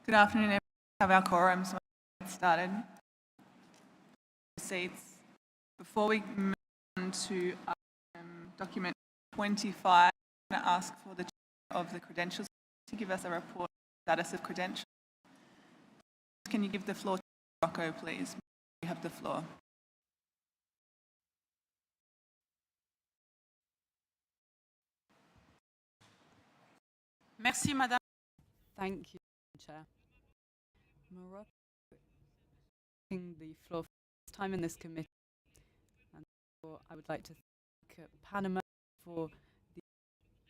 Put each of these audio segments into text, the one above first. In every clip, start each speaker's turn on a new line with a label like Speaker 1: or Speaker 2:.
Speaker 1: Good afternoon, everyone. We have our quorum, so we'll get started. Seats. Before we move on to document 25, I'm going to ask for the chair of the credentials to give us a report on the status of credentials. Can you give the floor to Rocco, please? You have the floor.
Speaker 2: Merci, Madame.
Speaker 3: Thank you, Chair. Morocco taking the floor for the first time in this committee, and therefore I would like to thank Panama for the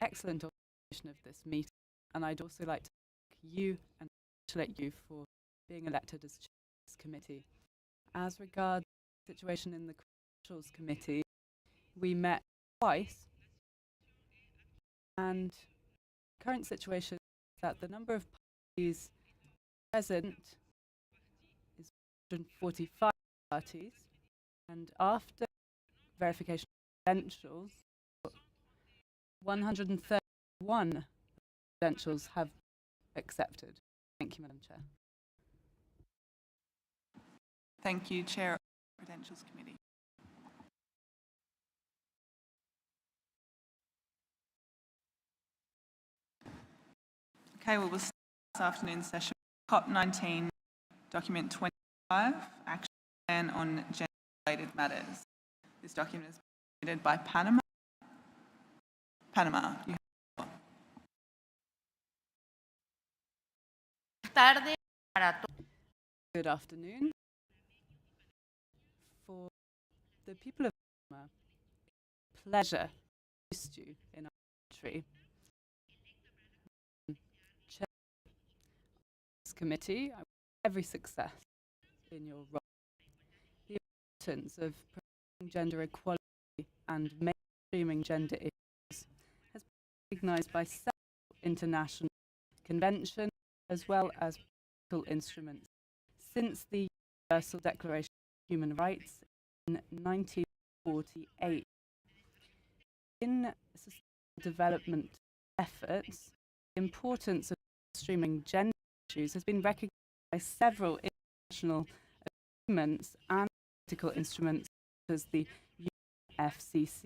Speaker 3: excellent organisation of this meeting, and I'd also like to thank you and congratulate you for being elected as chair of this committee. As regards the situation in the Credentials Committee, we met twice, and the current situation is that the number of parties present is 145 parties, and after verification of credentials, 131 credentials have accepted. Thank you, Madam Chair.
Speaker 1: Thank you, Chair of the Credentials Committee. Okay, well, we'll start this afternoon's session. CoP19, document 25, action plan on gender-related matters. This document is submitted by Panama. Panama, you have the floor.
Speaker 3: Good afternoon. For the people of Panama, it's a pleasure to host you in our country. Chair of this committee, I wish every success in your role. The importance of promoting gender equality and mainstreaming gender issues has been recognised by several international conventions as well as political instruments since the Universal Declaration of Human Rights in 1948. In sustainable development efforts, the importance of mainstreaming gender issues has been recognized by several international agreements and political instruments such as the UNFCCC,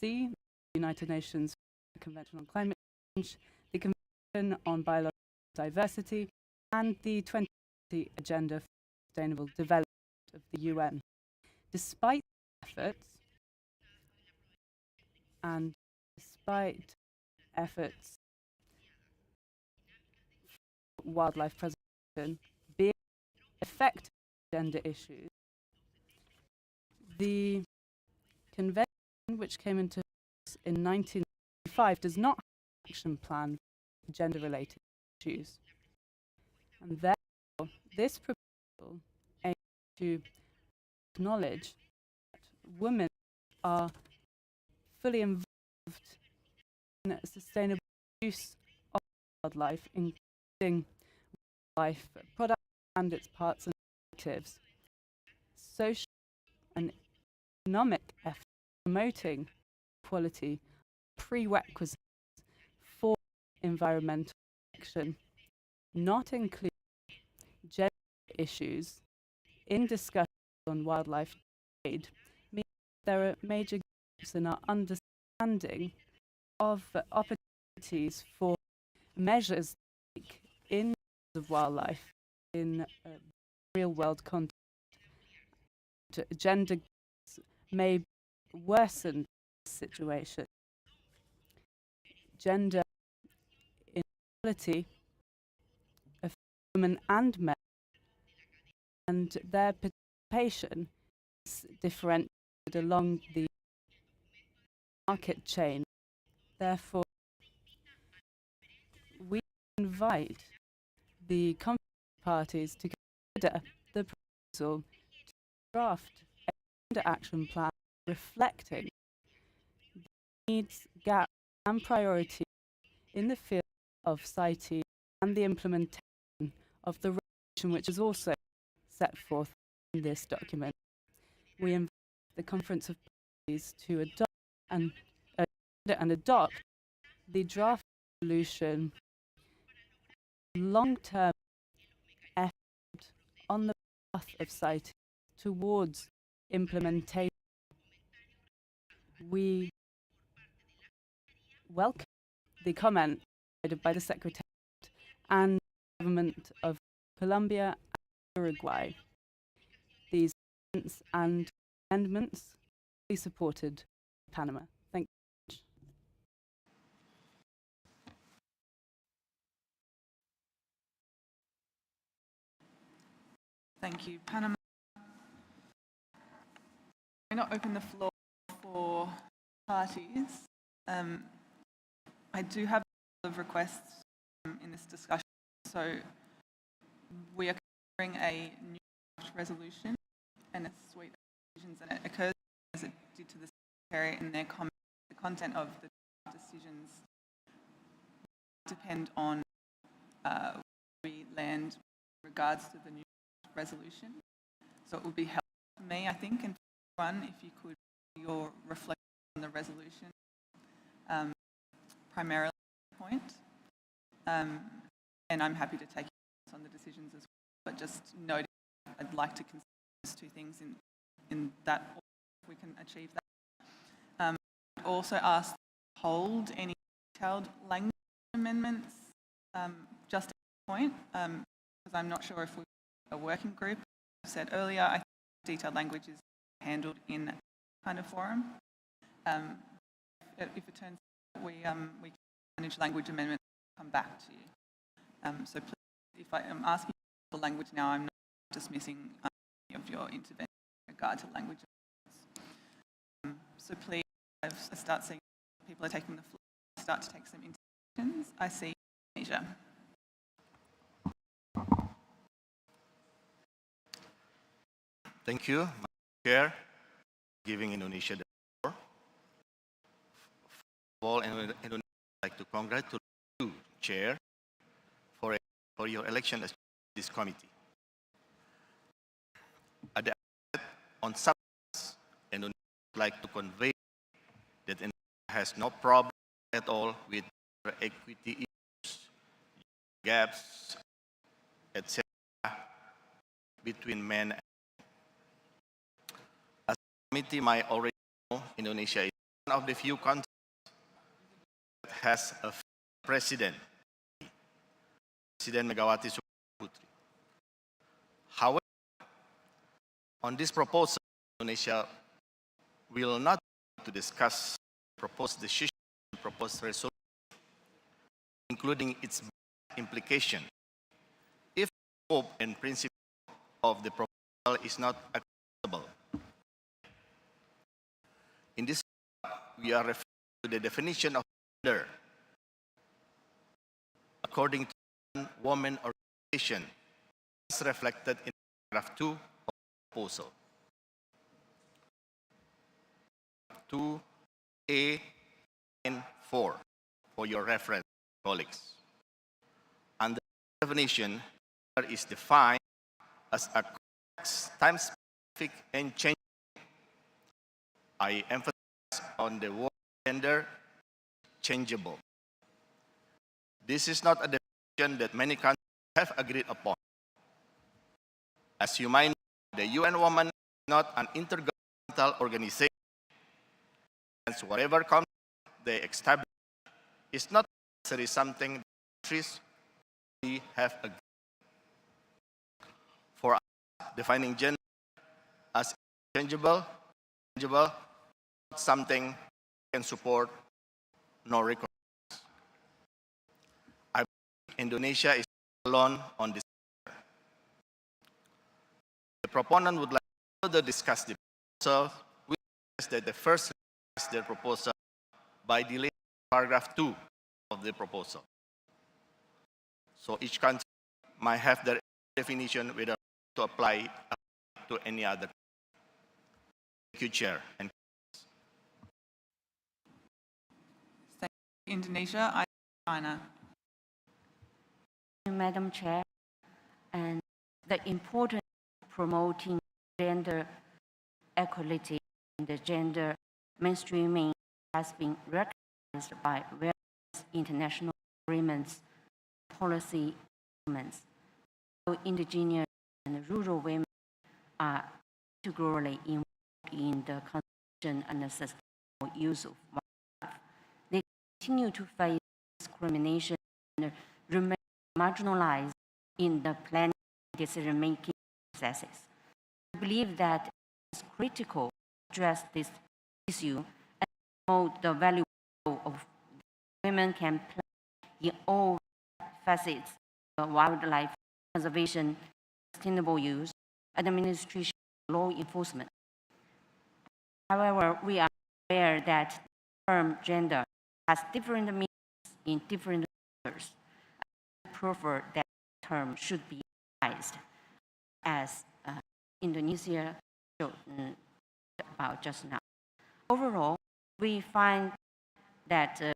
Speaker 3: the United Nations Convention on Climate Change, the Convention on Biological Diversity, and the 2030 Agenda for Sustainable Development of the UN. Despite efforts for wildlife preservation being effective gender issues, the convention, which came into force in 1995, does not have an action plan for gender-related issues. And therefore, this proposal aims to acknowledge that women are fully involved in sustainable use of wildlife, including wildlife products and its parts and actives. Social and economic efforts promoting equality are prerequisites for environmental action, not including gender issues in discussions on wildlife trade, means there are major gaps in our understanding of opportunities for measures in of wildlife in real-world context. Gender may worsen the situation. Gender inequality affects women and men, and their participation is differentiated along the market chain. Therefore, we invite the conference parties to consider the proposal to draft a gender action plan reflecting the needs, gaps, and priorities in the field of CITES and the implementation of the resolution which is also set forth in this document. We invite the Conference of Parties to adopt and adopt the draft resolution long-term on the path of CITES towards implementation. We welcome the comment provided by the Secretariat and the Government of Colombia and Uruguay. These amendments and amendments will be supported by Panama. Thank you.
Speaker 1: Thank you. Panama. I'm going to open the floor for parties. I do have a lot of requests in this discussion. So we are considering a new draft resolution and a suite of decisions, and it occurs as it did to the Secretariat in their comments. The content of the decisions depend on where we land in regards to the new resolution. So it would be helpful for me, I think, and for everyone, if you could your reflection on the resolution, primarily at this point. And I'm happy to take on the decisions as well, but just noting I'd like to consider those two things in that order if we can achieve that. I'd also ask to hold any detailed language amendments just at this point, because I'm not sure if we're a working group. As I said earlier, I think detailed language is handled in that kind of forum. If it turns out we can manage language amendments, I'll come back to you. So please, if I am asking for language now, I'm not dismissing any of your intervention in regard to language amendments. So please, I start seeing people are taking the floor, start to take some interventions. I see Asia.
Speaker 2: Thank you, Madam Chair, giving Indonesia the floor. First of all, Indonesia would like to congratulate you, Chair, for your election as this committee. At the outset, on substance, Indonesia would like to convey that Indonesia has no problem at all with equity issues, gaps, etc., between men and committee might already know, Indonesia is one of the few countries that has a president, President Megawati Soekarno-Putri. However, on this proposal, Indonesia will not to discuss proposed decision, proposed resolution, including its implication, if the scope and principle of the proposal is not acceptable. In this, we are referring to the definition of gender according to the Women Organization, as reflected in paragraph 2 of the proposal. 2A and 4 for your reference, colleagues. And the definition is defined as a complex, time-specific and changing. I emphasize on the word gender changeable. This is not a definition that many countries have agreed upon. As you might know, the UN Women is not an intergovernmental organization. Hence, whatever concept they establish is not necessarily something that countries have agreed. For us, defining gender as changeable, something we can support nor recognize. I believe Indonesia is alone on this. The proponent would like to further discuss the proposal. We suggest that the first discuss their proposal by deleting paragraph 2 of the proposal. So each country might have their definition whether to apply to any other. Thank you, Chair. And
Speaker 1: Indonesia, I China.
Speaker 4: Madam Chair, and the importance of promoting gender equality and the gender mainstreaming has been recognized by various international agreements, policy documents. So indigenous and rural women are integrally involved in the conservation and the sustainable use of wildlife. They continue to face discrimination and remain marginalized in the planning decision-making processes. I believe that it's critical to address this issue and promote the value of women can play in all facets of wildlife conservation, sustainable use, administration, law enforcement. However, we are aware that the term gender has different meanings in different cultures. I prefer that term should be utilized as Indonesia talked about just now. Overall, we find that the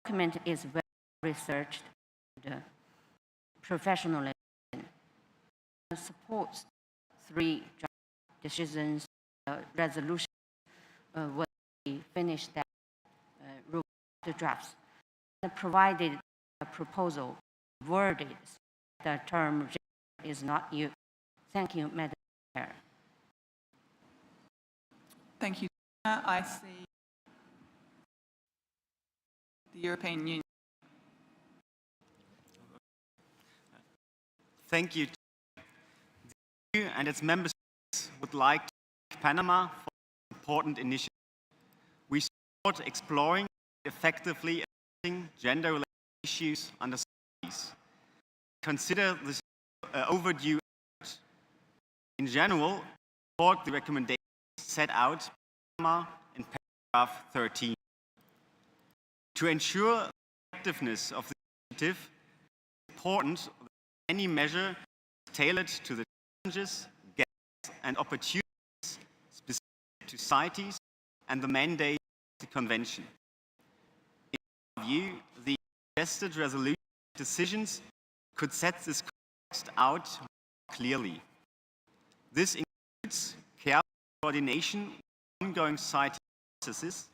Speaker 4: document is well researched and professionally supports 3 decisions, resolutions when we finish that the drafts, and provided a proposal worded the term gender is not used. Thank you, Madam Chair.
Speaker 1: Thank you. I see the European Union.
Speaker 5: Thank you. The EU and its member states would like to thank Panama for an important initiative. We support exploring effectively addressing gender-related issues under CITES. Consider this overdue effort. In general, we support the recommendations set out by Panama in paragraph 13. To ensure the effectiveness of the initiative, it is important that any measure is tailored to the challenges, gaps, and opportunities specific to CITES and the mandate of the Convention. In our view, the suggested resolution decisions could set this context out more clearly. This includes careful coordination with ongoing CITES processes,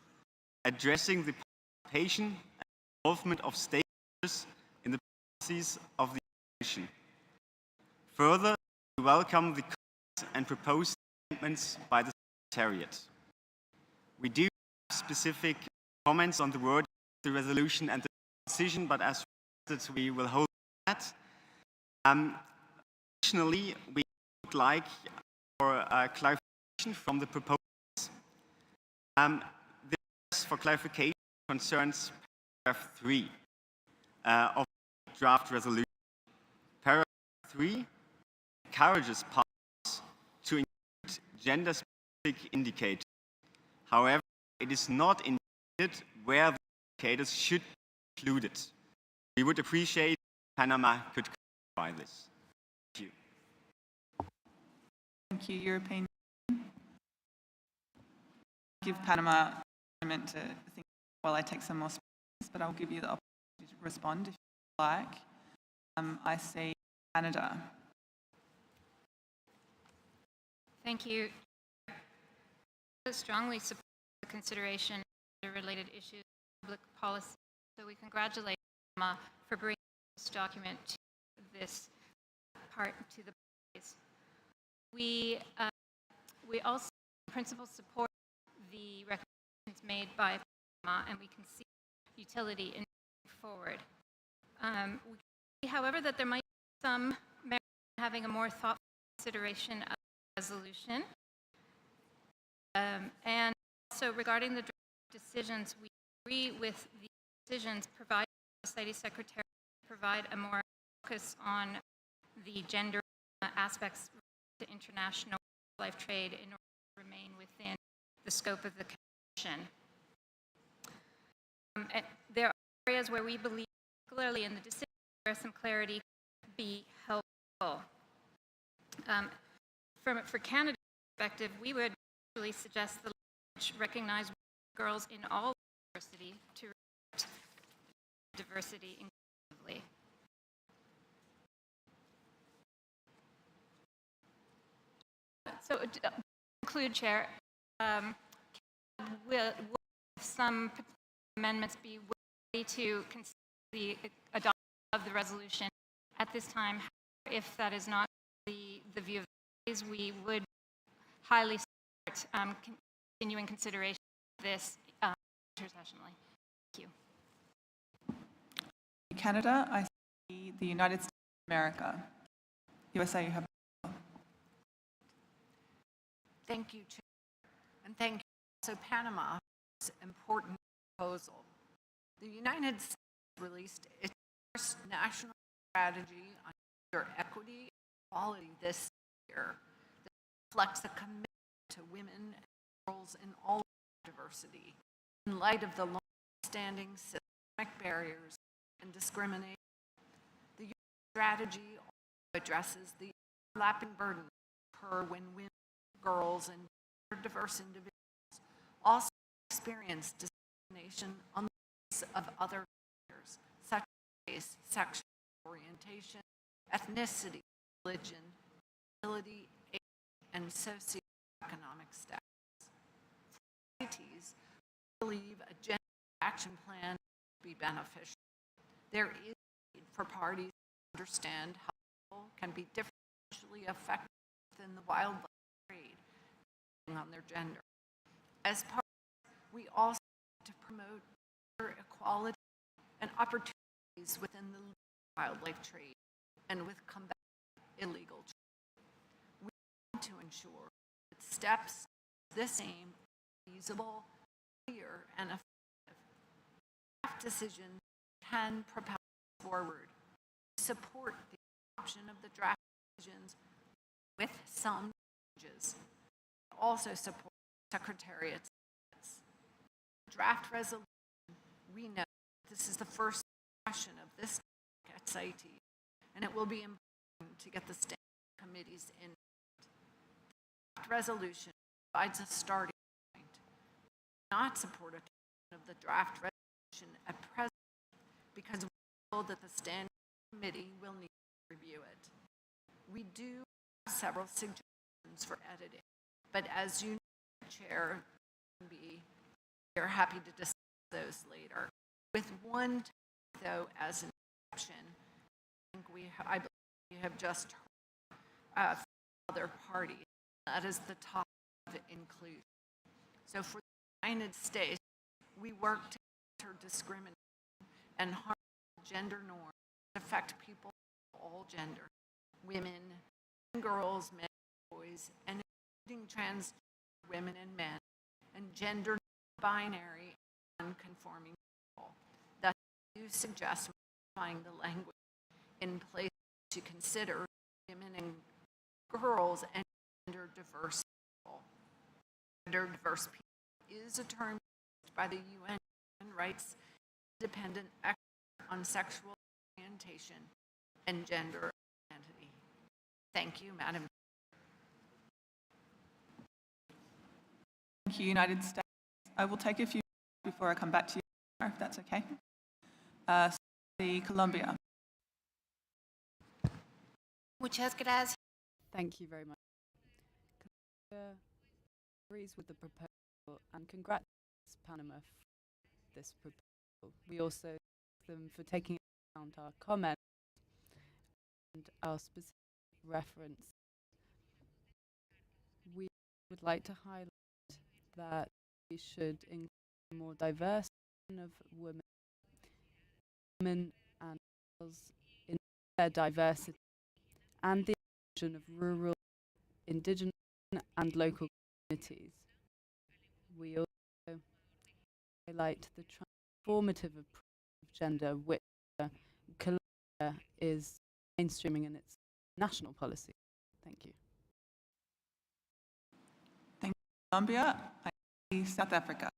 Speaker 5: addressing the participation and involvement of stakeholders in the policies of the Convention. Further, we welcome the comments and proposed amendments by the Secretariat. We do have specific comments on the word of the resolution and the decision, but as requested, we will hold that. Additionally, we would like for clarification from the proposals. The request for clarification concerns paragraph 3 of the draft resolution. Paragraph 3 encourages partners to include gender-specific indicators. However, it is not indicated where the indicators should be included. We would appreciate if Panama could clarify this. Thank you.
Speaker 1: Thank you, European Union. Give Panama a moment to think while I take some more space, but I'll give you the opportunity to respond if you like. I see Canada.
Speaker 6: Thank you. I strongly support the consideration of related issues of public policy, so we congratulate Panama for bringing this document to this part to the place. We also in principle support the recommendations made by Panama, and we can see utility in moving forward. We see, however, that there might be some merit in having a more thoughtful consideration of the resolution. And also regarding the decisions, we agree with the decisions provided by the CITES Secretary to provide a more focus on the gender aspects to international wildlife trade in order to remain within the scope of the Convention. There are areas where we believe, particularly in the decision, where some clarity could be helpful. For Canada's perspective, we would actually suggest the language recognize girls in all diversity to respect diversity inclusively. So to conclude, Chair, will some amendments be ready to consider the adoption of the resolution at this time? If that is not the view of is we would highly support continuing consideration of this internationally. Thank you.
Speaker 1: Canada, I see the United States of America. USA, you have.
Speaker 7: Thank you, Chair. And thank you also Panama for this important proposal. The United States released its first national strategy on gender equity and equality this year that reflects a commitment to women and girls in all diversity in light of the long-standing systemic barriers and discrimination. The strategy also addresses the overlapping burdens that occur when women, girls, and diverse individuals also experience discrimination on the basis of other factors, such as race, sexual orientation, ethnicity, religion, ability, age, and socioeconomic status. For CITES, we believe a gender action plan would be beneficial. There is a need for parties to understand how people can be differentially affected within the wildlife trade depending on their gender. As part of this, we also need to promote gender equality and opportunities within the wildlife trade and with combating illegal trade. We want to ensure that steps to this aim are feasible, clear, and effective. Draft decisions can propel us forward. We support the adoption of the draft decisions with some changes. We also support Secretariat's draft resolution. We know this is the first session of this at CITES, and it will be important to get the standing committees in. The draft resolution provides a starting point. We do not support a of the draft resolution at present because we feel that the standing committee will need to review it. We do have several suggestions for editing, but as you know, Chair, we are happy to discuss those later. With one, though, as an exception, I believe we have just heard from other parties. That is the topic of inclusion. So for the United States, we work to counter discrimination and harmful gender norms that affect people of all genders, women, girls, men, boys, and including trans women and men, and gender binary and conforming people. Thus, you suggest modifying the language in place to consider women and girls and gender diverse people. Gender diverse people is a term used by the UN Human Rights Independent Expert on Sexual Orientation and Gender Identity. Thank you, Madam.
Speaker 1: Thank you, United States. I will take a few minutes before I come back to you, if that's okay. Colombia.
Speaker 8: Muchas gracias.
Speaker 3: Thank you very much. Colombia agrees with the proposal and congratulates Panama for this proposal. We also thank them for taking into account our comments and our specific reference. We would like to highlight that we should include a more diverse of women and girls in their diversity and the inclusion of rural, indigenous and local communities. We also highlight the transformative approach of gender which Colombia is mainstreaming in its national policy. Thank you.
Speaker 1: Thank you, Colombia. I see South Africa.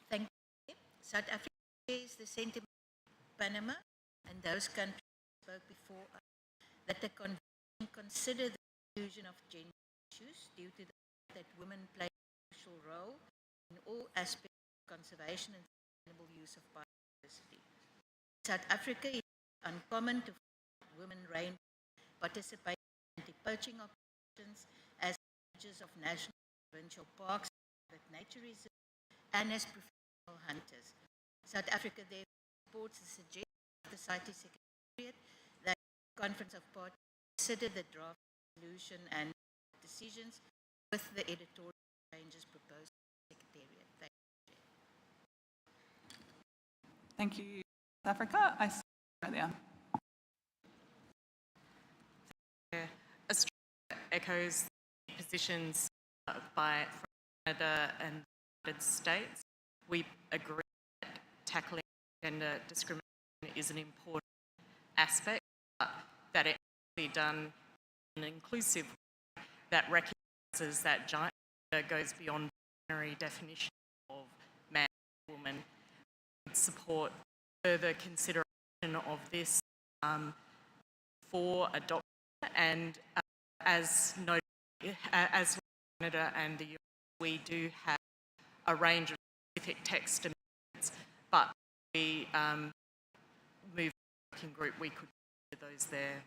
Speaker 8: Thank you. South Africa is the sentiment of Panama and those countries spoke before us that the convention consider the inclusion of gender issues due to the fact that women play a crucial role in all aspects of conservation and sustainable use of biodiversity. South Africa is uncommon to find women participate in anti-poaching operations as managers of national and provincial parks, private nature reserves, and as professional hunters. South Africa therefore supports the suggestion of the CITES Secretariat that the Conference of Parties consider the draft resolution and decisions with the editorial changes proposed by the Secretariat. Thank you.
Speaker 1: Thank you, South Africa. I see Australia.
Speaker 9: Australia echoes the positions by Canada and the United States. We agree that tackling gender discrimination is an important aspect, but that it must be done in an inclusive way that recognises that gender goes beyond binary definition of man and woman. We would support further consideration of this for adoption, and as noted, as Canada and the US, we do have a range of specific text amendments, but we move working group, we could consider those there.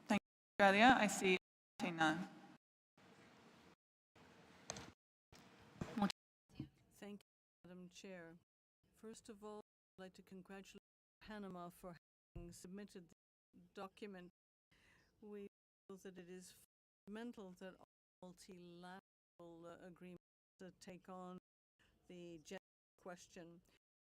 Speaker 1: Thank you, Australia. I see Tina.
Speaker 10: Thank you, Madam Chair. First of all, I'd like to congratulate Panama for having submitted the document. We feel that it is fundamental that all multilateral agreements take on the gender question.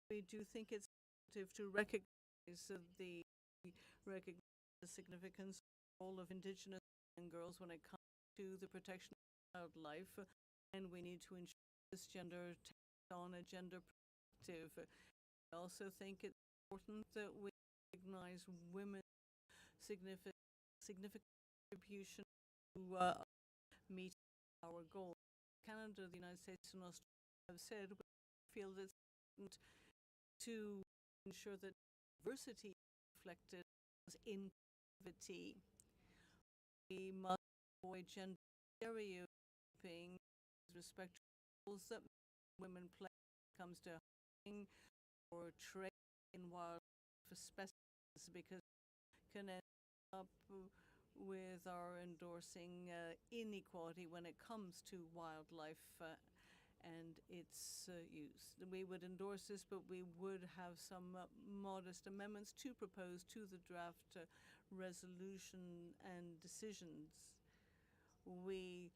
Speaker 10: We do think it's imperative to recognize the significance of the role of Indigenous and girls when it comes to the protection of wildlife, and we need to ensure this gender takes on a gender perspective. I also think it's important that we recognize women's significant contribution to meet our goals. Canada, the United States, and Australia have said we feel that it's important to ensure that diversity is reflected as inclusivity. We must avoid gender stereotyping with respect to roles that women play when it comes to hunting or trade in wildlife species, because it can end up with our endorsing inequality when it comes to wildlife and its use. We would endorse this, but we would have some modest amendments to propose to the draft resolution and decisions. We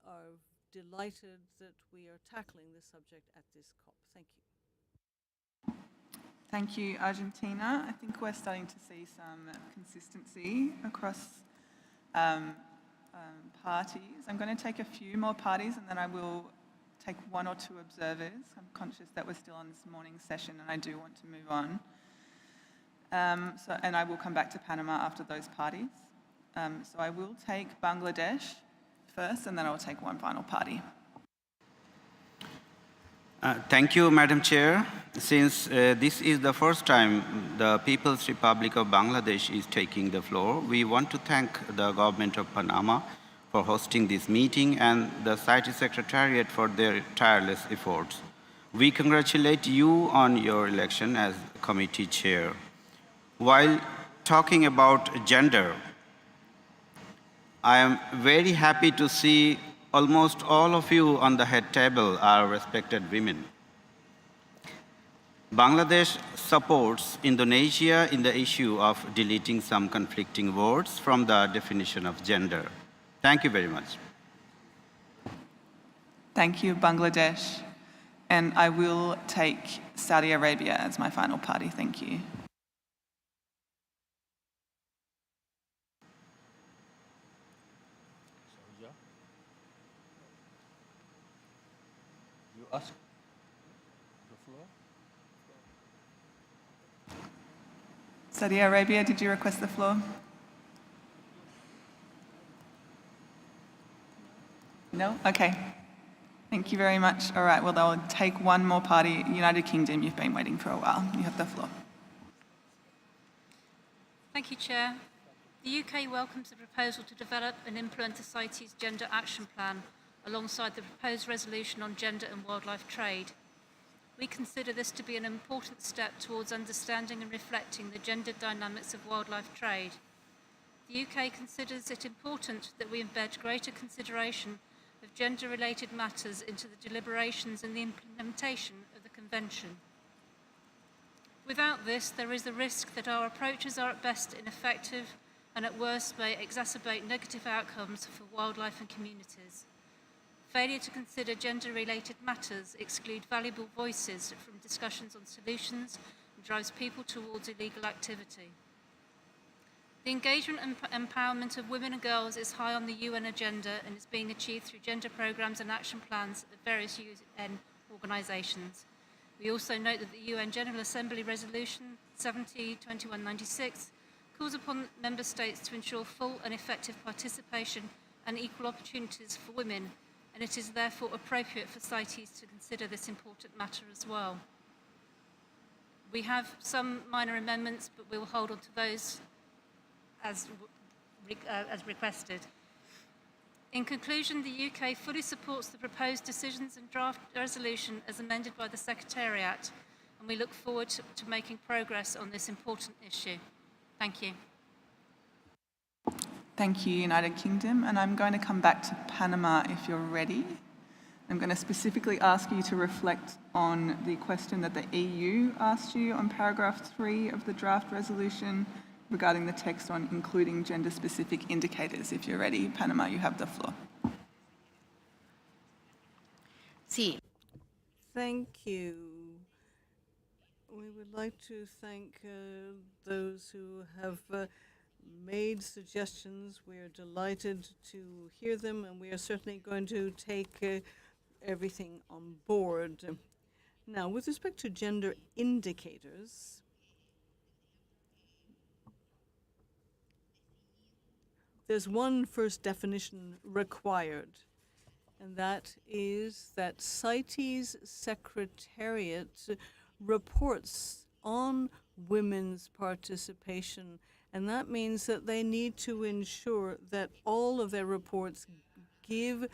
Speaker 10: are delighted that we are tackling this subject at this COP. Thank you.
Speaker 1: Thank you, Argentina. I think we're starting to see some consistency across parties. I'm going to take a few more parties and then I will take one or two observers. I'm conscious that we're still on this morning's session and I do want to move on. And I will come back to Panama after those parties. So I will take Bangladesh first and then I will take one final party.
Speaker 11: Thank you, Madam Chair. Since this is the first time the People's Republic of Bangladesh is taking the floor, we want to thank the government of Panama for hosting this meeting and the CITES Secretariat for their tireless efforts. We congratulate you on your election as committee chair. While talking about gender, I am very happy to see almost all of you on the head table are respected women. Bangladesh supports Indonesia in the issue of deleting some conflicting words from the definition of gender. Thank you very much.
Speaker 1: Thank you, Bangladesh. And I will take Saudi Arabia as my final party. Thank you.
Speaker 2: You ask the floor?
Speaker 1: Saudi Arabia, did you request the floor? No? Okay. Thank you very much. All right, well, I'll take one more party. United Kingdom, you've been waiting for a while. You have the floor.
Speaker 6: Thank you, Chair. The UK welcomes the proposal to develop and implement the CITES Gender Action Plan alongside the proposed resolution on gender and wildlife trade. We consider this to be an important step towards understanding and reflecting the gender dynamics of wildlife trade. The UK considers it important that we embed greater consideration of gender-related matters into the deliberations and the implementation of the Convention. Without this, there is the risk that our approaches are at best ineffective and at worst may exacerbate negative outcomes for wildlife and communities. Failure to consider gender-related matters exclude valuable voices from discussions on solutions and drives people towards illegal activity. The engagement and empowerment of women and girls is high on the UN agenda and is being achieved through gender programs and action plans at various UN organisations. We also note that the UN General Assembly Resolution 70/2196 calls upon member states to ensure full and effective participation and equal opportunities for women, and it is therefore appropriate for CITES to consider this important matter as well. We have some minor amendments, but we will hold on to those as requested. In conclusion, the UK fully supports the proposed decisions and draft resolution as amended by the Secretariat, and we look forward to making progress on this important issue. Thank you.
Speaker 1: Thank you, United Kingdom. And I'm going to come back to Panama if you're ready. I'm going to specifically ask you to reflect on the question that the EU asked you on paragraph 3 of the draft resolution regarding the text on including gender-specific indicators. If you're ready, Panama, you have the floor.
Speaker 8: Sí.
Speaker 10: Thank you. We would like to thank those who have made suggestions. We are delighted to hear them, and we are certainly going to take everything on board. Now, with respect to gender indicators, there's one first definition required, and that is that CITES Secretariat reports on women's participation, and that means that they need to ensure that all of their reports give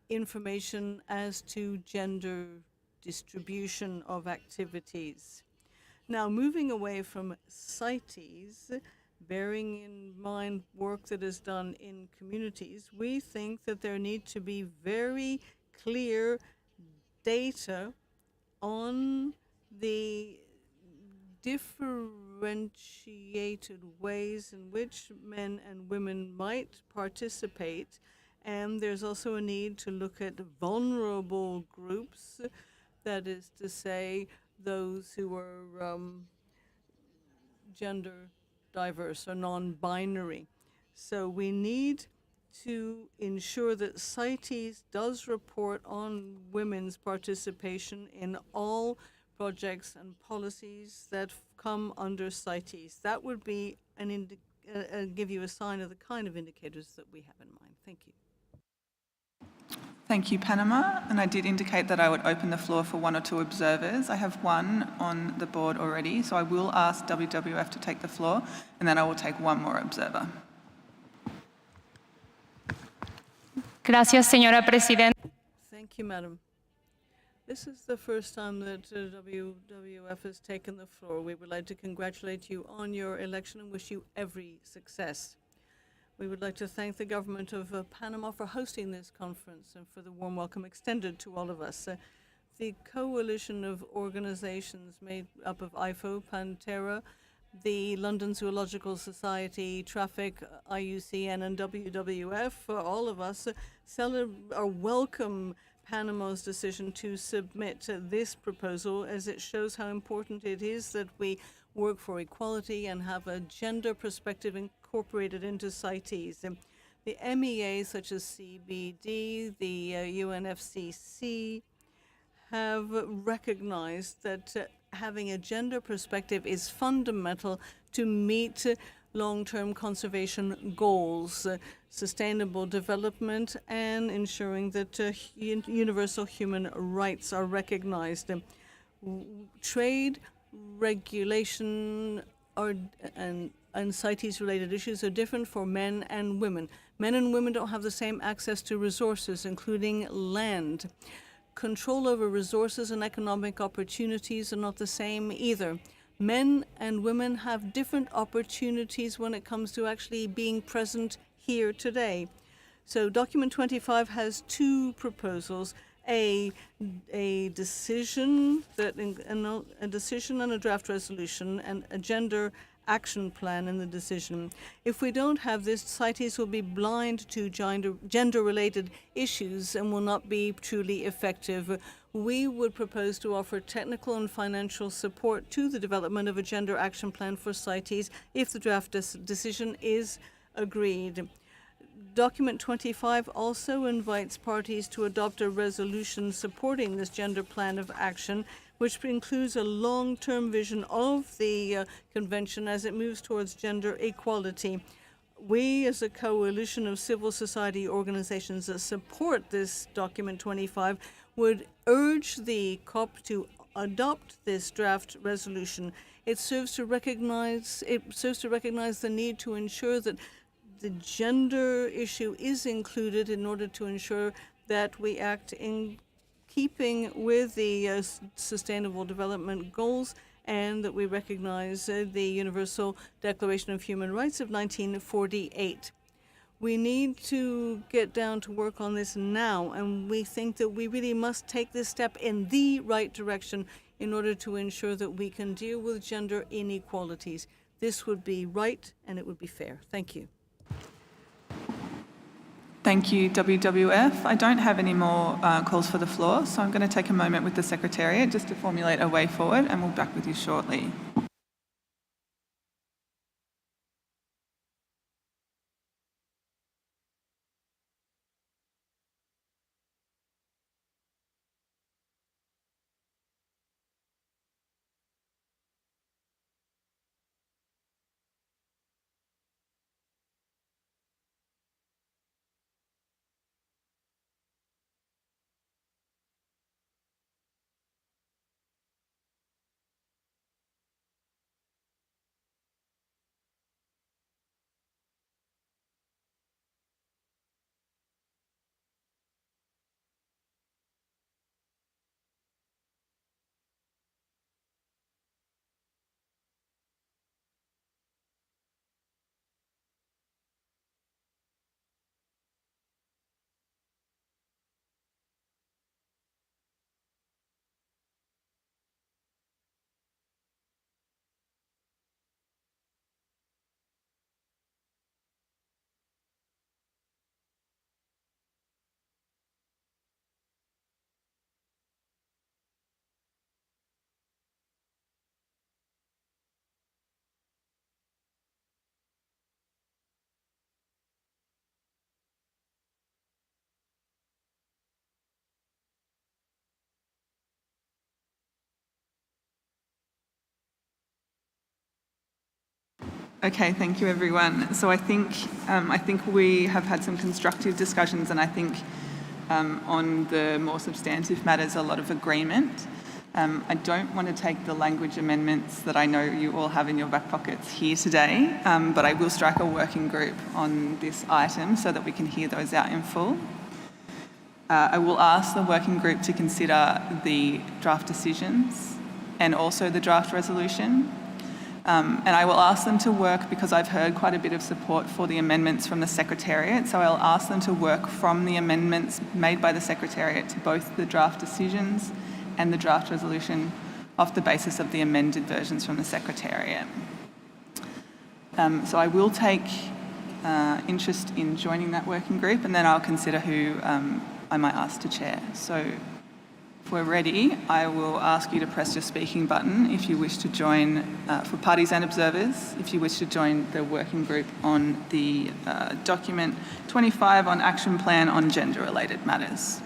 Speaker 10: information as to gender distribution of activities. Now, moving away from CITES, bearing in mind work that is done in communities, we think that there need to be very clear data on the differentiated ways in which men and women might participate, and there's also a need to look at vulnerable groups, that is to say, those who are gender diverse or non-binary. So we need to ensure that CITES does report on women's participation in all projects and policies that come under CITES. That would be give you a sign of the kind of indicators that we have in mind. Thank you.
Speaker 1: Thank you, Panama. And I did indicate that I would open the floor for 1 or 2 observers. I have one on the board already, so I will ask WWF to take the floor, and then I will take one more observer.
Speaker 12: Gracias, señora Presidenta.
Speaker 10: Thank you, Madam. This is the first time that WWF has taken the floor. We would like to congratulate you on your election and wish you every success. We would like to thank the government of Panama for hosting this conference and for the warm welcome extended to all of us. The coalition of organizations made up of IFO, Pantera, the London Zoological Society, Traffic, IUCN, and WWF, all of us welcome Panama's decision to submit this proposal, as it shows how important it is that we work for equality and have a gender perspective incorporated into CITES. The MEA, such as CBD, the UNFCCC, have recognized that having a gender perspective is fundamental to meet long-term conservation goals, sustainable development, and ensuring that universal human rights are recognized. Trade, regulation, and CITES-related issues are different for men and women. Men and women don't have the same access to resources, including land. Control over resources and economic opportunities are not the same either. Men and women have different opportunities when it comes to actually being present here today. So document 25 has 2 proposals, a decision a decision and a draft resolution and a gender action plan in the decision. If we don't have this, CITES will be blind to gender-related issues and will not be truly effective. We would propose to offer technical and financial support to the development of a gender action plan for CITES if the draft decision is agreed. Document 25 also invites parties to adopt a resolution supporting this gender plan of action, which includes a long-term vision of the convention as it moves towards gender equality. We, as a coalition of civil society organizations that support this Document 25, would urge the COP to adopt this draft resolution. It serves to recognize the need to ensure that the gender issue is included in order to ensure that we act in keeping with the Sustainable Development Goals and that we recognize the Universal Declaration of Human Rights of 1948. We need to get down to work on this now, and we think that we really must take this step in the right direction in order to ensure that we can deal with gender inequalities. This would be right and it would be fair. Thank you.
Speaker 1: Thank you, WWF. I don't have any more calls for the floor, so I'm going to take a moment with the Secretariat just to formulate a way forward, and we'll be back with you shortly. Okay, thank you, everyone. So I think we have had some constructive discussions, and I think on the more substantive matters, a lot of agreement. I don't want to take the language amendments that I know you all have in your back pockets here today, but I will strike a working group on this item so that we can hear those out in full. I will ask the working group to consider the draft decisions and also the draft resolution. And I will ask them to work, because I've heard quite a bit of support for the amendments from the Secretariat, so I'll ask them to work from the amendments made by the Secretariat to both the draft decisions and the draft resolution off the basis of the amended versions from the Secretariat. So I will take interest in joining that working group, and then I'll consider who I might ask to chair. So if we're ready, I will ask you to press your speaking button if you wish to join, for parties and observers, if you wish to join the working group on the document 25 on action plan on gender-related matters.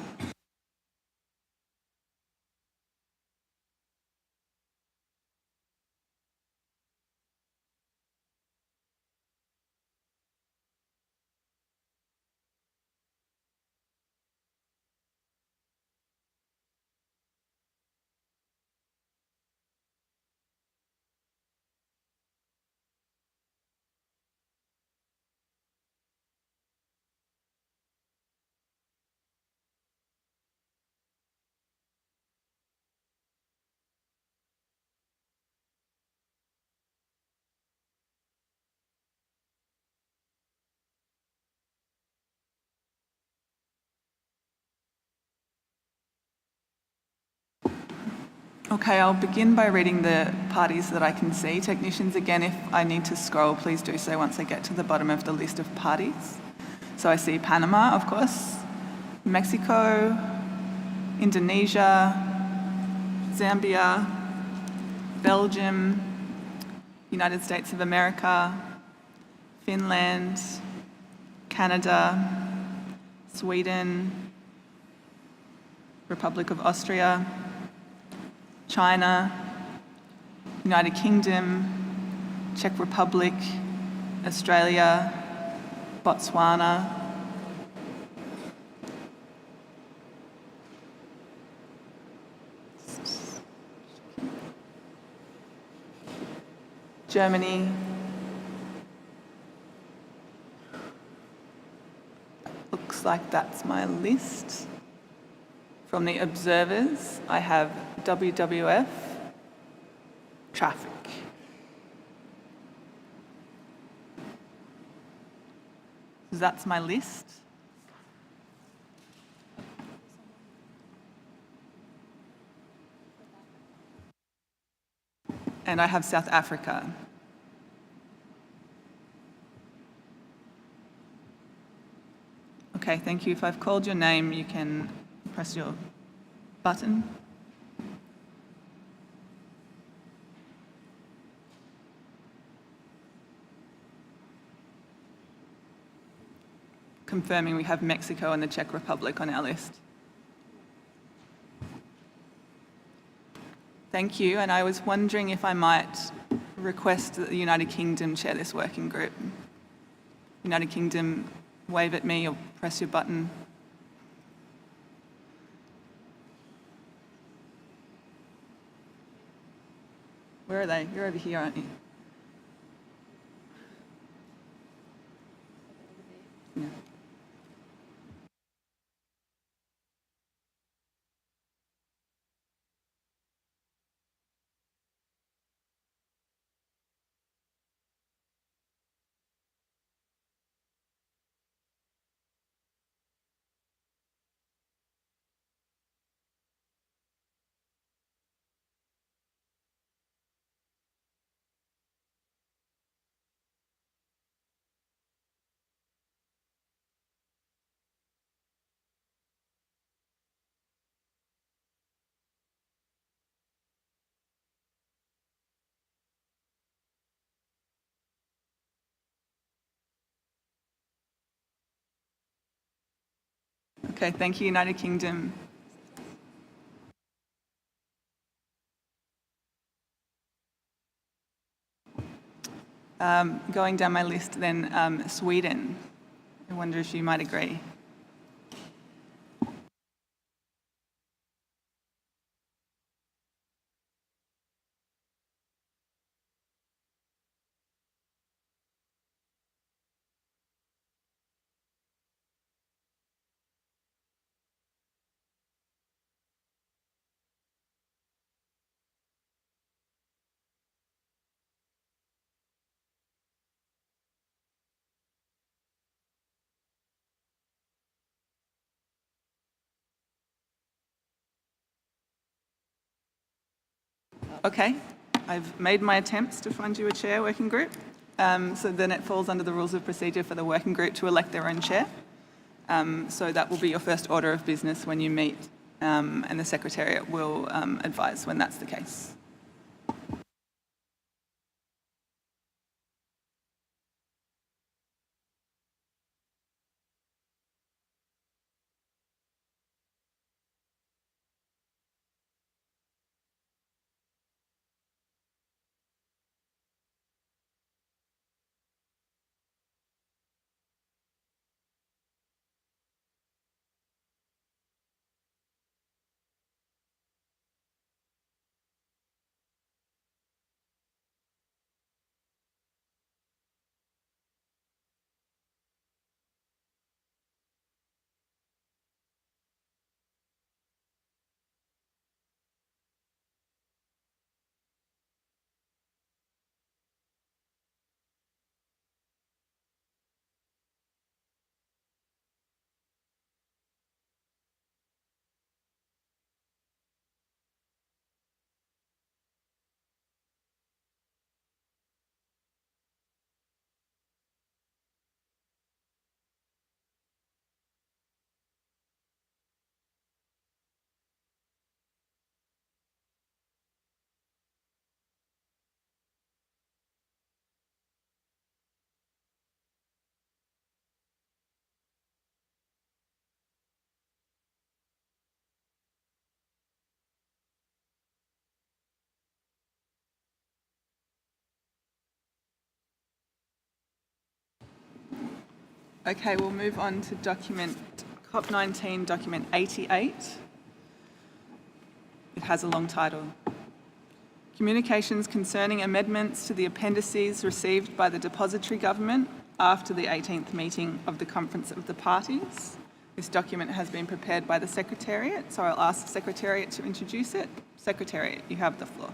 Speaker 1: Okay, I'll begin by reading the parties that I can see. Technicians, again, if I need to scroll, please do so once I get to the bottom of the list of parties. So I see Panama, of course, Mexico, Indonesia, Zambia, Belgium, United States of America, Finland, Canada, Sweden, Republic of Austria, China, United Kingdom, Czech Republic, Australia, Botswana, Germany, looks like that's my list. From the observers, I have WWF, traffic. So that's my list. And I have South Africa. Okay, thank you. If I've called your name, you can press your button. Confirming we have Mexico and the Czech Republic on our list. Thank you, and I was wondering if I might request that the United Kingdom chair this working group. United Kingdom, wave at me or press your button. Where are they? You're over here, aren't you? Yeah. Okay, thank you, United Kingdom. Going down my list then, Sweden. I wonder if you might agree. Okay, I've made my attempts to find you a chair working group. So then it falls under the rules of procedure for the working group to elect their own chair. So that will be your first order of business when you meet, and the Secretariat will advise when that's the case. Okay, we'll move on to document CoP19, document 88. It has a long title. Communications concerning amendments to the appendices received by the depository government after the 18th meeting of the Conference of the Parties. This document has been prepared by the Secretariat, so I'll ask the Secretariat to introduce it. Secretariat, you have the floor.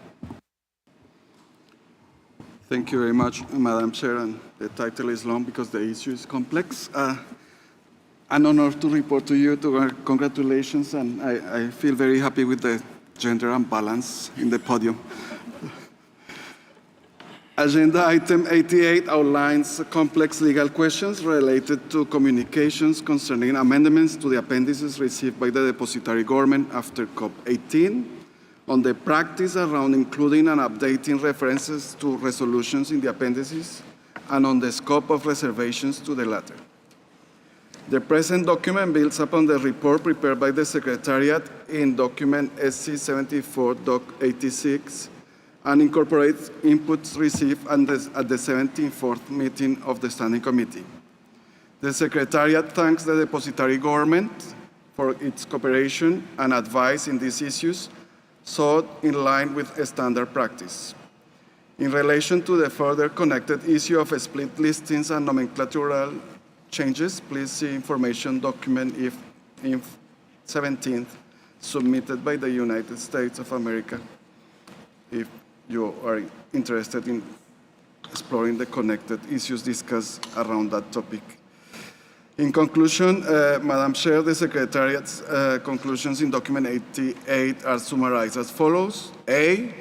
Speaker 13: Thank you very much, Madam Chair, and the title is long because the issue is complex. An honor to report to you, congratulations, and I feel very happy with the gender imbalance in the podium. Agenda item 88 outlines complex legal questions related to communications concerning amendments to the appendices received by the depository government after COP18, on the practice around including and updating references to resolutions in the appendices, and on the scope of reservations to the latter. The present document builds upon the report prepared by the Secretariat in document SC 74-86 and incorporates inputs received at the 74th meeting of the Standing Committee. The Secretariat thanks the depository government for its cooperation and advice in these issues, sought in line with standard practice. In relation to the further connected issue of split listings and nomenclatural changes, please see information document if 17th, submitted by the United States of America, if you are interested in exploring the connected issues discussed around that topic. In conclusion, Madam Chair, the Secretariat's conclusions in document 88 are summarized as follows. A,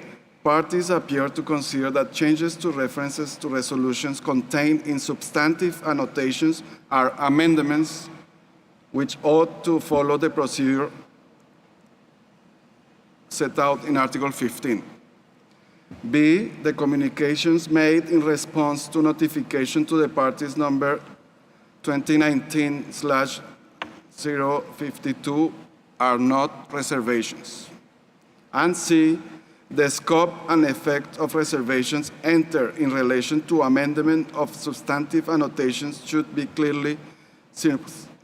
Speaker 13: parties appear to consider that changes to references to resolutions contained in substantive annotations are amendments which ought to follow the procedure set out in Article 15. B, the communications made in response to notification to the parties number 2019/052 are not reservations. And C, the scope and effect of reservations entered in relation to amendment of substantive annotations should be clearly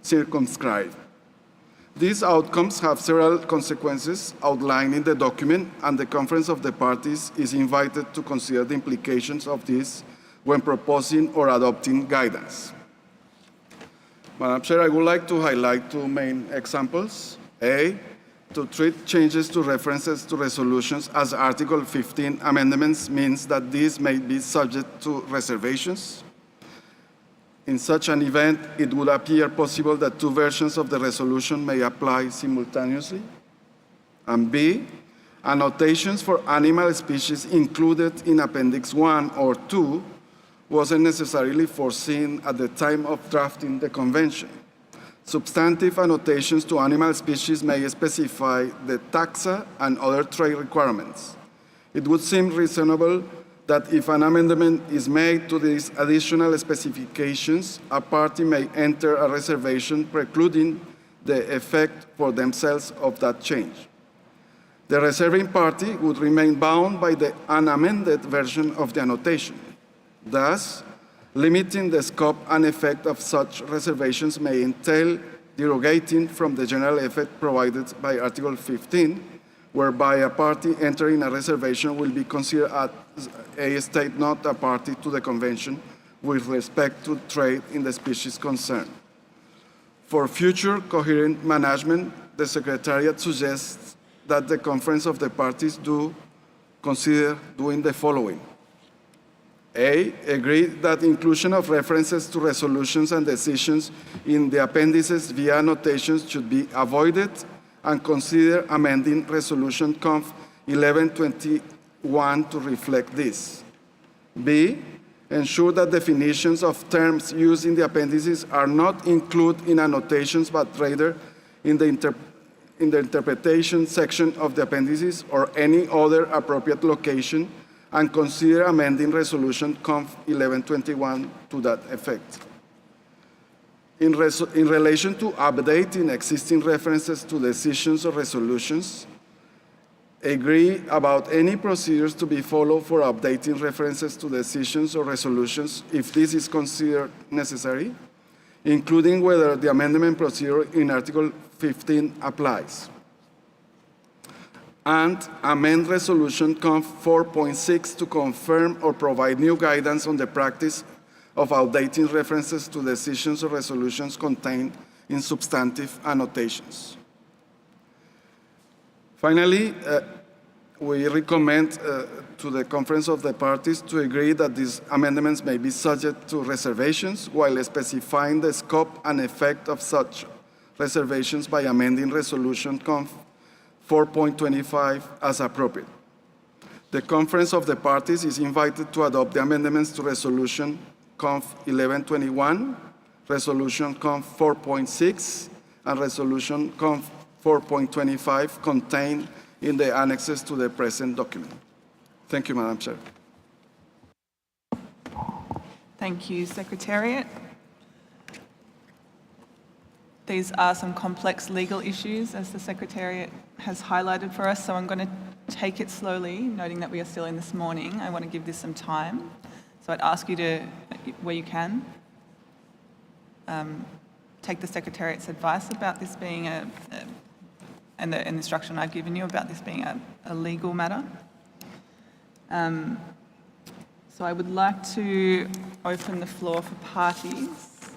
Speaker 13: circumscribed. These outcomes have several consequences outlined in the document, and the Conference of the Parties is invited to consider the implications of this when proposing or adopting guidance. Madam Chair, I would like to highlight two main examples. A, to treat changes to references to resolutions as Article 15 amendments means that these may be subject to reservations. In such an event, it would appear possible that two versions of the resolution may apply simultaneously. And B, annotations for animal species included in Appendix 1 or 2 wasn't necessarily foreseen at the time of drafting the convention. Substantive annotations to animal species may specify the taxa and other trade requirements. It would seem reasonable that if an amendment is made to these additional specifications, a party may enter a reservation precluding the effect for themselves of that change. The reserving party would remain bound by the unamended version of the annotation. Thus, limiting the scope and effect of such reservations may entail derogating from the general effect provided by Article 15, whereby a party entering a reservation will be considered as a state not a party to the convention with respect to trade in the species concerned. For future coherent management, the Secretariat suggests that the Conference of the Parties consider doing the following. A, agree that inclusion of references to resolutions and decisions in the appendices via annotations should be avoided, and consider amending Resolution Conf 1121 to reflect this. B, ensure that definitions of terms used in the appendices are not included in annotations, but rather in the interpretation section of the appendices or any other appropriate location, and consider amending Resolution Conf 1121 to that effect. In relation to updating existing references to decisions or resolutions, agree about any procedures to be followed for updating references to decisions or resolutions if this is considered necessary. including whether the amendment procedure in Article 15 applies. And amend Resolution Conf 4.6 to confirm or provide new guidance on the practice of outdating references to decisions or resolutions contained in substantive annotations. Finally, we recommend to the Conference of the Parties to agree that these amendments may be subject to reservations while specifying the scope and effect of such reservations by amending Resolution Conf 4.25 as appropriate. The Conference of the Parties is invited to adopt the amendments to Resolution Conf 1121, Resolution Conf 4.6, and Resolution Conf 4.25 contained in the annexes to the present document. Thank you, Madam Chair.
Speaker 1: Thank you, Secretariat. These are some complex legal issues, as the Secretariat has highlighted for us, so I'm going to take it slowly, noting that we are still in this morning. I want to give this some time. So I'd ask you to, where you can, take the Secretariat's advice about this being and the instruction I've given you about this being a legal matter. So I would like to open the floor for parties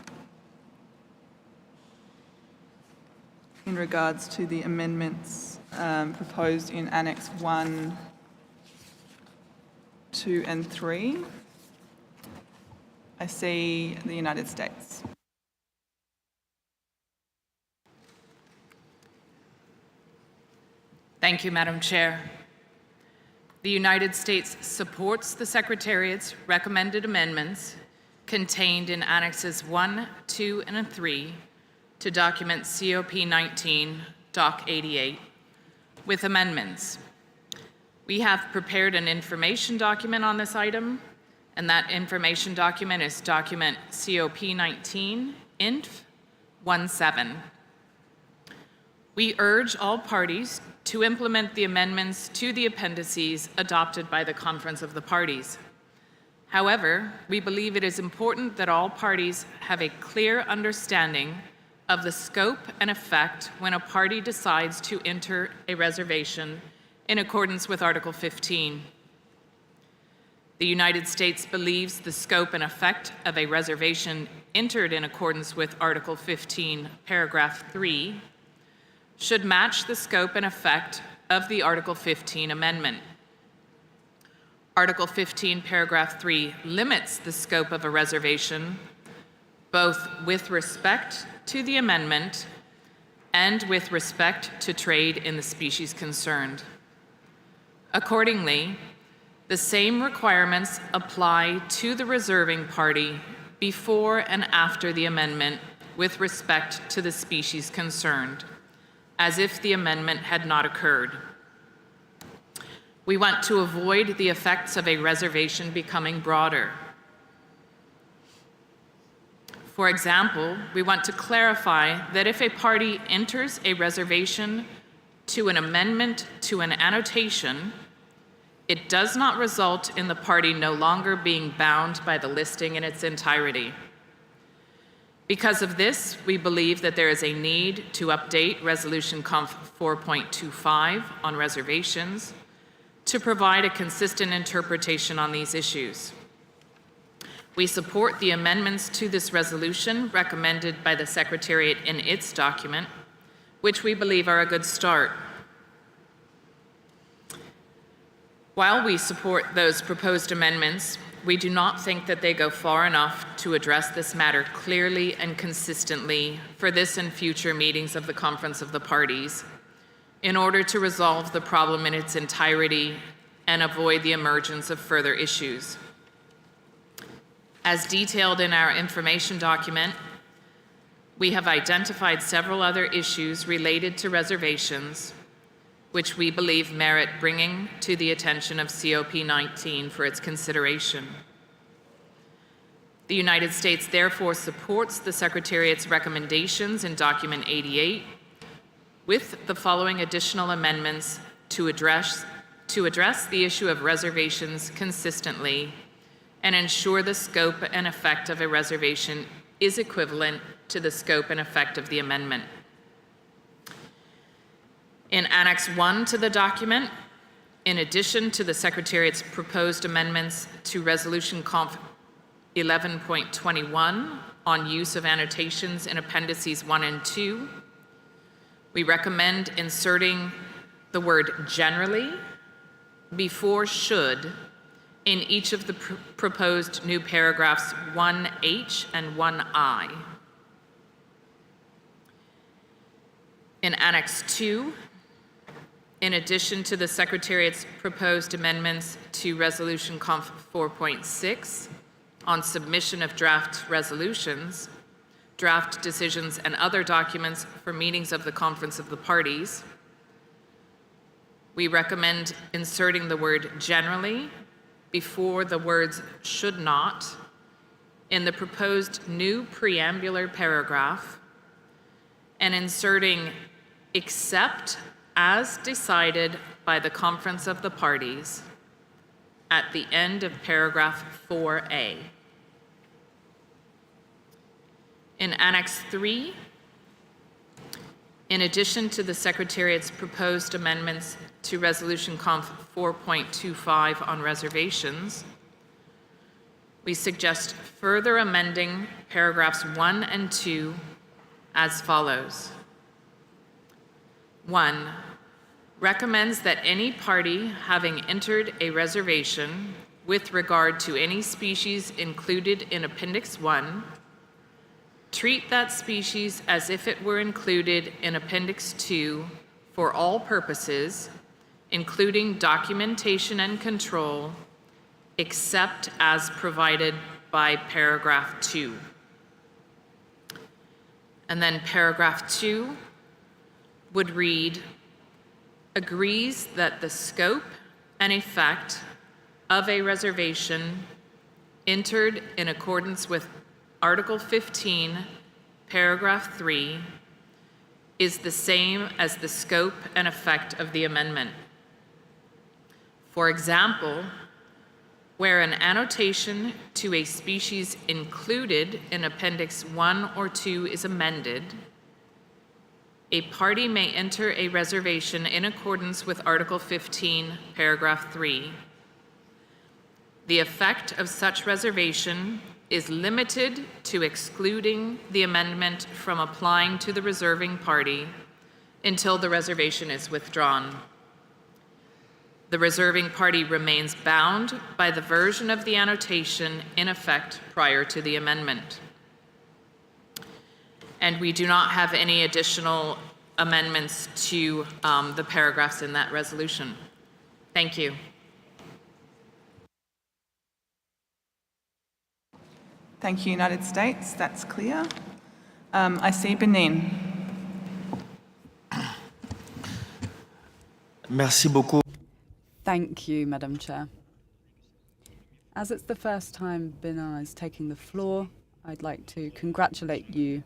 Speaker 1: in regards to the amendments proposed in Annex 1, 2 and 3. I see the United States.
Speaker 14: Thank you, Madam Chair. The United States supports the Secretariat's recommended amendments contained in Annexes 1, 2, and 3 to document CoP19, Doc 88, with amendments. We have prepared an information document on this item, and that information document is document CoP19, INF 17. We urge all parties to implement the amendments to the appendices adopted by the Conference of the Parties. However, we believe it is important that all parties have a clear understanding of the scope and effect when a party decides to enter a reservation in accordance with Article 15. The United States believes the scope and effect of a reservation entered in accordance with Article 15, paragraph 3, should match the scope and effect of the Article 15 amendment. Article 15, paragraph 3 limits the scope of a reservation both with respect to the amendment and with respect to trade in the species concerned. Accordingly, the same requirements apply to the reserving party before and after the amendment with respect to the species concerned, as if the amendment had not occurred. We want to avoid the effects of a reservation becoming broader. For example, we want to clarify that if a party enters a reservation to an amendment to an annotation, it does not result in the party no longer being bound by the listing in its entirety. Because of this, we believe that there is a need to update Resolution Conf 4.25 on reservations to provide a consistent interpretation on these issues. We support the amendments to this resolution recommended by the Secretariat in its document, which we believe are a good start. While we support those proposed amendments, we do not think that they go far enough to address this matter clearly and consistently for this and future meetings of the Conference of the Parties in order to resolve the problem in its entirety and avoid the emergence of further issues. As detailed in our information document, we have identified several other issues related to reservations which we believe merit bringing to the attention of CoP19 for its consideration. The United States therefore supports the Secretariat's recommendations in Document 88 with the following additional amendments to address the issue of reservations consistently and ensure the scope and effect of a reservation is equivalent to the scope and effect of the amendment. In Annex 1 to the document, in addition to the Secretariat's proposed amendments to Resolution Conf 11.21 on use of annotations in Appendices 1 and 2, we recommend inserting the word generally before should in each of the proposed new paragraphs 1H and 1I. In Annex 2, in addition to the Secretariat's proposed amendments to Resolution Conf 4.6 on submission of draft resolutions, draft decisions, and other documents for meetings of the Conference of the Parties, we recommend inserting the word generally before the words should not in the proposed new preambular paragraph and inserting except as decided by the Conference of the Parties at the end of paragraph 4A. In Annex 3, in addition to the Secretariat's proposed amendments to Resolution Conf 4.25 on reservations, we suggest further amending paragraphs 1 and 2 as follows. 1, recommends that any party having entered a reservation with regard to any species included in Appendix 1 treat that species as if it were included in Appendix 2 for all purposes, including documentation and control, except as provided by paragraph 2. And then paragraph 2 would read, agrees that the scope and effect of a reservation entered in accordance with Article 15, paragraph 3, is the same as the scope and effect of the amendment. For example, where an annotation to a species included in Appendix 1 or 2 is amended, a party may enter a reservation in accordance with Article 15, paragraph 3. The effect of such reservation is limited to excluding the amendment from applying to the reserving party until the reservation is withdrawn. The reserving party remains bound by the version of the annotation in effect prior to the amendment. And we do not have any additional amendments to the paragraphs in that resolution. Thank you.
Speaker 1: Thank you, United States. That's clear. I see Benin.
Speaker 15: Merci beaucoup.
Speaker 3: Thank you, Madam Chair. As it's the first time Benin is taking the floor, I'd like to congratulate you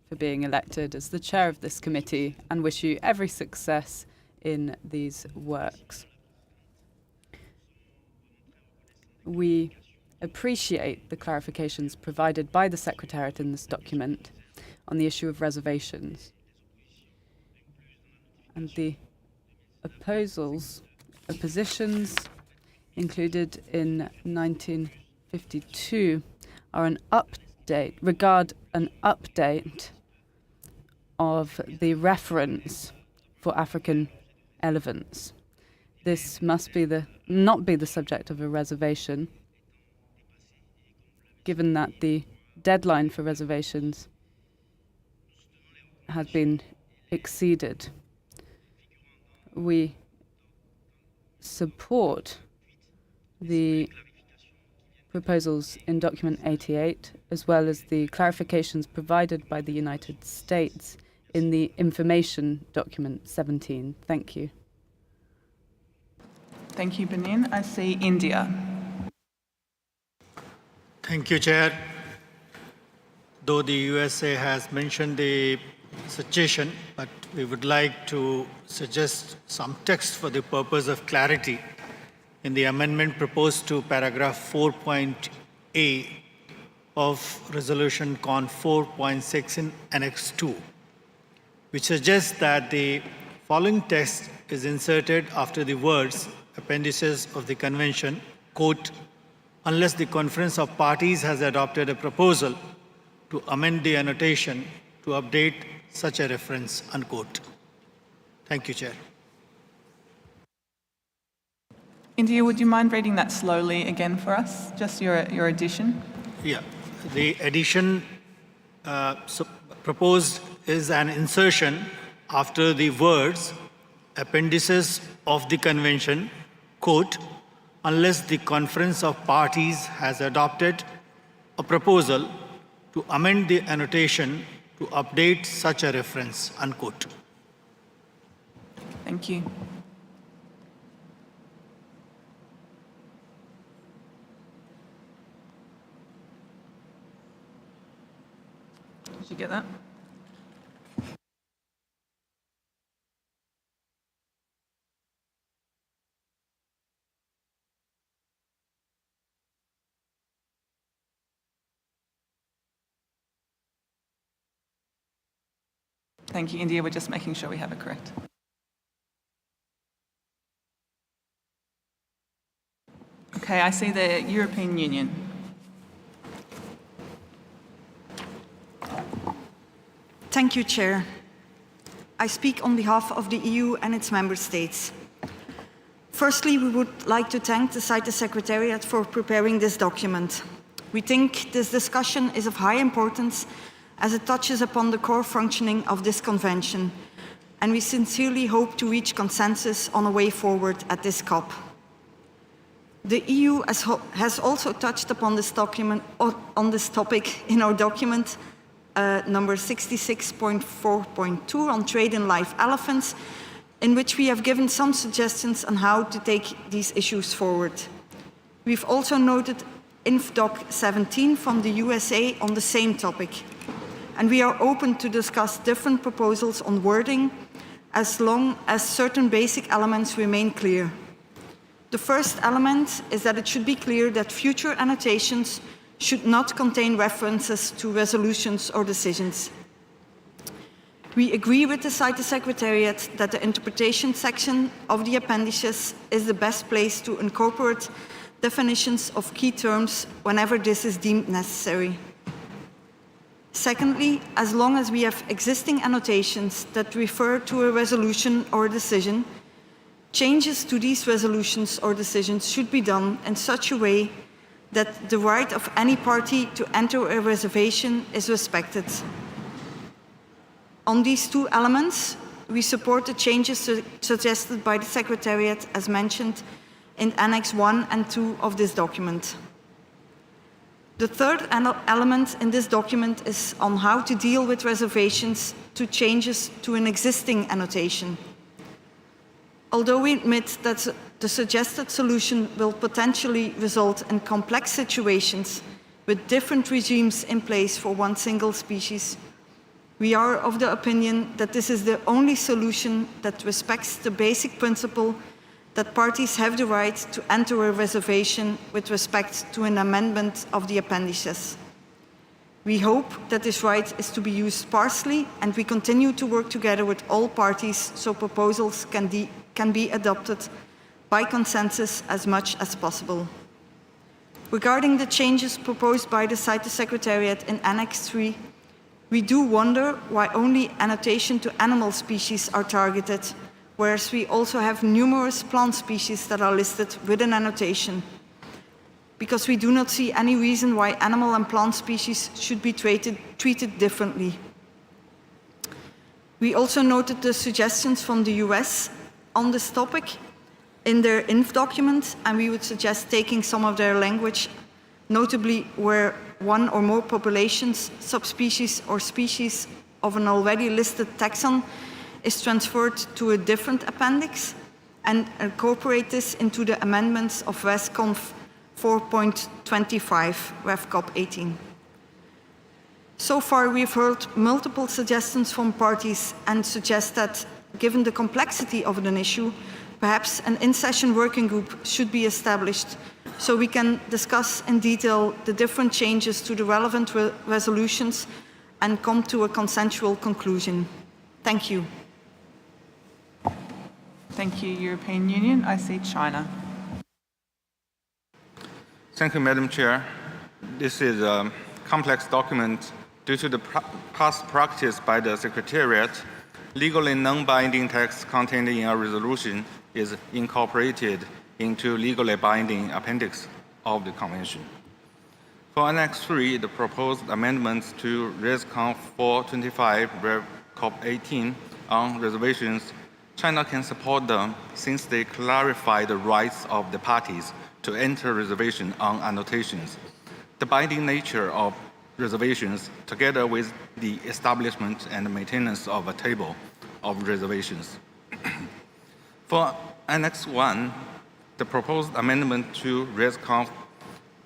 Speaker 3: for being elected as the chair of this committee and wish you every success in these works. We appreciate the clarifications provided by the Secretariat in this document on the issue of reservations. And the oppositions included in 1952 are an update of the reference for African elephants. This must be not be the subject of a reservation, given that the deadline for reservations had been exceeded. We support the proposals in document 88, as well as the clarifications provided by the United States in the information document 17. Thank you.
Speaker 1: Thank you, Benin. I see India.
Speaker 15: Thank you, Chair. Though the USA has mentioned the situation, but we would like to suggest some text for the purpose of clarity in the amendment proposed to paragraph 4.A of Resolution Con 4.6 in Annex 2, which suggests that the following text is inserted after the words appendices of the Convention, quote, unless the Conference of Parties has adopted a proposal to amend the annotation to update such a reference, unquote. Thank you, Chair.
Speaker 1: India, would you mind reading that slowly again for us? Just your addition.
Speaker 15: Yeah, the addition proposed is an insertion after the words appendices of the Convention, quote, unless the Conference of Parties has adopted a proposal to amend the annotation to update such a reference, unquote.
Speaker 1: Thank you. Did you get that? Thank you, India. We're just making sure we have it correct. Okay, I see the European Union.
Speaker 16: Thank you, Chair. I speak on behalf of the EU and its member states. Firstly, we would like to thank the CITES Secretariat for preparing this document. We think this discussion is of high importance as it touches upon the core functioning of this convention, and we sincerely hope to reach consensus on a way forward at this COP. The EU has also touched upon this document, on this topic in our document number 66.4.2 on trade in live elephants, in which we have given some suggestions on how to take these issues forward. We've also noted InfDoc 17 from the USA on the same topic, and we are open to discuss different proposals on wording as long as certain basic elements remain clear. The first element is that it should be clear that future annotations should not contain references to resolutions or decisions. We agree with the CITES Secretariat that the interpretation section of the appendices is the best place to incorporate definitions of key terms whenever this is deemed necessary. Secondly, as long as we have existing annotations that refer to a resolution or a decision, changes to these resolutions or decisions should be done in such a way that the right of any party to enter a reservation is respected. On these two elements, we support the changes suggested by the Secretariat as mentioned in Annex 1 and 2 of this document. The third element in this document is on how to deal with reservations to changes to an existing annotation. Although we admit that the suggested solution will potentially result in complex situations with different regimes in place for one single species, we are of the opinion that this is the only solution that respects the basic principle that parties have the right to enter a reservation with respect to an amendment of the appendices. We hope that this right is to be used sparsely, and we continue to work together with all parties so proposals can be adopted by consensus as much as possible. Regarding the changes proposed by the CITES Secretariat in Annex 3, we do wonder why only annotation to animal species are targeted, whereas we also have numerous plant species that are listed with an annotation, because we do not see any reason why animal and plant species should be treated differently. We also noted the suggestions from the US on this topic in their INF document, and we would suggest taking some of their language, notably where one or more populations, subspecies or species of an already listed taxon is transferred to a different appendix, and incorporate this into the amendments of ResConf 4.25, Ref COP 18. So far, we've heard multiple suggestions from parties and suggest that, given the complexity of an issue, perhaps an in-session working group should be established so we can discuss in detail the different changes to the relevant resolutions and come to a consensual conclusion. Thank you.
Speaker 1: Thank you, European Union. I see China.
Speaker 17: Thank you, Madam Chair. This is a complex document. Due to the past practice by the Secretariat, legally non-binding text contained in a resolution is incorporated into legally binding appendix of the Convention. For Annex 3, the proposed amendments to ResConf 425, Rev. CoP18 on reservations, China can support them since they clarify the rights of the parties to enter reservation on annotations. The binding nature of reservations, together with the establishment and maintenance of a table of reservations. For Annex 1, the proposed amendment to ResConf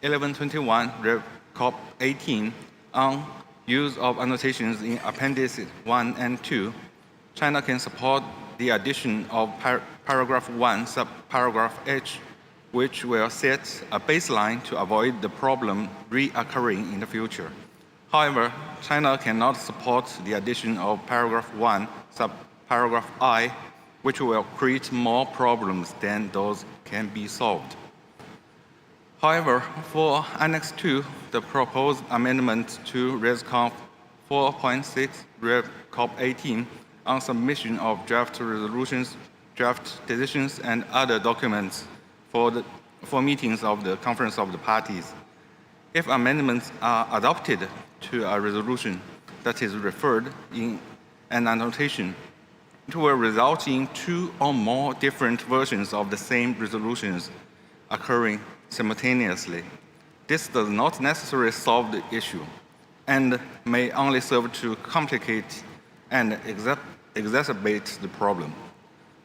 Speaker 17: 1121, Rev. CoP18 on use of annotations in Appendices 1 and 2, China can support the addition of paragraph 1, subparagraph H, which will set a baseline to avoid the problem reoccurring in the future. However, China cannot support the addition of paragraph 1, subparagraph I, which will create more problems than those can be solved. However, for Annex 2, the proposed amendment to ResConf 4.6, Rev. CoP18 on submission of draft resolutions, draft decisions, and other documents for meetings of the Conference of the Parties. If amendments are adopted to a resolution that is referred in an annotation, it will result in 2 or more different versions of the same resolutions occurring simultaneously. This does not necessarily solve the issue and may only serve to complicate and exacerbate the problem.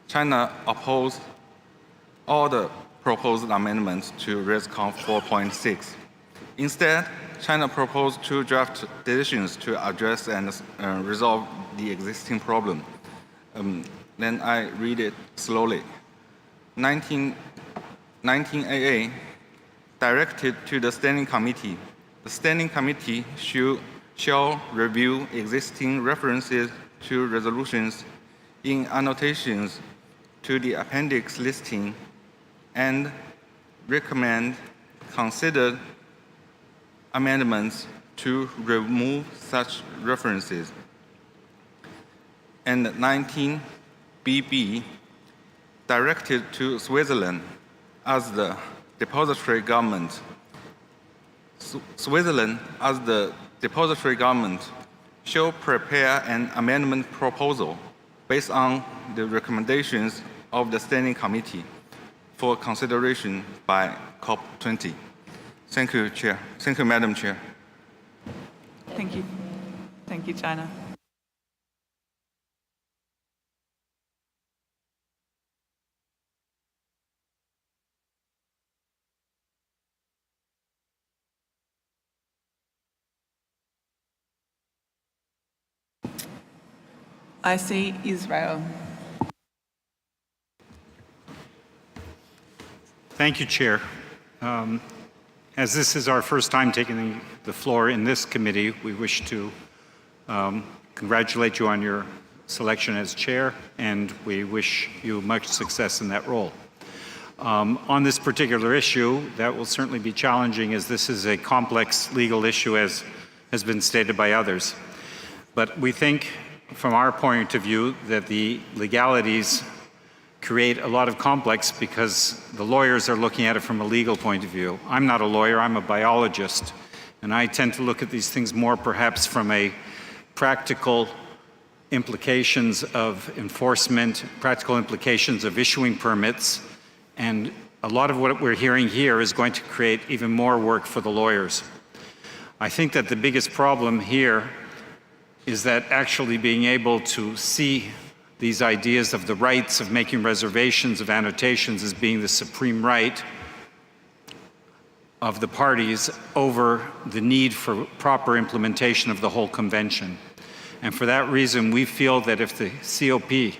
Speaker 17: China opposed all the proposed amendments to ResConf 4.6. Instead, China proposed 2 draft decisions to address and resolve the existing problem. Then I read it slowly. 19AA directed to the Standing Committee. The Standing Committee shall review existing references to resolutions in annotations to the appendix listing and recommend considered amendments to remove such references. And 19BB directed to Switzerland as the depository government. Switzerland as the depository government shall prepare an amendment proposal based on the recommendations of the Standing Committee for consideration by COP20. Thank you, Chair. Thank you, Madam Chair.
Speaker 1: Thank you. Thank you, China. I see Israel.
Speaker 18: Thank you, Chair. As this is our first time taking the floor in this committee, we wish to congratulate you on your selection as chair, and we wish you much success in that role. On this particular issue, that will certainly be challenging, as this is a complex legal issue, as has been stated by others. But we think, from our point of view, that the legalities create a lot of complex because the lawyers are looking at it from a legal point of view. I'm not a lawyer, I'm a biologist, and I tend to look at these things more perhaps from a practical implications of enforcement, practical implications of issuing permits, and a lot of what we're hearing here is going to create even more work for the lawyers. I think that the biggest problem here is that actually being able to see these ideas of the rights of making reservations of annotations as being the supreme right of the parties over the need for proper implementation of the whole convention. And for that reason, we feel that if the COP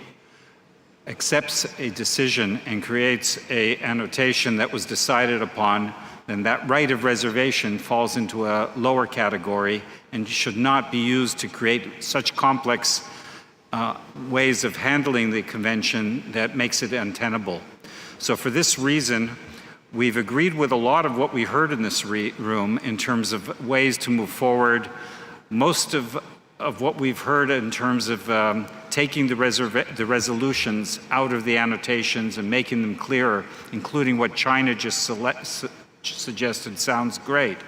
Speaker 18: accepts a decision and creates an annotation that was decided upon, then that right of reservation falls into a lower category and should not be used to create such complex ways of handling the convention that makes it untenable. So for this reason, we've agreed with a lot of what we heard in this room in terms of ways to move forward. Most of what we've heard in terms of taking the resolutions out of the annotations and making them clearer, including what China just suggested, sounds great.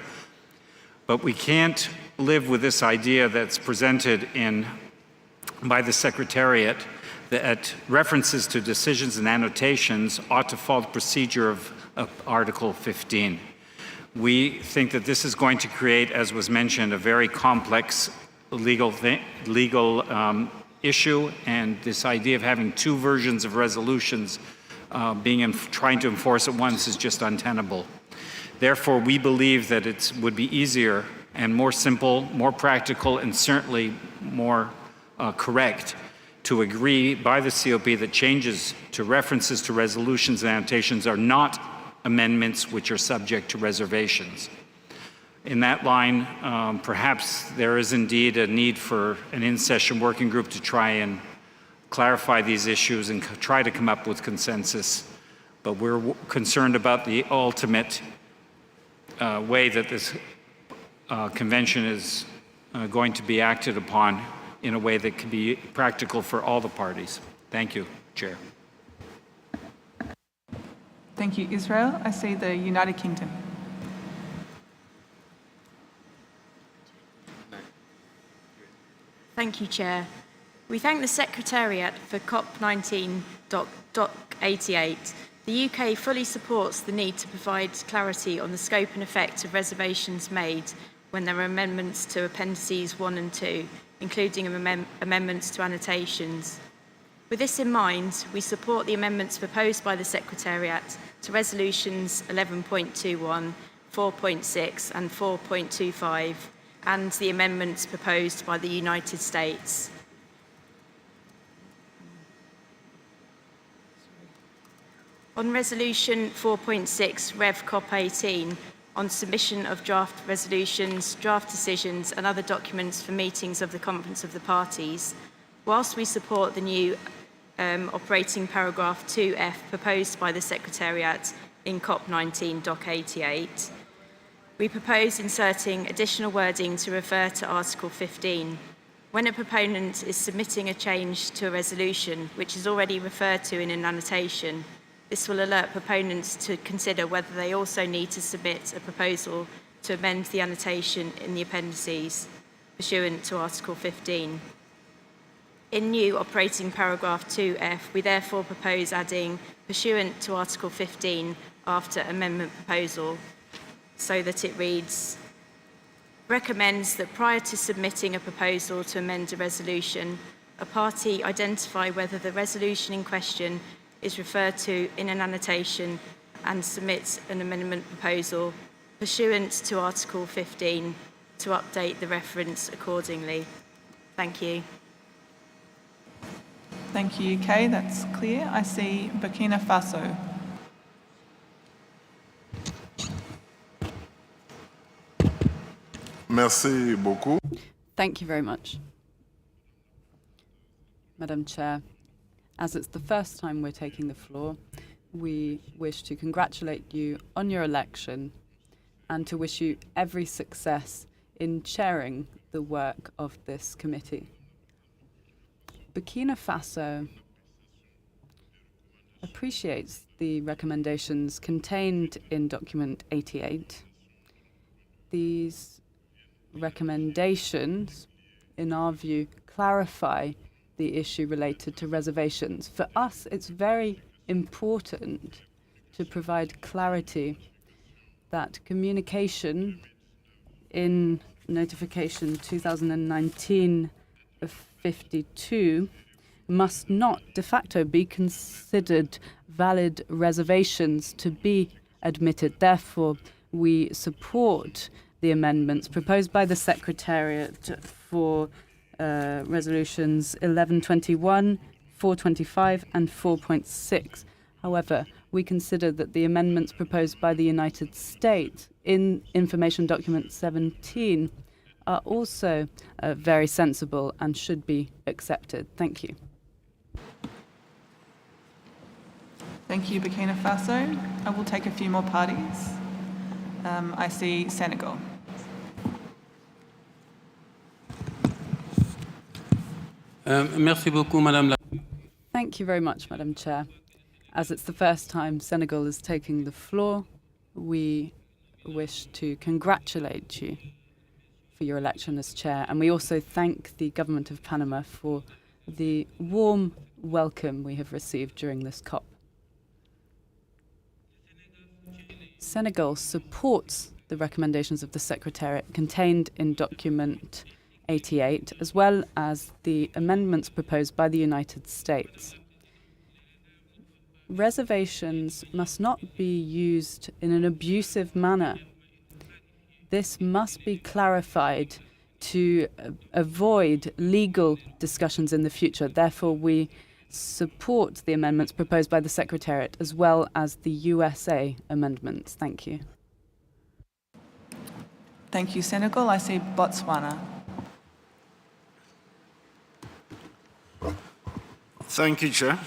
Speaker 18: But we can't live with this idea that's presented by the Secretariat that references to decisions and annotations ought to follow the procedure of Article 15. We think that this is going to create, as was mentioned, a very complex legal issue, and this idea of having two versions of resolutions trying to enforce at once is just untenable. Therefore, we believe that it would be easier and more simple, more practical, and certainly more correct to agree by the COP that changes to references to resolutions and annotations are not amendments which are subject to reservations. In that line, perhaps there is indeed a need for an in-session working group to try and clarify these issues and try to come up with consensus. But we're concerned about the ultimate way that this convention is going to be acted upon in a way that can be practical for all the parties. Thank you, Chair.
Speaker 1: Thank you, Israel. I see the United Kingdom.
Speaker 19: Thank you, Chair. We thank the Secretariat for CoP19.88. The UK fully supports the need to provide clarity on the scope and effect of reservations made when there are amendments to Appendices 1 and 2, including amendments to annotations. With this in mind, we support the amendments proposed by the Secretariat to Resolutions 11.21, 4.6 and 4.25, and the amendments proposed by the United States. On Resolution 4.6, Rev CoP18, on submission of draft resolutions, draft decisions and other documents for meetings of the Conference of the Parties, whilst we support the new operating paragraph 2F proposed by the Secretariat in CoP19 Doc 88, we propose inserting additional wording to refer to Article 15. When a proponent is submitting a change to a resolution which is already referred to in an annotation, this will alert proponents to consider whether they also need to submit a proposal to amend the annotation in the appendices pursuant to Article 15. In new operating paragraph 2F, we therefore propose adding pursuant to Article 15 after amendment proposal, so that it reads, recommends that prior to submitting a proposal to amend a resolution, a party identify whether the resolution in question is referred to in an annotation and submits an amendment proposal pursuant to Article 15 to update the reference accordingly. Thank you.
Speaker 1: Thank you, UK. That's clear. I see Burkina Faso.
Speaker 20: Merci beaucoup.
Speaker 3: Thank you very much. Madam Chair, as it's the first time we're taking the floor, we wish to congratulate you on your election and to wish you every success in chairing the work of this committee. Burkina Faso appreciates the recommendations contained in Document 88. These recommendations, in our view, clarify the issue related to reservations. For us, it's very important to provide clarity that communication in notification 2019 of 52 must not de facto be considered valid reservations to be admitted. Therefore, we support the amendments proposed by the Secretariat for resolutions 1121, 4.25 and 4.6. However, we consider that the amendments proposed by the United States in Information Document 17 are also very sensible and should be accepted. Thank you.
Speaker 1: Thank you, Burkina Faso. I will take a few more parties. I see Senegal.
Speaker 20: Merci beaucoup, Madame la.
Speaker 3: Thank you very much, Madam Chair. As it's the first time Senegal is taking the floor, we wish to congratulate you for your election as chair, and we also thank the government of Panama for the warm welcome we have received during this COP. Senegal supports the recommendations of the Secretariat contained in document 88, as well as the amendments proposed by the United States. Reservations must not be used in an abusive manner. This must be clarified to avoid legal discussions in the future. Therefore, we support the amendments proposed by the Secretariat as well as the USA amendments. Thank you.
Speaker 1: Thank you, Senegal. I see Botswana.
Speaker 21: Thank you, Chair.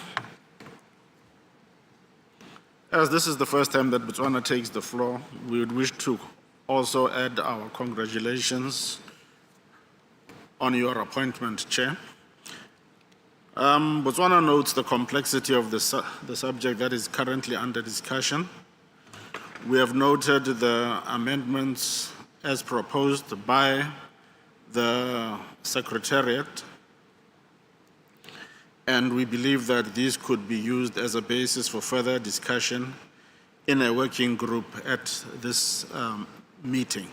Speaker 21: As this is the first time that Botswana takes the floor, we would wish to also add our congratulations on your appointment, Chair. Botswana notes the complexity of the subject that is currently under discussion. We have noted the amendments as proposed by the Secretariat, and we believe that these could be used as a basis for further discussion in a working group at this meeting.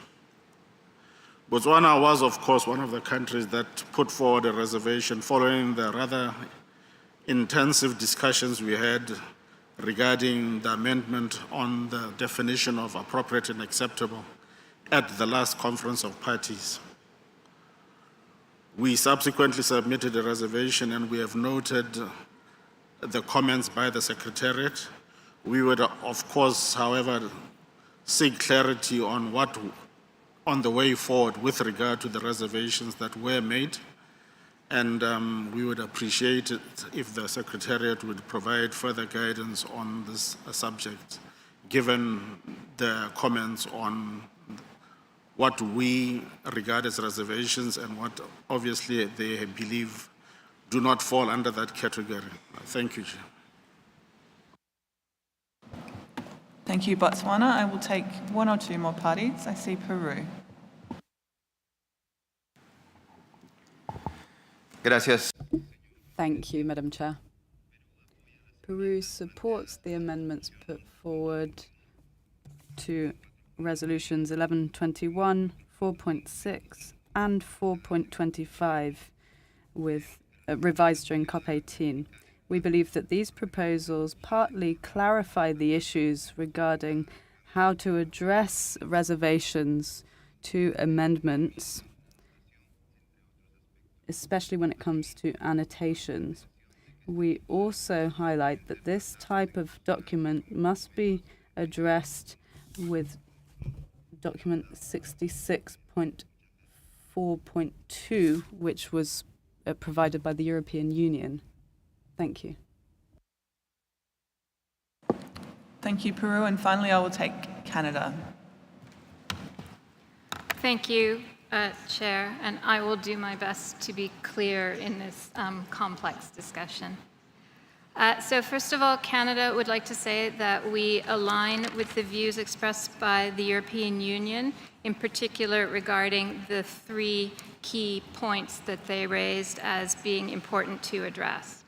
Speaker 21: Botswana was, of course, one of the countries that put forward a reservation following the rather intensive discussions we had regarding the amendment on the definition of appropriate and acceptable at the last Conference of Parties. We subsequently submitted a reservation, and we have noted the comments by the Secretariat. We would, of course, however, seek clarity on the way forward with regard to the reservations that were made, and we would appreciate it if the Secretariat would provide further guidance on this subject, given the comments on what we regard as reservations and what obviously they believe do not fall under that category. Thank you, Chair.
Speaker 1: Thank you, Botswana. I will take one or two more parties. I see Peru.
Speaker 11: Gracias.
Speaker 3: Thank you, Madam Chair. Peru supports the amendments put forward to resolutions 1121, 4.6 and 4.25 with revised during COP18. We believe that these proposals partly clarify the issues regarding how to address reservations to amendments, especially when it comes to annotations. We also highlight that this type of document must be addressed with document 66.4.2, which was provided by the European Union. Thank you.
Speaker 1: Thank you, Peru. And finally, I will take Canada.
Speaker 6: Thank you, Chair, and I will do my best to be clear in this complex discussion. So first of all, Canada would like to say that we align with the views expressed by the European Union, in particular regarding the three key points that they raised as being important to address.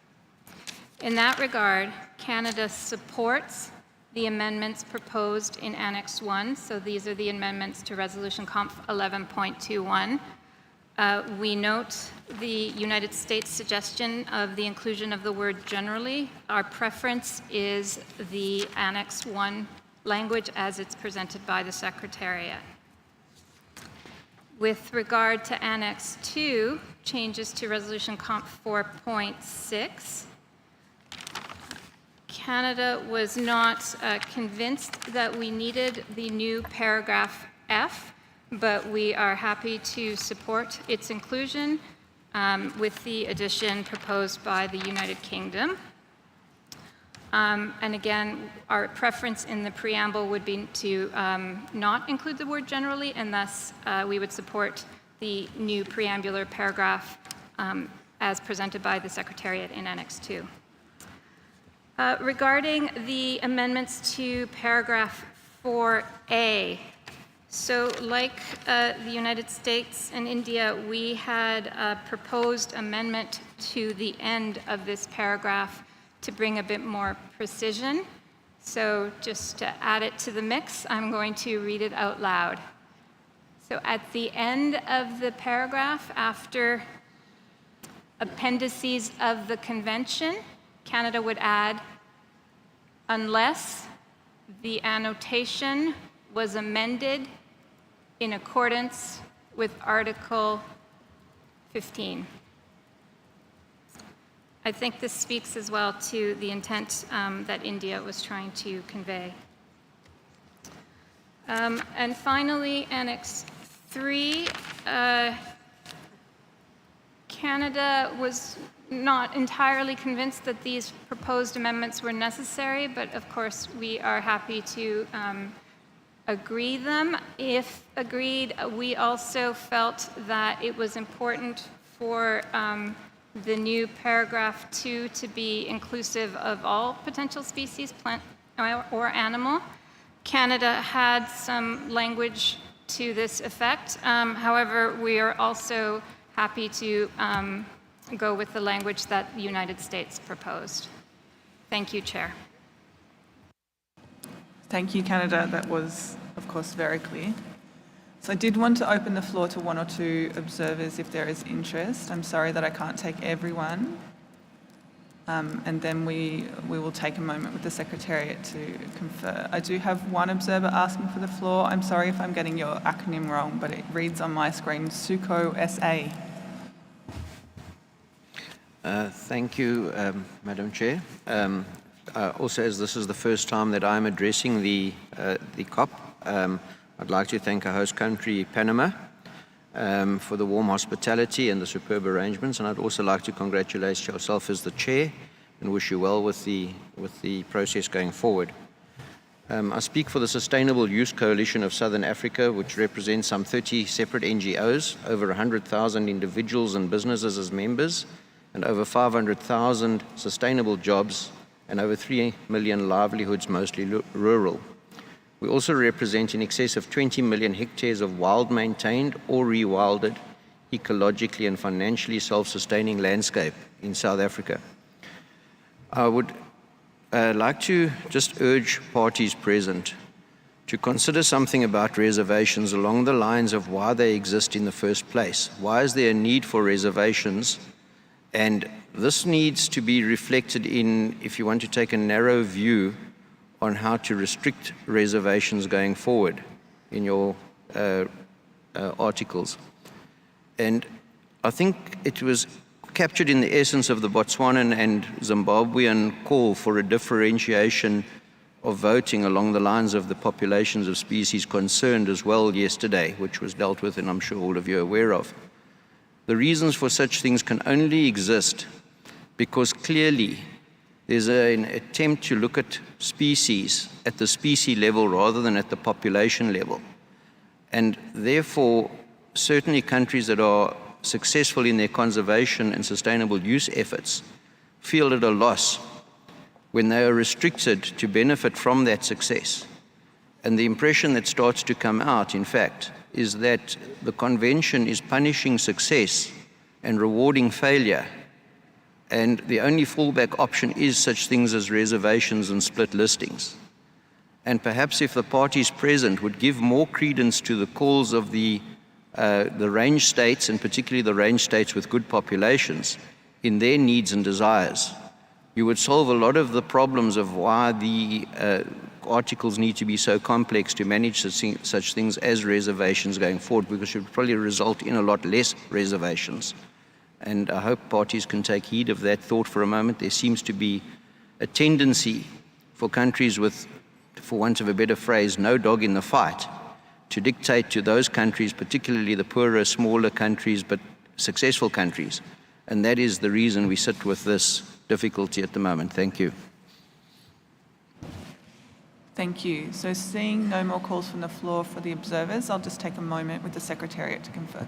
Speaker 6: In that regard, Canada supports the amendments proposed in Annex 1, so these are the amendments to Resolution COP 11.21. We note the United States suggestion of the inclusion of the word generally. Our preference is the Annex 1 language as it's presented by the Secretariat. With regard to Annex 2, changes to Resolution COP 4.6, Canada was not convinced that we needed the new paragraph F, but we are happy to support its inclusion with the addition proposed by the United Kingdom. And again, our preference in the preamble would be to not include the word generally, and thus we would support the new preambular paragraph as presented by the Secretariat in Annex 2. Regarding the amendments to paragraph 4A, so like the United States and India, we had a proposed amendment to the end of this paragraph to bring a bit more precision. So just to add it to the mix, I'm going to read it out loud. So at the end of the paragraph, after appendices of the convention, Canada would add, unless the annotation was amended in accordance with Article 15. I think this speaks as well to the intent that India was trying to convey. And finally, Annex 3, Canada was not entirely convinced that these proposed amendments were necessary, but of course we are happy to agree them. If agreed, we also felt that it was important for the new paragraph 2 to be inclusive of all potential species, plant or animal. Canada had some language to this effect. However, we are also happy to go with the language that the United States proposed. Thank you, Chair.
Speaker 1: Thank you, Canada. That was, of course, very clear. So I did want to open the floor to one or two observers if there is interest. I'm sorry that I can't take everyone. And then we will take a moment with the Secretariat to confer. I do have one observer asking for the floor. I'm sorry if I'm getting your acronym wrong, but it reads on my screen, SUCO SA.
Speaker 4: Thank you, Madam Chair. Also, as this is the first time that I'm addressing the COP, I'd like to thank our host country, Panama, for the warm hospitality and the superb arrangements, and I'd also like to congratulate yourself as the chair and wish you well with the process going forward. I speak for the Sustainable Use Coalition of Southern Africa, which represents some 30 separate NGOs, over 100,000 individuals and businesses as members, and over 500,000 sustainable jobs, and over 3 million livelihoods, mostly rural. We also represent in excess of 20 million hectares of wild-maintained or rewilded, ecologically and financially self-sustaining landscape in South Africa. I would like to just urge parties present to consider something about reservations along the lines of why they exist in the first place. Why is there a need for reservations? And this needs to be reflected in, if you want to take a narrow view on how to restrict reservations going forward in your articles. And I think it was captured in the essence of the Botswanan and Zimbabwean call for a differentiation of voting along the lines of the populations of species concerned as well yesterday, which was dealt with, and I'm sure all of you are aware of. The reasons for such things can only exist because clearly there's an attempt to look at species at the species level rather than at the population level. And therefore, certainly countries that are successful in their conservation and sustainable use efforts feel at a loss when they are restricted to benefit from that success. And the impression that starts to come out, in fact, is that the convention is punishing success and rewarding failure. And the only fallback option is such things as reservations and split listings. And perhaps if the parties present would give more credence to the calls of the range states, and particularly the range states with good populations, in their needs and desires, you would solve a lot of the problems of why the articles need to be so complex to manage such things as reservations going forward, because it would probably result in a lot less reservations. And I hope parties can take heed of that thought for a moment. There seems to be a tendency for countries with, for want of a better phrase, no dog in the fight, to dictate to those countries, particularly the poorer, smaller countries, but successful countries. And that is the reason we sit with this difficulty at the moment. Thank you.
Speaker 1: Thank you. So seeing no more calls from the floor for the observers, I'll just take a moment with the Secretariat to confer.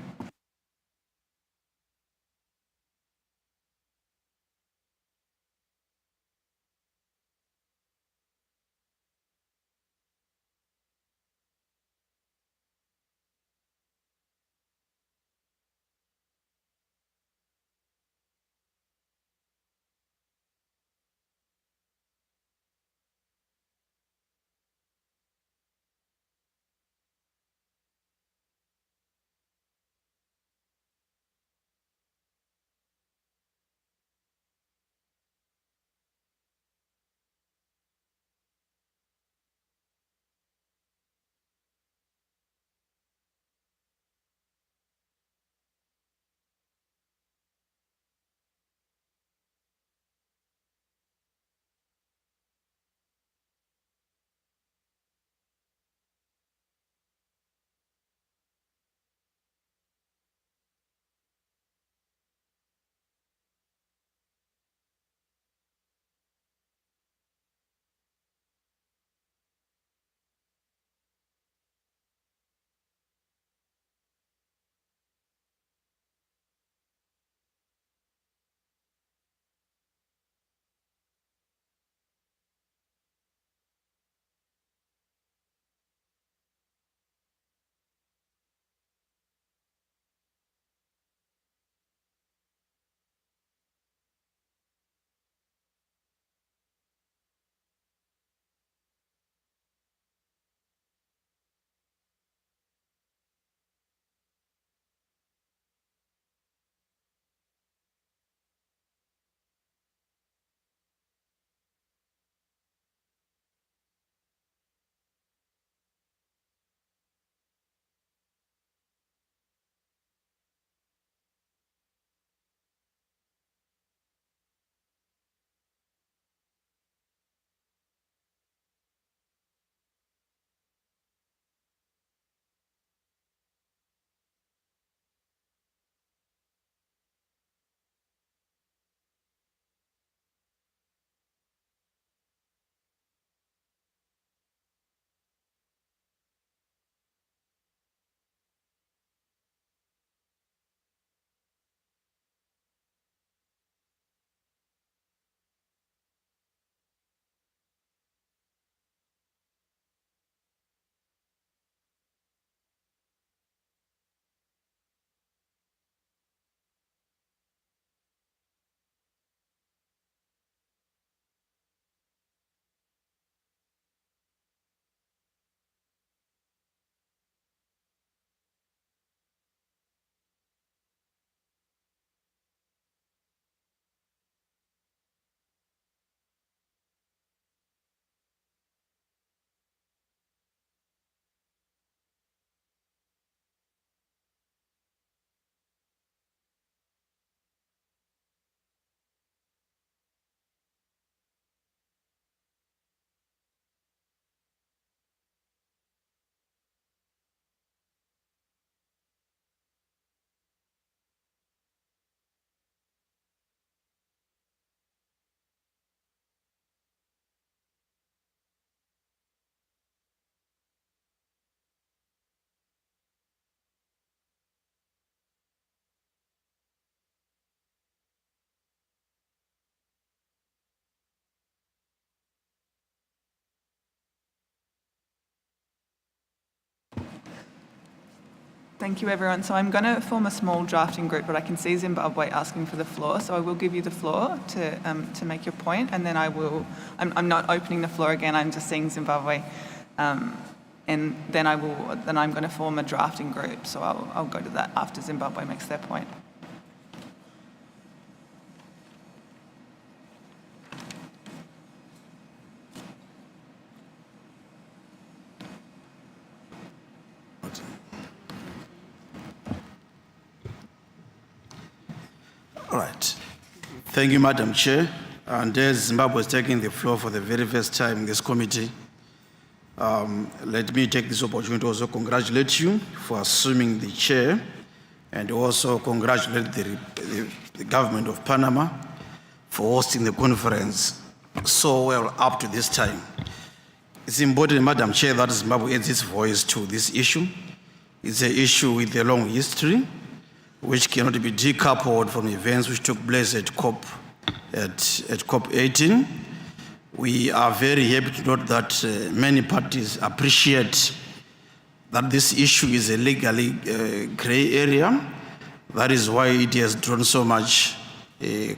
Speaker 1: Thank you, everyone. So I'm going to form a small drafting group, but I can see Zimbabwe asking for the floor, so I will give you the floor to make your point, and then I'm not opening the floor again, I'm just seeing Zimbabwe, and then I'm going to form a drafting group, so I'll go to that after Zimbabwe makes their point.
Speaker 5: All right. Thank you, Madam Chair. And as Zimbabwe is taking the floor for the very first time in this committee, let me take this opportunity to also congratulate you for assuming the chair and also congratulate the government of Panama for hosting the conference so well up to this time. It's important, Madam Chair, that Zimbabwe adds its voice to this issue. It's an issue with a long history, which cannot be decoupled from events which took place at CoP18. We are very happy to note that many parties appreciate that this issue is a legally gray area. That is why it has drawn so much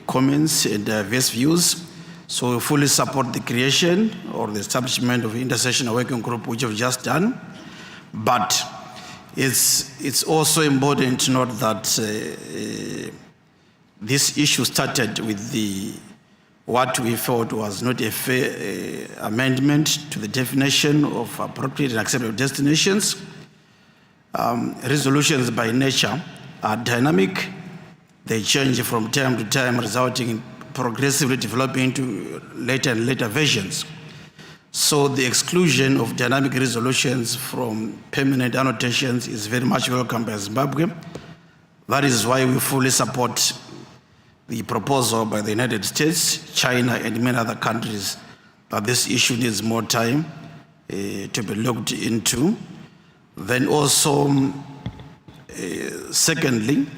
Speaker 5: comments and diverse views. So we fully support the creation or the establishment of the intersessional working group, which we've just done. But it's also important to note that this issue started with what we felt was not a fair amendment to the definition of appropriate and acceptable destinations. Resolutions by nature are dynamic. They change from time to time, resulting in progressively developing into later and later versions. So the exclusion of dynamic resolutions from permanent annotations is very much welcome by Zimbabwe. That is why we fully support the proposal by the United States, China, and many other countries that this issue needs more time to be looked into. Then also, secondly,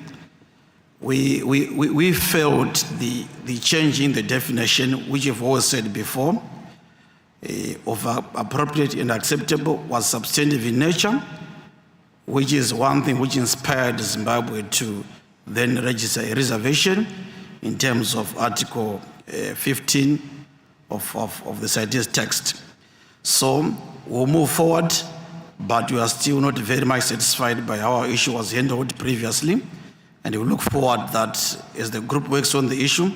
Speaker 5: we felt the change in the definition, which you've always said before, of appropriate and acceptable was substantive in nature, which is one thing which inspired Zimbabwe to then register a reservation in terms of Article 15 of the CITES text. So we'll move forward, but we are still not very much satisfied by how our issue was handled previously. And we look forward that as the group works on the issue,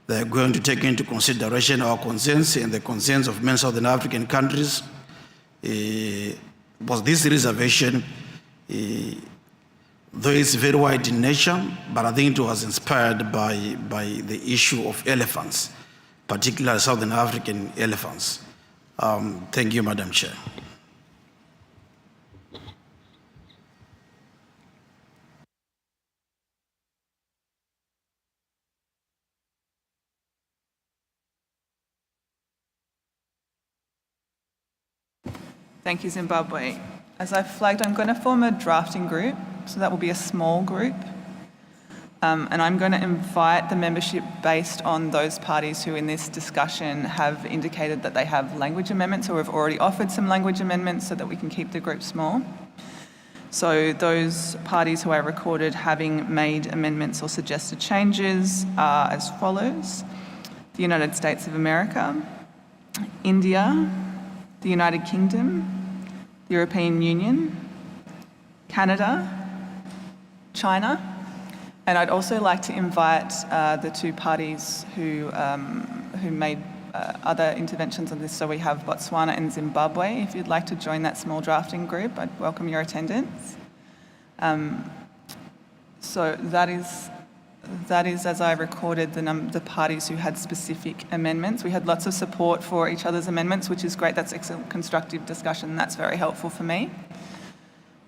Speaker 5: they're going to take into consideration our concerns and the concerns of many Southern African countries. But this reservation, though it's very wide in nature, but I think it was inspired by the issue of elephants, particularly Southern African elephants. Thank you, Madam Chair.
Speaker 1: Thank you, Zimbabwe. As I flagged, I'm going to form a drafting group, so that will be a small group. And I'm going to invite the membership based on those parties who in this discussion have indicated that they have language amendments or have already offered some language amendments so that we can keep the group small. So those parties who I recorded having made amendments or suggested changes are as follows: the United States of America, India, the United Kingdom, the European Union, Canada, China, and I'd also like to invite the two parties who made other interventions on this. So we have Botswana and Zimbabwe. If you'd like to join that small drafting group, I'd welcome your attendance. So that is, as I recorded, the parties who had specific amendments. We had lots of support for each other's amendments, which is great. That's excellent constructive discussion. That's very helpful for me.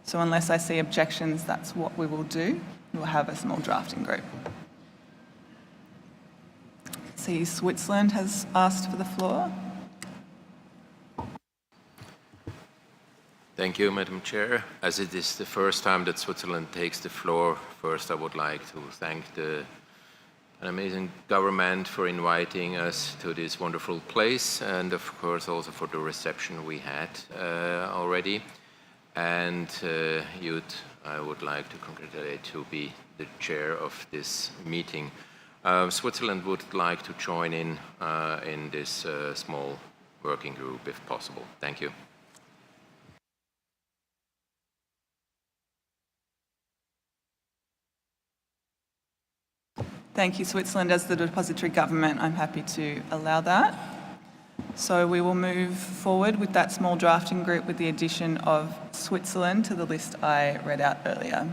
Speaker 1: So unless I see objections, that's what we will do. We'll have a small drafting group. See, Switzerland has asked for the floor.
Speaker 22: Thank you, Madam Chair. As it is the first time that Switzerland takes the floor, first I would like to thank an amazing government for inviting us to this wonderful place, and of course also for the reception we had already. And Youth, I would like to congratulate to be the chair of this meeting. Switzerland would like to join in this small working group if possible. Thank you.
Speaker 1: Thank you, Switzerland. As the depository government, I'm happy to allow that. So we will move forward with that small drafting group with the addition of Switzerland to the list I read out earlier.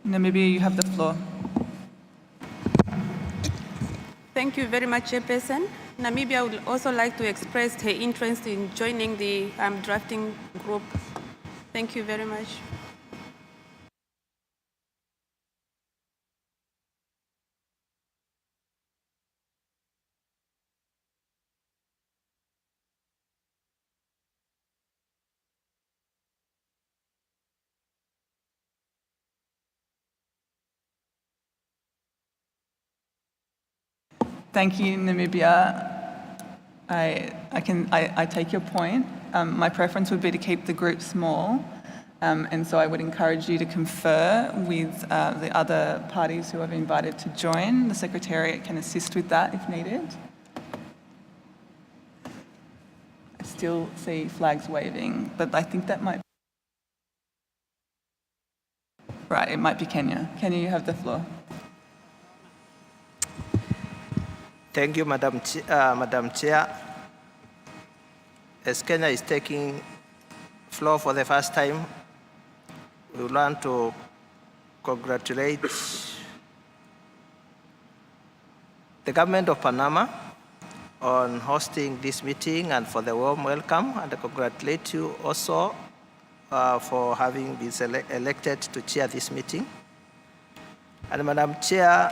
Speaker 1: Namibia, you have the floor.
Speaker 7: Thank you very much, Chairperson. Namibia would also like to express her interest in joining the drafting group. Thank you very much.
Speaker 1: Thank you, Namibia. I take your point. My preference would be to keep the group small, and so I would encourage you to confer with the other parties who have invited to join. The Secretariat can assist with that if needed. I still see flags waving, but I think that might... Right, it might be Kenya. Kenya, you have the floor.
Speaker 9: Thank you, Madam Chair. As Kenya is taking floor for the first time, we would want to congratulate the government of Panama on hosting this meeting and for the warm welcome, and I congratulate you also for having been elected to chair this meeting. And Madam Chair,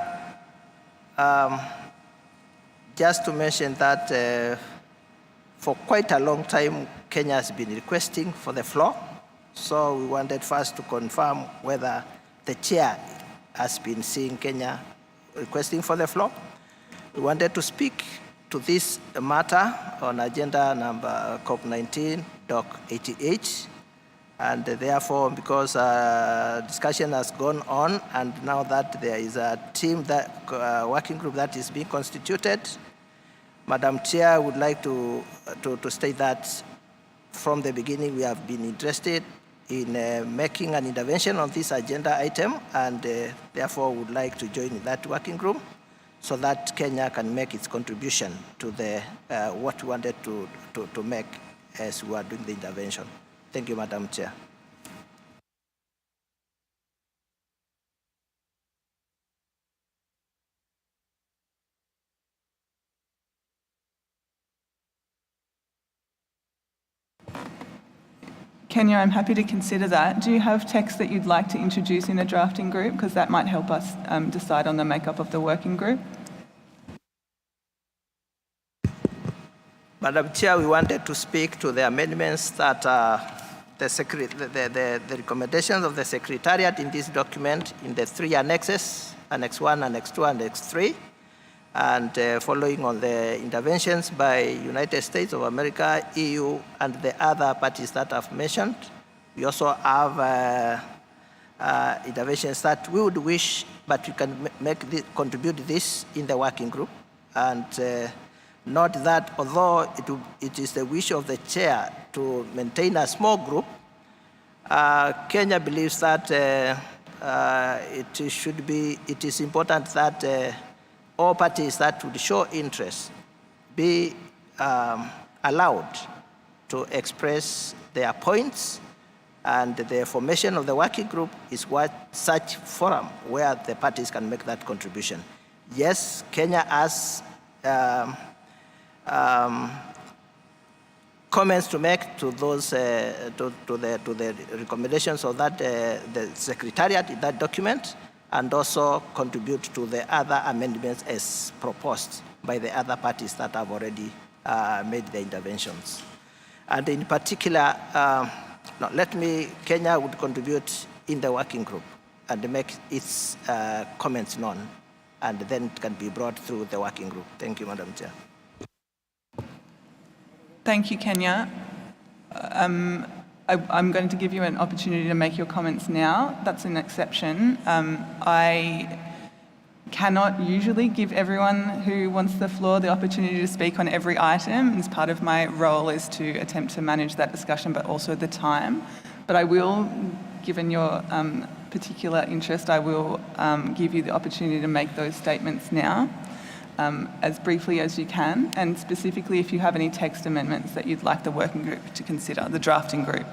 Speaker 9: just to mention that for quite a long time, Kenya has been requesting for the floor. So we wanted first to confirm whether the chair has been seeing Kenya requesting for the floor. We wanted to speak to this matter on agenda number CoP19, Doc 88. And therefore, because discussion has gone on, and now that there is a team, working group that is being constituted, Madam Chair, I would like to state that from the beginning we have been interested in making an intervention on this agenda item, and therefore would like to join that working group so that Kenya can make its contribution to the what we wanted to make as we are doing the intervention. Thank you, Madam Chair.
Speaker 1: Kenya, I'm happy to consider that. Do you have text that you'd like to introduce in the drafting group? Because that might help us decide on the makeup of the working group.
Speaker 9: Madam Chair, we wanted to speak to the amendments that the recommendations of the Secretariat in this document in the 3 annexes, Annex 1, Annex 2, Annex 3, and following on the interventions by United States of America, EU, and the other parties that I've mentioned. We also have interventions that we would wish, but we can contribute this in the working group. And note that although it is the wish of the chair to maintain a small group, Kenya believes that it is important that all parties that would show interest be allowed to express their points, and the formation of the working group is such forum where the parties can make that contribution. Yes, Kenya has comments to make to those to the recommendations of that the Secretariat in that document, and also contribute to the other amendments as proposed by the other parties that have already made the interventions. And in particular, Kenya would contribute in the working group and make its comments known, and then it can be brought through the working group. Thank you, Madam Chair.
Speaker 1: Thank you, Kenya. I'm going to give you an opportunity to make your comments now. That's an exception. I cannot usually give everyone who wants the floor the opportunity to speak on every item, as part of my role is to attempt to manage that discussion, but also the time. But I will, given your particular interest, I will give you the opportunity to make those statements now. As briefly as you can, and specifically if you have any text amendments that you'd like the working group to consider, the drafting group.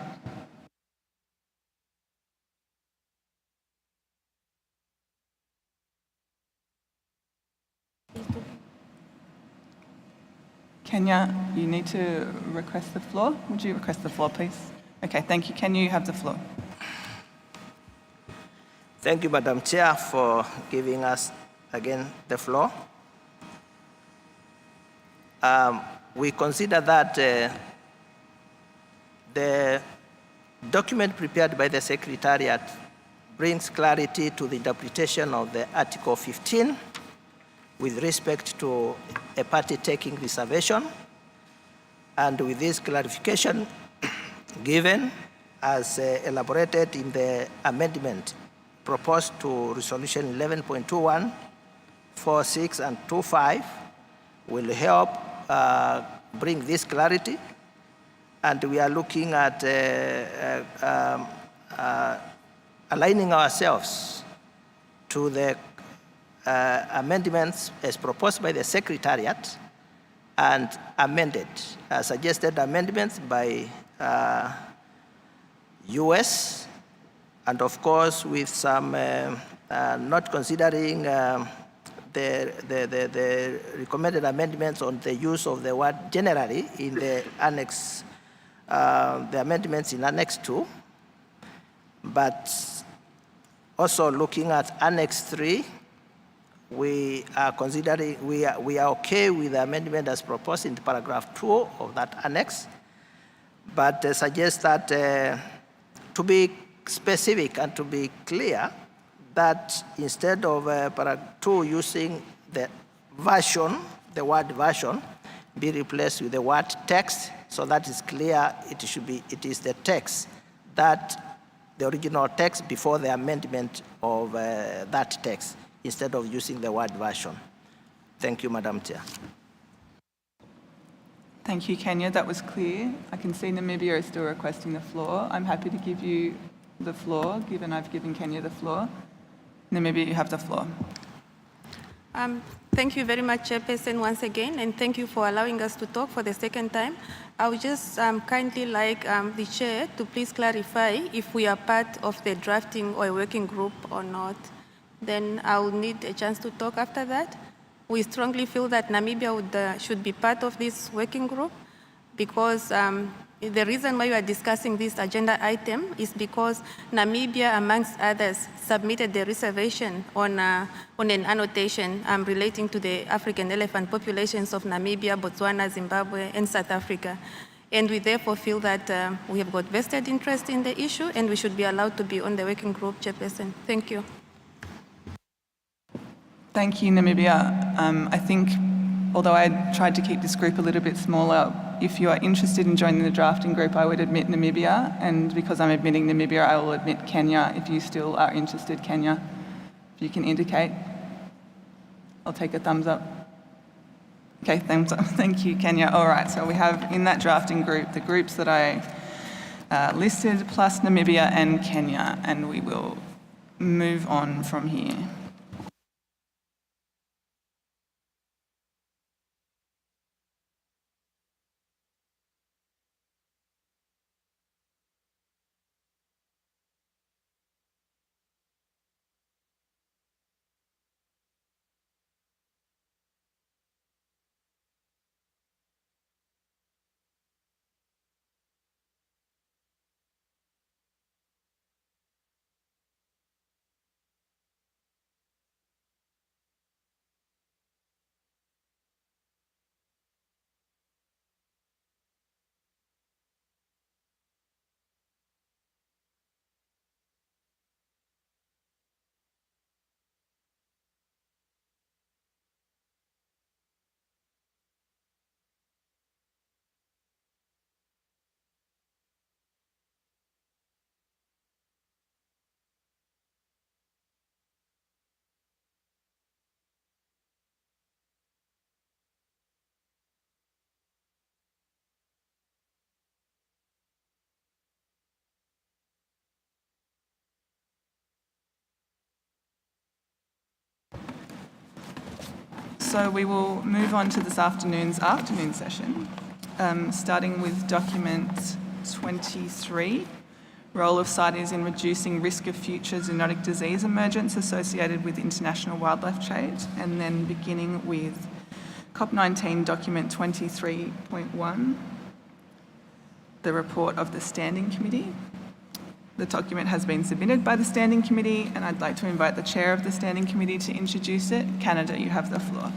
Speaker 1: Kenya, you need to request the floor. Would you request the floor, please? Okay, thank you. Kenya, you have the floor.
Speaker 9: Thank you, Madam Chair, for giving us again the floor. We consider that the document prepared by the Secretariat brings clarity to the interpretation of the Article 15 with respect to a party taking reservation. And with this clarification given as elaborated in the amendment proposed to Resolution 11.21, 46, and 25 will help bring this clarity. And we are looking at aligning ourselves to the amendments as proposed by the Secretariat and amended, suggested amendments by US, and of course with some not considering the recommended amendments on the use of the word generally in the annex, the amendments in Annex 2, but also looking at Annex 3, we are considering, we are okay with the amendment as proposed in paragraph 2 of that annex, but suggest that to be specific and to be clear, that instead of paragraph 2 using the version, the word version, be replaced with the word text, so that is clear. It should be, it is the text, that the original text before the amendment of that text, instead of using the word version. Thank you, Madam Chair.
Speaker 1: Thank you, Kenya. That was clear. I can see Namibia is still requesting the floor. I'm happy to give you the floor, given I've given Kenya the floor. Namibia, you have the floor.
Speaker 7: Thank you very much, Chairperson, once again, and thank you for allowing us to talk for the second time. I would just kindly like the Chair to please clarify if we are part of the drafting or a working group or not. Then I will need a chance to talk after that. We strongly feel that Namibia should be part of this working group because the reason why we are discussing this agenda item is because Namibia, amongst others, submitted the reservation on an annotation relating to the African elephant populations of Namibia, Botswana, Zimbabwe, and South Africa. And we therefore feel that we have got vested interest in the issue and we should be allowed to be on the working group, Chairperson. Thank you.
Speaker 1: Thank you, Namibia. I think, although I tried to keep this group a little bit smaller, if you are interested in joining the drafting group, I would admit Namibia, and because I'm admitting Namibia, I will admit Kenya if you still are interested, Kenya. If you can indicate, I'll take a thumbs up. Okay, thumbs up. Thank you, Kenya. All right, so we have in that drafting group the groups that I listed, plus Namibia and Kenya, and we will move on from here. So we will move on to this afternoon session, starting with document 23, role of CITES in reducing risk of future zoonotic disease emergence associated with international wildlife trade, and then beginning with CoP19 document 23.1, the report of the Standing Committee. The document has been submitted by the Standing Committee, and I'd like to invite the Chair of the Standing Committee to introduce it. Canada, you have the floor.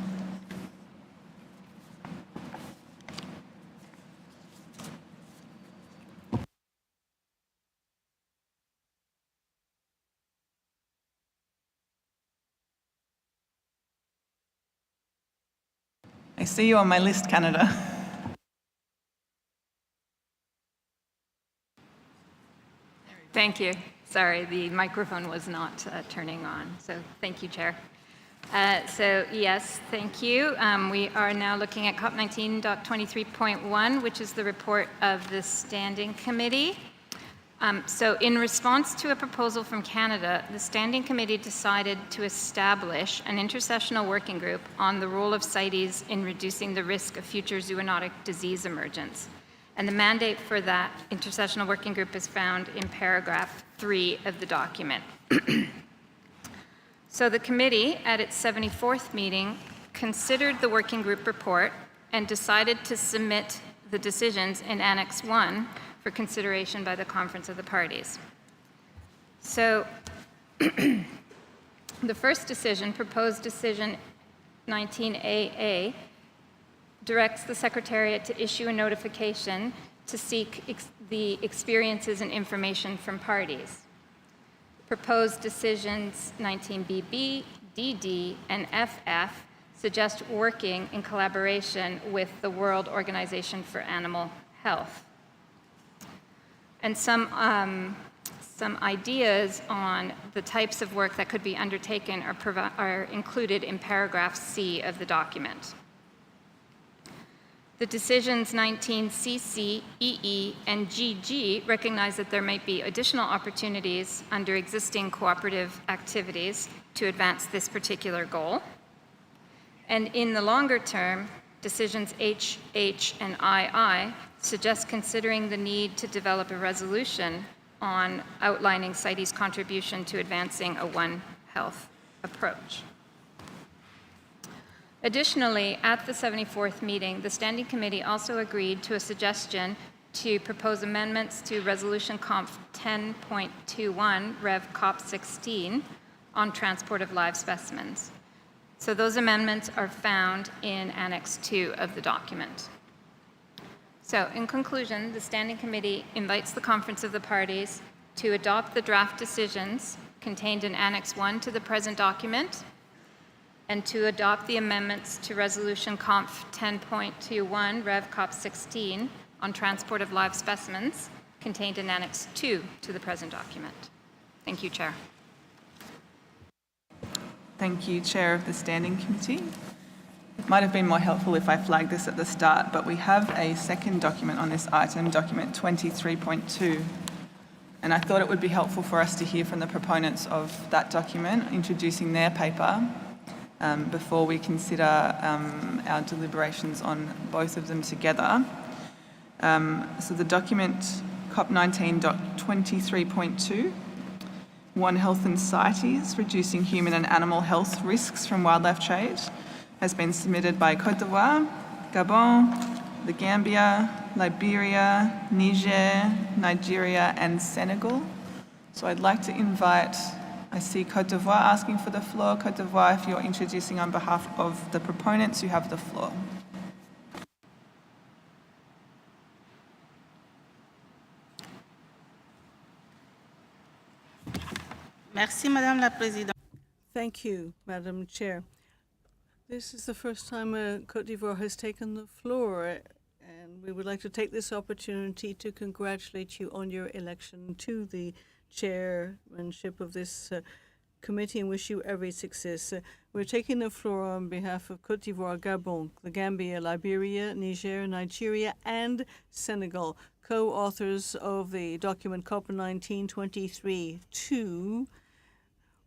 Speaker 1: I see you on my list, Canada.
Speaker 6: Thank you. Sorry, the microphone was not turning on. So thank you, Chair. So yes, thank you. We are now looking at COP19.23.1, which is the report of the Standing Committee. So in response to a proposal from Canada, the Standing Committee decided to establish an intersessional working group on the role of CITES in reducing the risk of future zoonotic disease emergence. And the mandate for that intersessional working group is found in paragraph 3 of the document. So the committee, at its 74th meeting, considered the working group report and decided to submit the decisions in Annex 1 for consideration by the Conference of the Parties. So the first decision, proposed decision 19AA, directs the Secretariat to issue a notification to seek the experiences and information from parties. Proposed decisions 19BB, DD, and FF suggest working in collaboration with the World Organization for Animal Health. And some ideas on the types of work that could be undertaken are included in paragraph C of the document. The decisions 19CC, EE, and GG recognize that there might be additional opportunities under existing cooperative activities to advance this particular goal. And in the longer term, decisions H, H, and II suggest considering the need to develop a resolution on outlining CITES' contribution to advancing a One Health approach. Additionally, at the 74th meeting, the Standing Committee also agreed to a suggestion to propose amendments to Resolution Conf 10.21, Rev Cop 16, on transport of live specimens. So those amendments are found in Annex 2 of the document. So in conclusion, the Standing Committee invites the Conference of the Parties to adopt the draft decisions contained in Annex 1 to the present document, and to adopt the amendments to Resolution Conf 10.21, Rev Cop 16, on transport of live specimens, contained in Annex 2 to the present document. Thank you, Chair.
Speaker 1: Thank you, Chair of the Standing Committee. It might have been more helpful if I flagged this at the start, but we have a second document on this item, document 23.2. And I thought it would be helpful for us to hear from the proponents of that document, introducing their paper, before we consider our deliberations on both of them together. So the document COP19.23.2, One Health and CITES, Reducing Human and Animal Health Risks from Wildlife Trade, has been submitted by Côte d'Ivoire, Gabon, the Gambia, Liberia, Niger, Nigeria, and Senegal. So I'd like to invite, I see Côte d'Ivoire asking for the floor. Côte d'Ivoire, if you're introducing on behalf of the proponents, you have the floor.
Speaker 10: Merci, Madame la Présidente. Thank you, Madam Chair. This is the first time Côte d'Ivoire has taken the floor, and we would like to take this opportunity to congratulate you on your election to the chairmanship of this committee and wish you every success. We're taking the floor on behalf of Côte d'Ivoire, Gabon, the Gambia, Liberia, Niger, Nigeria, and Senegal, co-authors of the document COP19.23.2,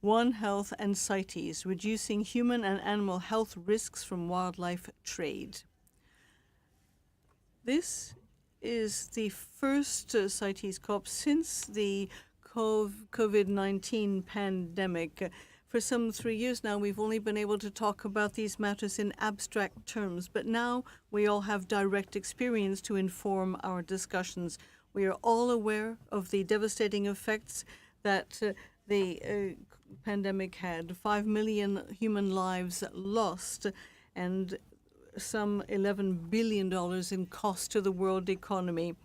Speaker 10: One Health and CITES, Reducing Human and Animal Health Risks from Wildlife Trade. This is the first CITES COP since the COVID-19 pandemic. For some 3 years now, we've only been able to talk about these matters in abstract terms, but now we all have direct experience to inform our discussions. We are all aware of the devastating effects that the pandemic had. 5 million human lives lost and some $11 billion in cost to the world economy.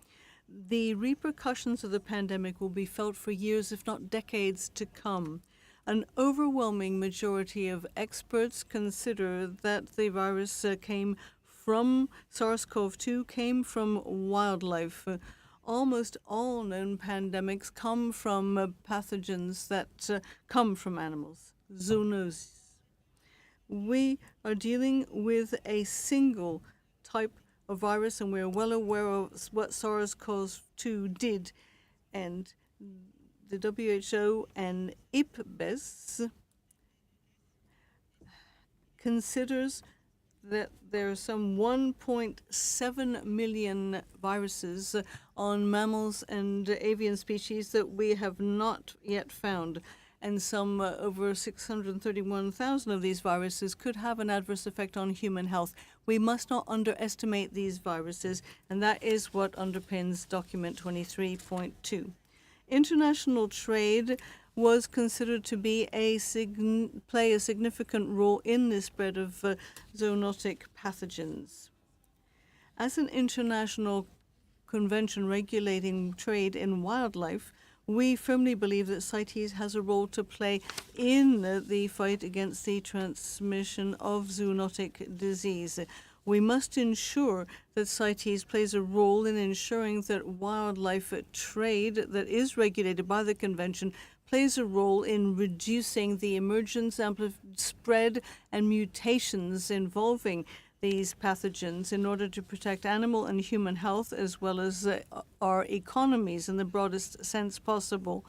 Speaker 10: The repercussions of the pandemic will be felt for years, if not decades, to come. An overwhelming majority of experts consider that the virus came from SARS-CoV-2, came from wildlife. Almost all known pandemics come from pathogens that come from animals, zoonosis. We are dealing with a single type of virus, and we're well aware of what SARS-CoV-2 did. And the WHO and IPBES considers that there are some 1.7 million viruses on mammals and avian species that we have not yet found. And some over 631,000 of these viruses could have an adverse effect on human health. We must not underestimate these viruses, and that is what underpins document 23.2. International trade was considered to be play a significant role in the spread of zoonotic pathogens. As an international convention regulating trade in wildlife, we firmly believe that CITES has a role to play in the fight against the transmission of zoonotic disease. We must ensure that CITES plays a role in ensuring that wildlife trade that is regulated by the convention plays a role in reducing the emergence, spread, and mutations involving these pathogens in order to protect animal and human health, as well as our economies in the broadest sense possible.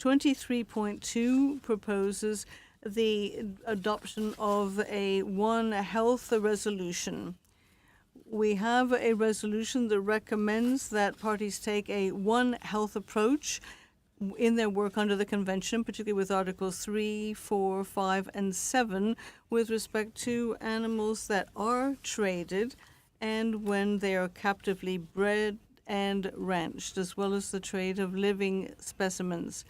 Speaker 10: 23.2 proposes the adoption of a One Health resolution. We have a resolution that recommends that parties take a One Health approach in their work under the convention, particularly with Articles 3, 4, 5, and 7, with respect to animals that are traded and when they are captively bred and ranched, as well as the trade of living specimens.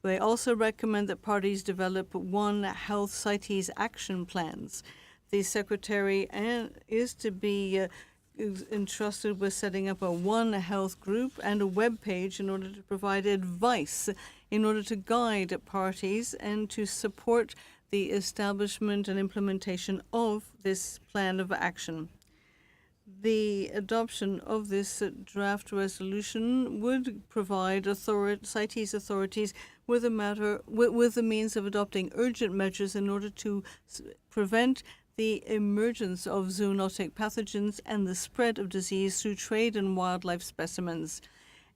Speaker 10: They also recommend that parties develop One Health CITES action plans. The Secretary is to be entrusted with setting up a One Health group and a web page in order to provide advice, in order to guide parties and to support the establishment and implementation of this plan of action. The adoption of this draft resolution would provide CITES authorities with the means of adopting urgent measures in order to prevent the emergence of zoonotic pathogens and the spread of disease through trade in wildlife specimens.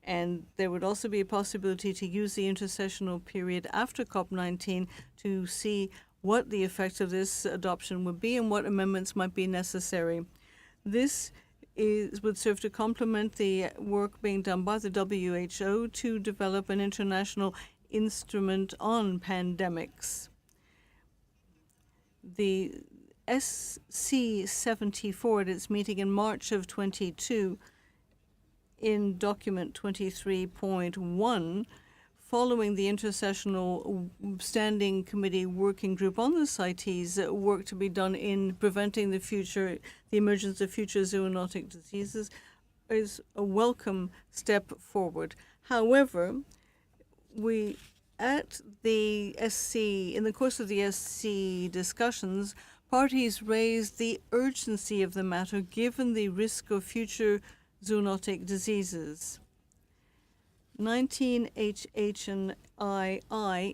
Speaker 10: And there would also be a possibility to use the intercessional period after COP19 to see what the effects of this adoption would be and what amendments might be necessary. This would serve to complement the work being done by the WHO to develop an international instrument on pandemics. The SC74 at its meeting in March of 22 in document 23.1, following the Intercessional Standing Committee Working Group on the CITES work to be done in preventing the emergence of future zoonotic diseases, is a welcome step forward. However, in the course of the SC discussions, parties raised the urgency of the matter given the risk of future zoonotic diseases. 19HH and II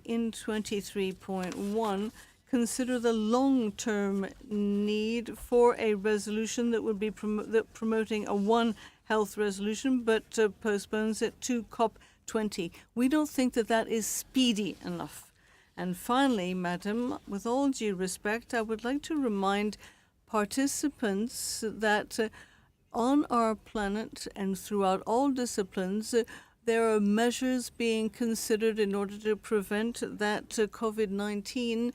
Speaker 10: in 23.1 consider the long-term need for a resolution that would be promoting a One Health resolution, but postpones it to COP20. We don't think that that is speedy enough. And finally, Madam, with all due respect, I would like to remind participants that on our planet and throughout all disciplines, there are measures being considered in order to prevent that COVID-19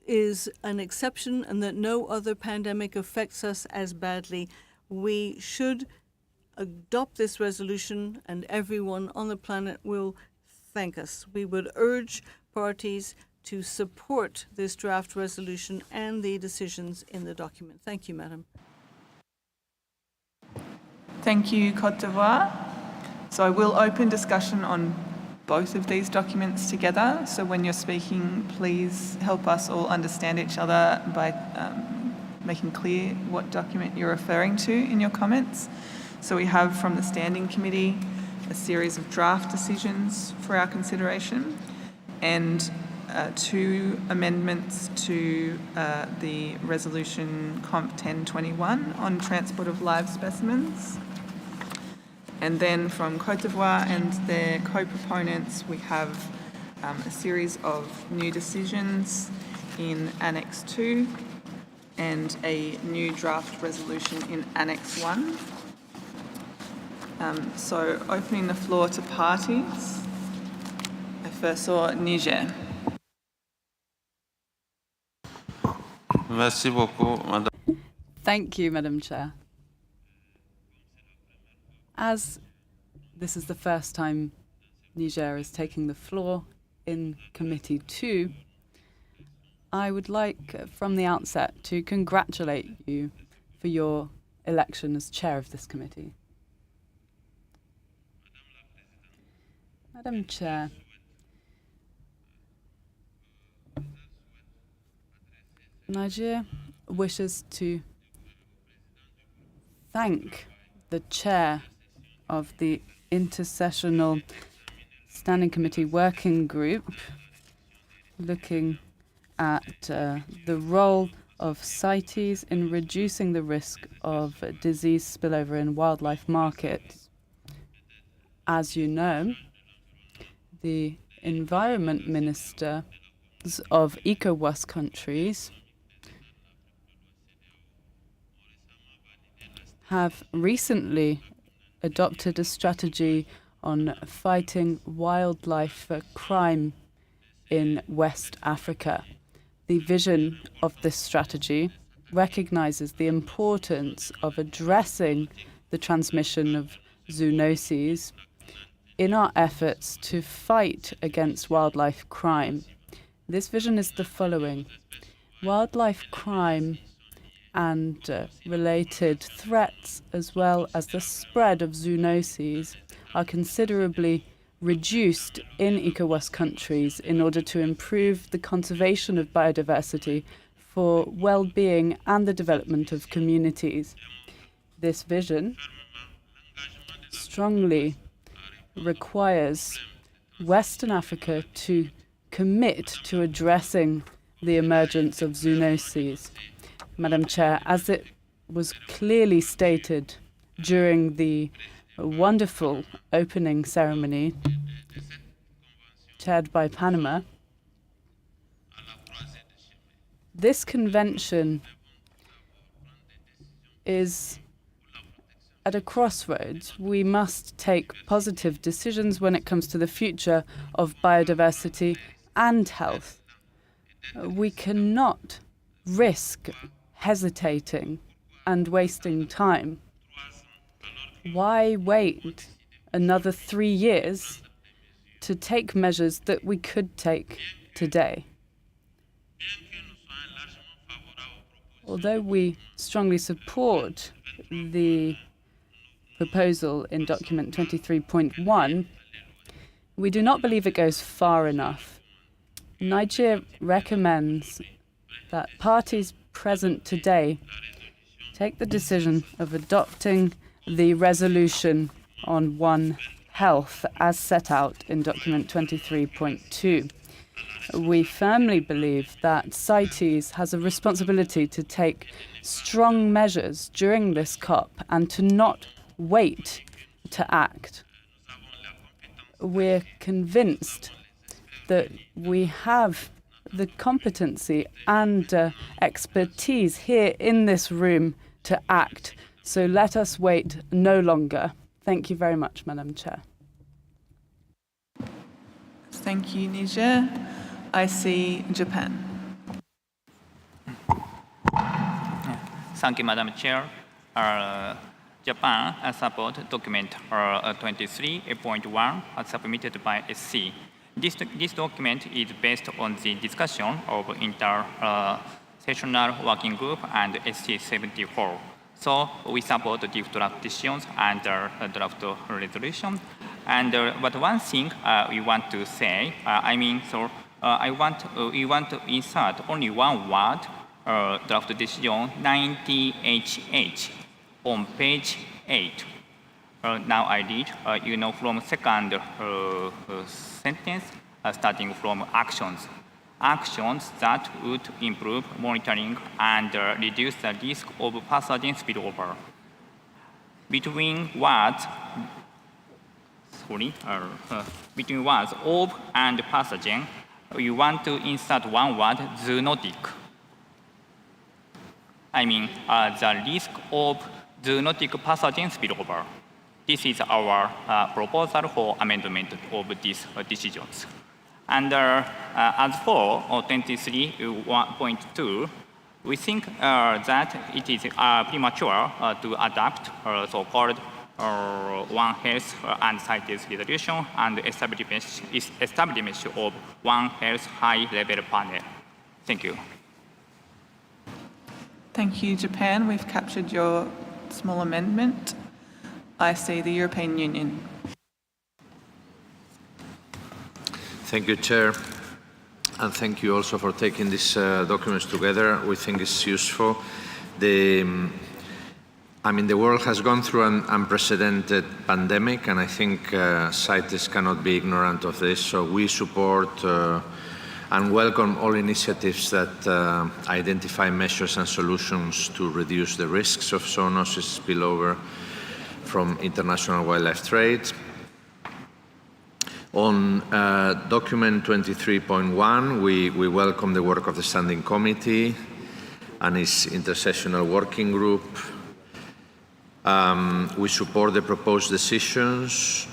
Speaker 10: is an exception and that no other pandemic affects us as badly. We should adopt this resolution and everyone on the planet will thank us. We would urge parties to support this draft resolution and the decisions in the document. Thank you, Madam.
Speaker 1: Thank you, Côte d'Ivoire. So I will open discussion on both of these documents together. So when you're speaking, please help us all understand each other by making clear what document you're referring to in your comments. So we have from the Standing Committee a series of draft decisions for our consideration and 2 amendments to the resolution COP19 on transport of live specimens. And then from Côte d'Ivoire and their co-proponents, we have a series of new decisions in Annex 2 and a new draft resolution in Annex 1. So opening the floor to parties. I first saw Niger.
Speaker 2: Merci beaucoup, Madame.
Speaker 3: Thank you, Madam Chair. As this is the first time Niger is taking the floor in Committee 2, I would like from the outset to congratulate you for your election as chair of this committee. Madam Chair, Niger wishes to thank the chair of the Intersessional Standing Committee Working Group looking at the role of CITES in reducing the risk of disease spillover in wildlife markets. As you know, the environment ministers of ECOWAS countries have recently adopted a strategy on fighting wildlife crime in West Africa. The vision of this strategy recognizes the importance of addressing the transmission of zoonoses in our efforts to fight against wildlife crime. This vision is the following. Wildlife crime and related threats, as well as the spread of zoonoses, are considerably reduced in ECOWAS countries in order to improve the conservation of biodiversity for well-being and the development of communities. This vision strongly requires Western Africa to commit to addressing the emergence of zoonoses. Madam Chair, as it was clearly stated during the wonderful opening ceremony chaired by Panama, this convention is at a crossroads. We must take positive decisions when it comes to the future of biodiversity and health. We cannot risk hesitating and wasting time. Why wait another 3 years to take measures that we could take today? Although we strongly support the proposal in document 23.1, we do not believe it goes far enough. Niger recommends that parties present today take the decision of adopting the resolution on One Health as set out in document 23.2. We firmly believe that CITES has a responsibility to take strong measures during this COP and to not wait to act. We're convinced that we have the competency and expertise here in this room to act. So let us wait no longer. Thank you very much, Madam Chair.
Speaker 1: Thank you, Niger. I see Japan.
Speaker 2: Thank you, Madam Chair. Japan support document 23.1 submitted by SC. This document is based on the discussion of inter-sessional working group and SC 74. So we support the draft decisions and draft resolution. And but one thing we want to say, we want to insert only one word, draft decision 90HH on page 8. Now I read, from second sentence, starting from actions. Actions that would improve monitoring and reduce the risk of pathogen spillover. Between words of and pathogen, we want to insert one word, zoonotic. The risk of zoonotic pathogen spillover. This is our proposal for amendment of these decisions. And as for 23.2, we think that it is premature to adopt so-called One Health and CITES resolution and establishment of One Health high-level panel. Thank you.
Speaker 1: Thank you, Japan. We've captured your small amendment. I see the European Union.
Speaker 8: Thank you, Chair. And thank you also for taking these documents together. We think it's useful. The world has gone through an unprecedented pandemic, and I think CITES cannot be ignorant of this. So we support and welcome all initiatives that identify measures and solutions to reduce the risks of zoonosis spillover from international wildlife trade. On document 23.1, we welcome the work of the Standing Committee and its intersessional working group. We support the proposed decisions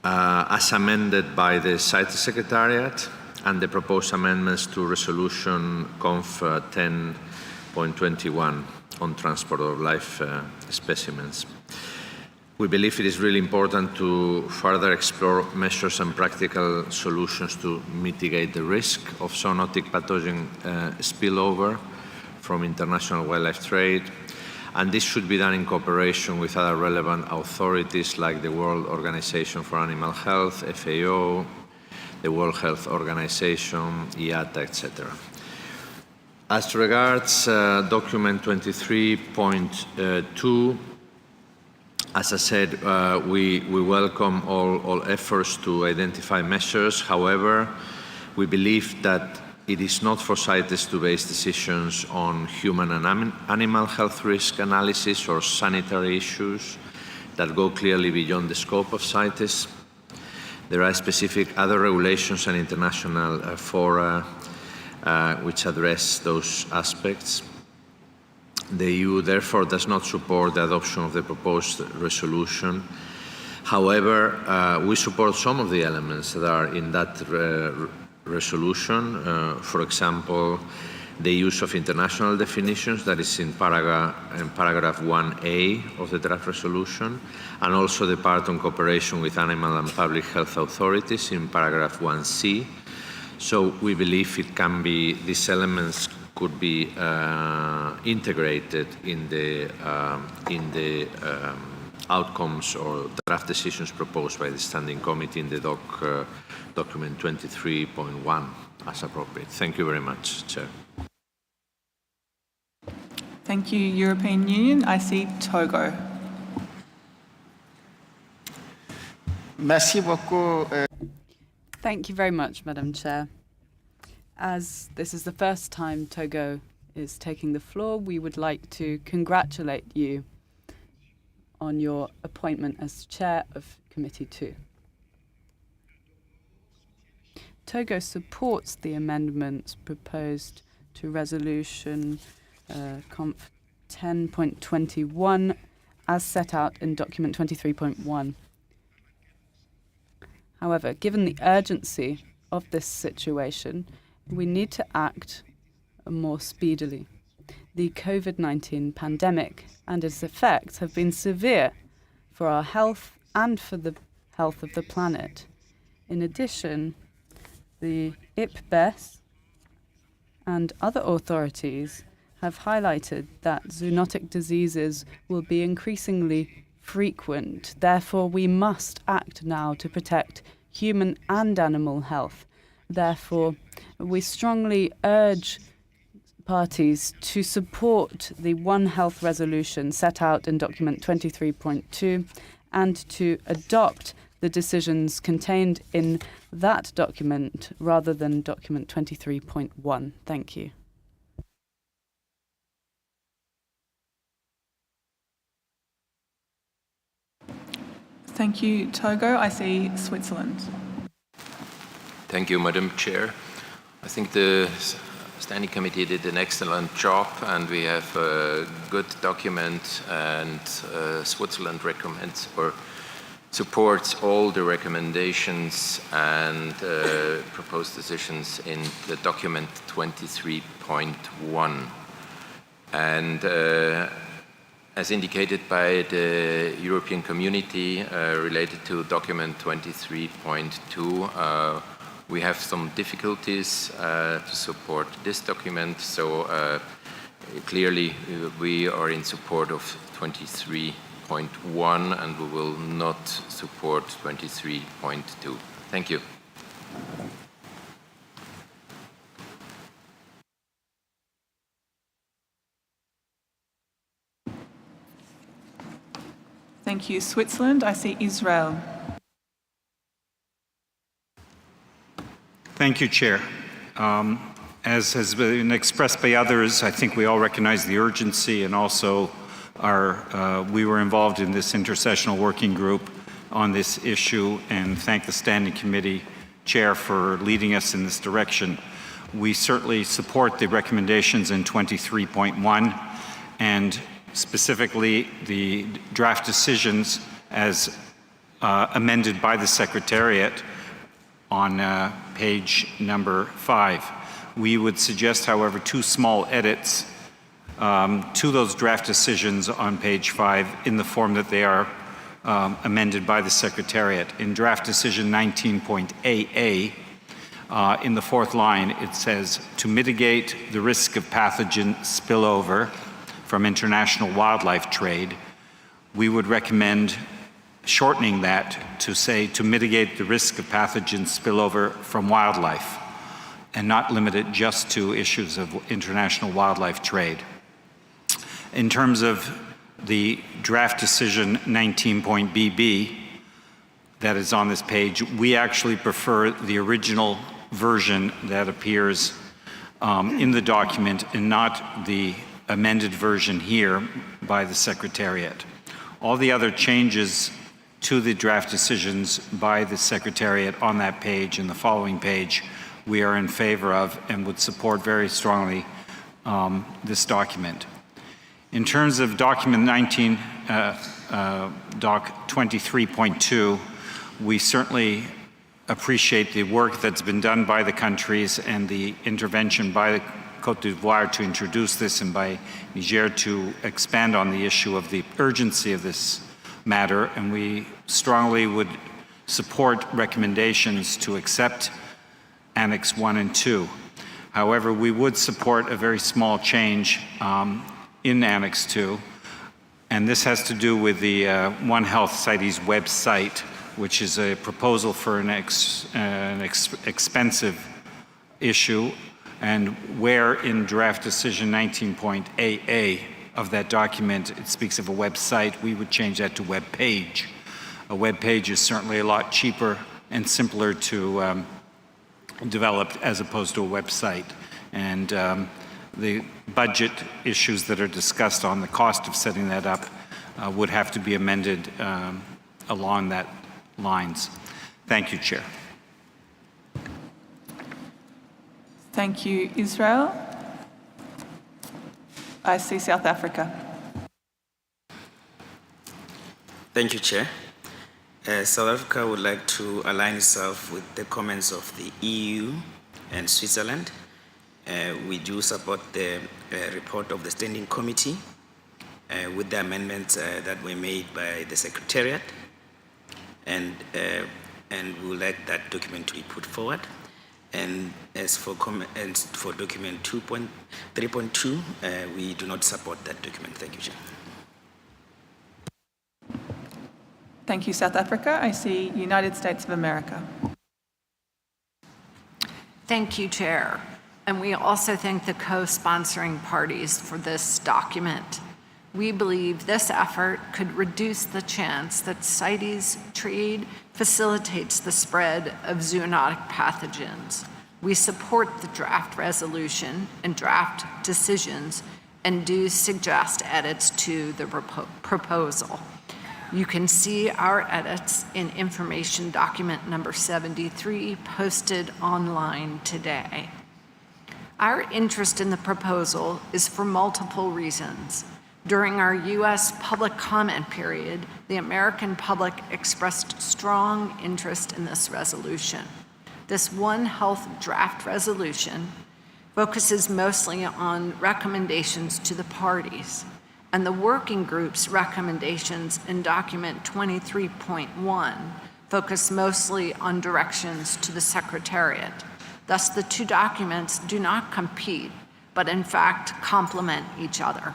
Speaker 8: as amended by the CITES Secretariat and the proposed amendments to Resolution Conf 10.21 on transport of live specimens. We believe it is really important to further explore measures and practical solutions to mitigate the risk of zoonotic pathogen spillover from international wildlife trade. And this should be done in cooperation with other relevant authorities like the World Organization for Animal Health, FAO, the World Health Organization, IATA, etc. As regards document 23.2, as I said, we welcome all efforts to identify measures. However, we believe that it is not for CITES to base decisions on human and animal health risk analysis or sanitary issues that go clearly beyond the scope of CITES. There are specific other regulations and international fora which address those aspects. The EU, therefore, does not support the adoption of the proposed resolution. However, we support some of the elements that are in that resolution. For example, the use of international definitions, that is in paragraph 1A of the draft resolution, and also the part on cooperation with animal and public health authorities in paragraph 1C. So we believe it can be, these elements could be integrated in the outcomes or draft decisions proposed by the Standing Committee in the document 23.1 as appropriate. Thank you very much, Chair.
Speaker 1: Thank you, European Union. I see Togo.
Speaker 23: Merci beaucoup.
Speaker 3: Thank you very much, Madam Chair. As this is the first time Togo is taking the floor, we would like to congratulate you on your appointment as Chair of Committee 2. Togo supports the amendments proposed to Resolution Conf 10.21 as set out in document 23.1. However, given the urgency of this situation, we need to act more speedily. The COVID-19 pandemic and its effects have been severe for our health and for the health of the planet. In addition, the IPBES and other authorities have highlighted that zoonotic diseases will be increasingly frequent. Therefore, we must act now to protect human and animal health. Therefore, we strongly urge parties to support the One Health resolution set out in document 23.2 and to adopt the decisions contained in that document rather than document 23.1. Thank you.
Speaker 1: Thank you, Togo. I see Switzerland.
Speaker 22: Thank you, Madam Chair. I think the Standing Committee did an excellent job, and we have a good document, and Switzerland recommends or supports all the recommendations and proposed decisions in the document 23.1. And as indicated by the European Community related to document 23.2, we have some difficulties to support this document, so clearly we are in support of 23.1 and we will not support 23.2. Thank you.
Speaker 1: Thank you, Switzerland. I see Israel.
Speaker 18: Thank you, Chair. As has been expressed by others, I think we all recognize the urgency, and also we were involved in this intersessional working group on this issue, and thank the Standing Committee Chair for leading us in this direction. We certainly support the recommendations in 23.1 and specifically the draft decisions as amended by the Secretariat on page number 5. We would suggest, however, 2 small edits to those draft decisions on page 5 in the form that they are amended by the Secretariat. In draft decision 19.AA, in the 4th line, it says, to mitigate the risk of pathogen spillover from international wildlife trade, we would recommend shortening that to say to mitigate the risk of pathogen spillover from wildlife and not limit it just to issues of international wildlife trade. In terms of the draft decision 19.BB that is on this page, we actually prefer the original version that appears in the document and not the amended version here by the Secretariat. All the other changes to the draft decisions by the Secretariat on that page and the following page we are in favor of and would support very strongly this document. In terms of document 23.2, we certainly appreciate the work that's been done by the countries and the intervention by the Côte d'Ivoire to introduce this and by Niger to expand on the issue of the urgency of this matter, and we strongly would support recommendations to accept Annex 1 and 2. However, we would support a very small change in Annex 2, and this has to do with the One Health CITES website, which is a proposal for an expensive issue, and where in draft decision 19.AA of that document it speaks of a website, we would change that to web page. A web page is certainly a lot cheaper and simpler to develop as opposed to a website. And the budget issues that are discussed on the cost of setting that up would have to be amended along that lines. Thank you, Chair.
Speaker 1: Thank you, Israel. I see South Africa.
Speaker 12: Thank you, Chair. South Africa would like to align itself with the comments of the EU and Switzerland. We do support the report of the Standing Committee with the amendments that were made by the Secretariat, and we would like that document to be put forward. And as for document 3.2, we do not support that document. Thank you, Chair.
Speaker 1: Thank you, South Africa. I see United States of America.
Speaker 13: Thank you, Chair. And we also thank the co-sponsoring parties for this document. We believe this effort could reduce the chance that CITES trade facilitates the spread of zoonotic pathogens. We support the draft resolution and draft decisions and do suggest edits to the proposal. You can see our edits in information document number 73 posted online today. Our interest in the proposal is for multiple reasons. During our U.S. public comment period, the American public expressed strong interest in this resolution. This One Health draft resolution focuses mostly on recommendations to the parties, and the working group's recommendations in document 23.1 focus mostly on directions to the Secretariat. Thus, the two documents do not compete, but in fact complement each other.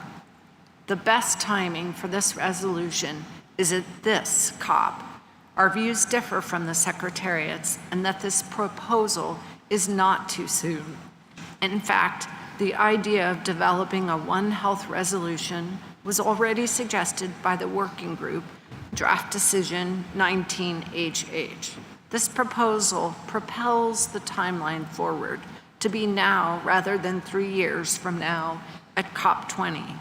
Speaker 13: The best timing for this resolution is at this COP. Our views differ from the Secretariat's, and that this proposal is not too soon. In fact, the idea of developing a One Health resolution was already suggested by the working group, Draft Decision 19HH. This proposal propels the timeline forward to be now rather than 3 years from now at COP20.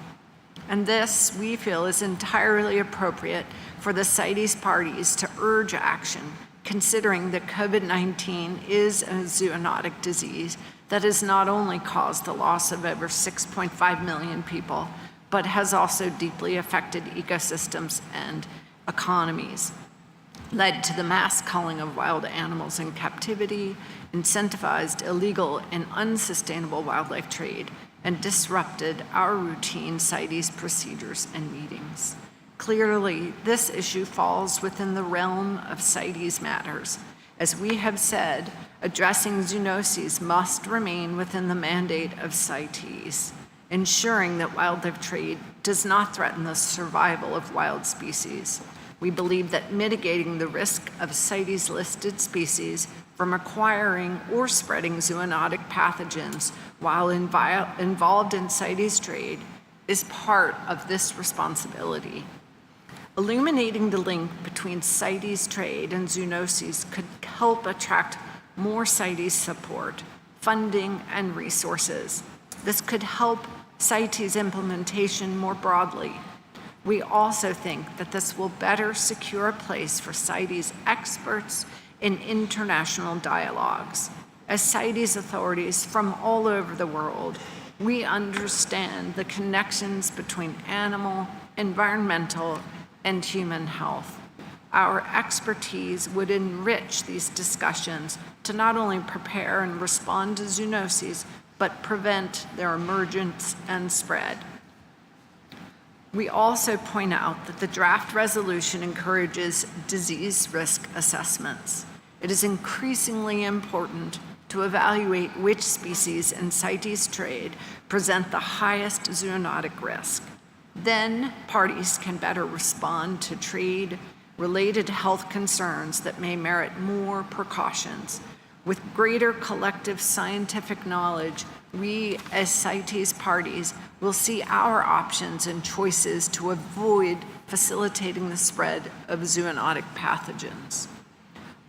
Speaker 13: And this, we feel, is entirely appropriate for the CITES parties to urge action, considering that COVID-19 is a zoonotic disease that has not only caused the loss of over 6.5 million people, but has also deeply affected ecosystems and economies, led to the mass culling of wild animals in captivity, incentivized illegal and unsustainable wildlife trade, and disrupted our routine CITES procedures and meetings. Clearly, this issue falls within the realm of CITES matters. As we have said, addressing zoonoses must remain within the mandate of CITES, ensuring that wildlife trade does not threaten the survival of wild species. We believe that mitigating the risk of CITES-listed species from acquiring or spreading zoonotic pathogens while involved in CITES trade is part of this responsibility. Illuminating the link between CITES trade and zoonoses could help attract more CITES support, funding, and resources. This could help CITES implementation more broadly. We also think that this will better secure a place for CITES experts in international dialogues. As CITES authorities from all over the world, we understand the connections between animal, environmental, and human health. Our expertise would enrich these discussions to not only prepare and respond to zoonoses, but prevent their emergence and spread. We also point out that the draft resolution encourages disease risk assessments. It is increasingly important to evaluate which species in CITES trade present the highest zoonotic risk. Then parties can better respond to trade-related health concerns that may merit more precautions. With greater collective scientific knowledge, we as CITES parties will see our options and choices to avoid facilitating the spread of zoonotic pathogens.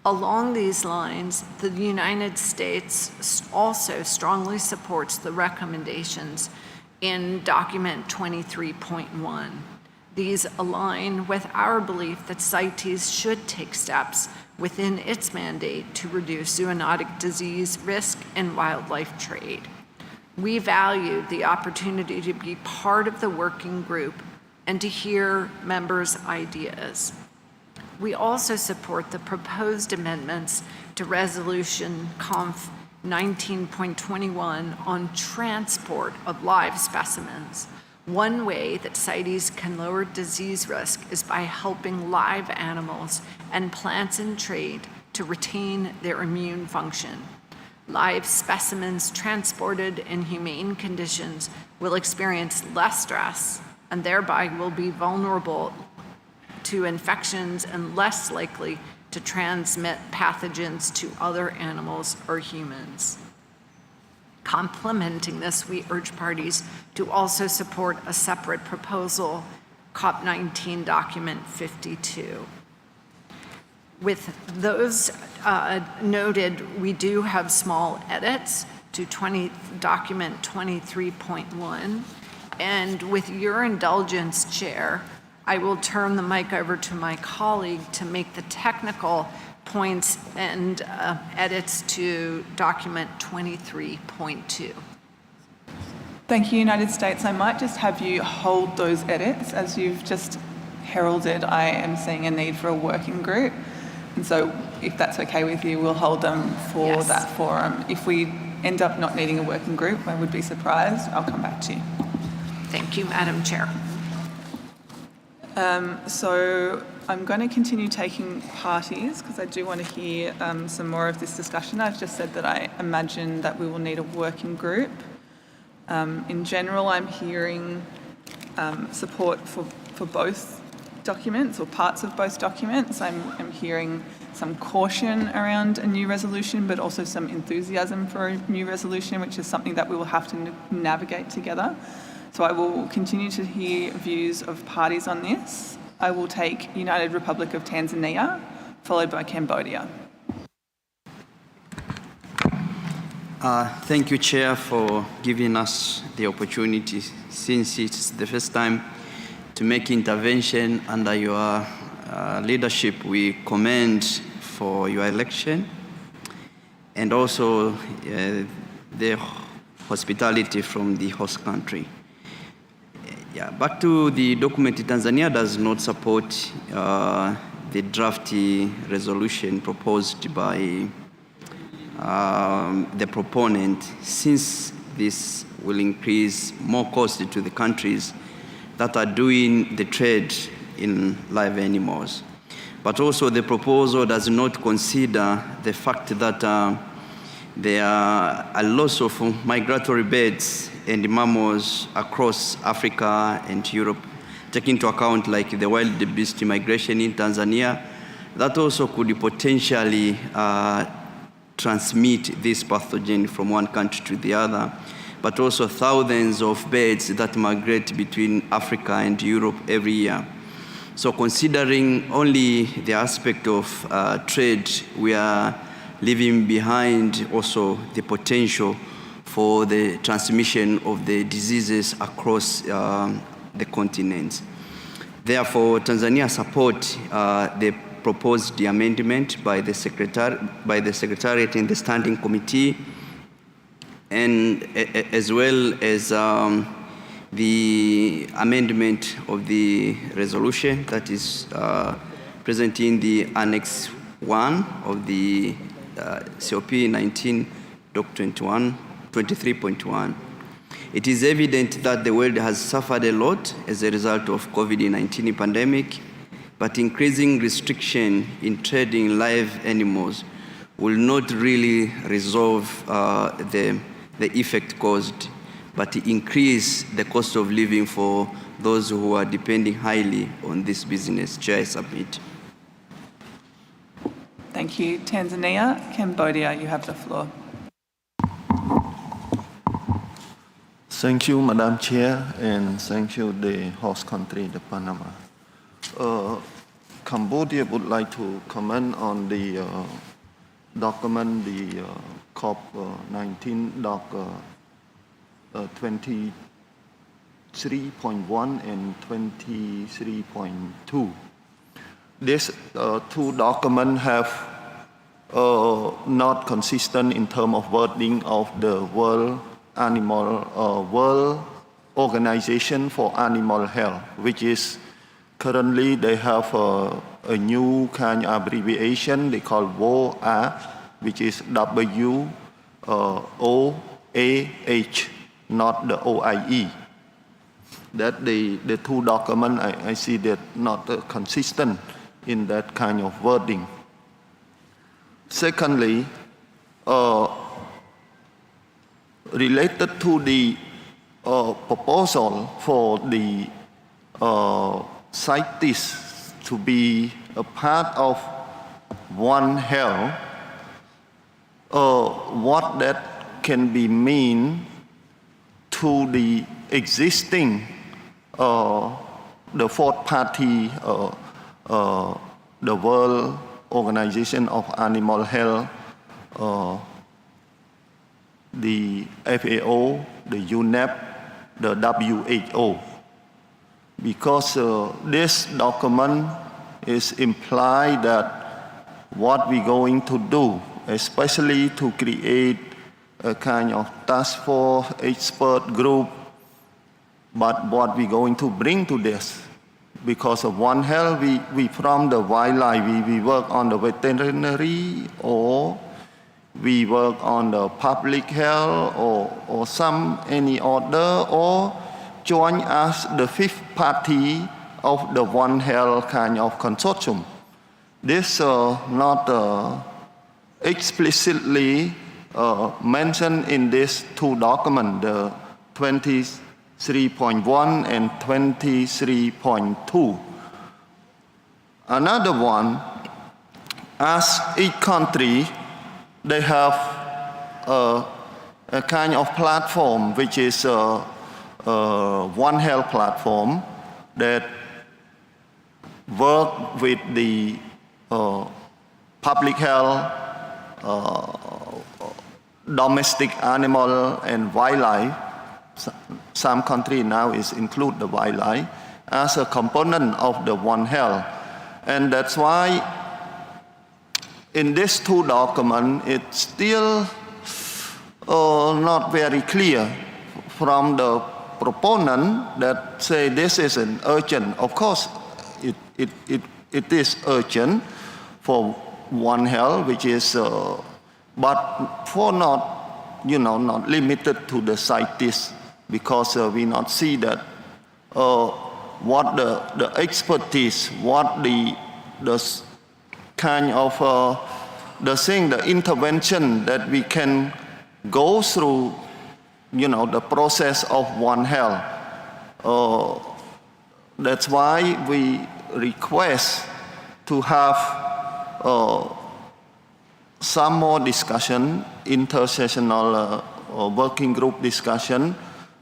Speaker 13: Along these lines, the United States also strongly supports the recommendations in document 23.1. These align with our belief that CITES should take steps within its mandate to reduce zoonotic disease risk and wildlife trade. We value the opportunity to be part of the working group and to hear members' ideas. We also support the proposed amendments to Resolution Conf 19.21 on transport of live specimens. One way that CITES can lower disease risk is by helping live animals and plants in trade to retain their immune function. Live specimens transported in humane conditions will experience less stress and thereby will be vulnerable to infections and less likely to transmit pathogens to other animals or humans. Complementing this, we urge parties to also support a separate proposal, CoP19 document 52. With those noted, we do have small edits to document 23.1. And with your indulgence, Chair, I will turn the mic over to my colleague to make the technical points and edits to document 23.2.
Speaker 1: Thank you, United States. I might just have you hold those edits. As you've just heralded, I am seeing a need for a working group. And so if that's okay with you, we'll hold them for that forum. If we end up not needing a working group, I would be surprised. I'll come back to you.
Speaker 13: Thank you, Madam Chair.
Speaker 1: So I'm going to continue taking parties because I do want to hear some more of this discussion. I've just said that I imagine that we will need a working group. In general, I'm hearing support for both documents or parts of both documents. I'm hearing some caution around a new resolution, but also some enthusiasm for a new resolution, which is something that we will have to navigate together. So I will continue to hear views of parties on this. I will take United Republic of Tanzania, followed by Cambodia.
Speaker 14: Thank you, Chair, for giving us the opportunity, since it's the first time, to make intervention under your leadership. We commend for your election and also the hospitality from the host country. Yeah, back to the document. Tanzania does not support the draft resolution proposed by the proponent, since this will increase more cost to the countries that are doing the trade in live animals. But also the proposal does not consider the fact that there are a loss of migratory birds and mammals across Africa and Europe, taking into account like the wild beast migration in Tanzania, that also could potentially transmit this pathogen from one country to the other, but also thousands of birds that migrate between Africa and Europe every year. So considering only the aspect of trade, we are leaving behind also the potential for the transmission of the diseases across the continent. Therefore, Tanzania supports the proposed amendment by the Secretariat in the Standing Committee, and as well as the amendment of the resolution that is present in the Annex 1 of the COP 19 Doc 23.1. It is evident that the world has suffered a lot as a result of COVID-19 pandemic, but increasing restriction in trading live animals will not really resolve the effect caused, but increase the cost of living for those who are depending highly on this business. Chair, I submit.
Speaker 1: Thank you. Tanzania, Cambodia, you have the floor.
Speaker 15: Thank you, Madam Chair, and thank you, the host country, the Panama. Cambodia would like to comment on the document, the COP19 doc 23.1 and 23.2. These two documents have not consistent in terms of wording of the World Organization for Animal Health, which is currently they have a new kind of abbreviation they call WOA, which is WOAH, not the OIE. That the two documents, I see that not consistent in that kind of wording. Secondly, related to the proposal for the CITES to be a part of One Health, what that can be mean to the existing, the fourth party, the World Organization of Animal Health, the FAO, the UNEP, the WHO. Because this document is implied that what we're going to do, especially to create a kind of task force, expert group, but what we're going to bring to this. Because of One Health, we from the wildlife, we work on the veterinary, or we work on the public health, or any other, or join as the fifth party of the One Health kind of consortium. This not explicitly mentioned in these two documents, the 23.1 and 23.2. Another one, as each country, they have a kind of platform, which is One Health platform that work with the public health, domestic animal and wildlife. Some country now is include the wildlife as a component of the One Health. And that's why in these two documents, it's still not very clear from the proponent that say this is an urgent. Of course, it is urgent for One Health, which is, but for not, not limited to the CITES, because we not see that what the expertise, what the kind of the intervention that we can go through, the process of One Health. That's why we request to have some more discussion, intersessional working group discussion,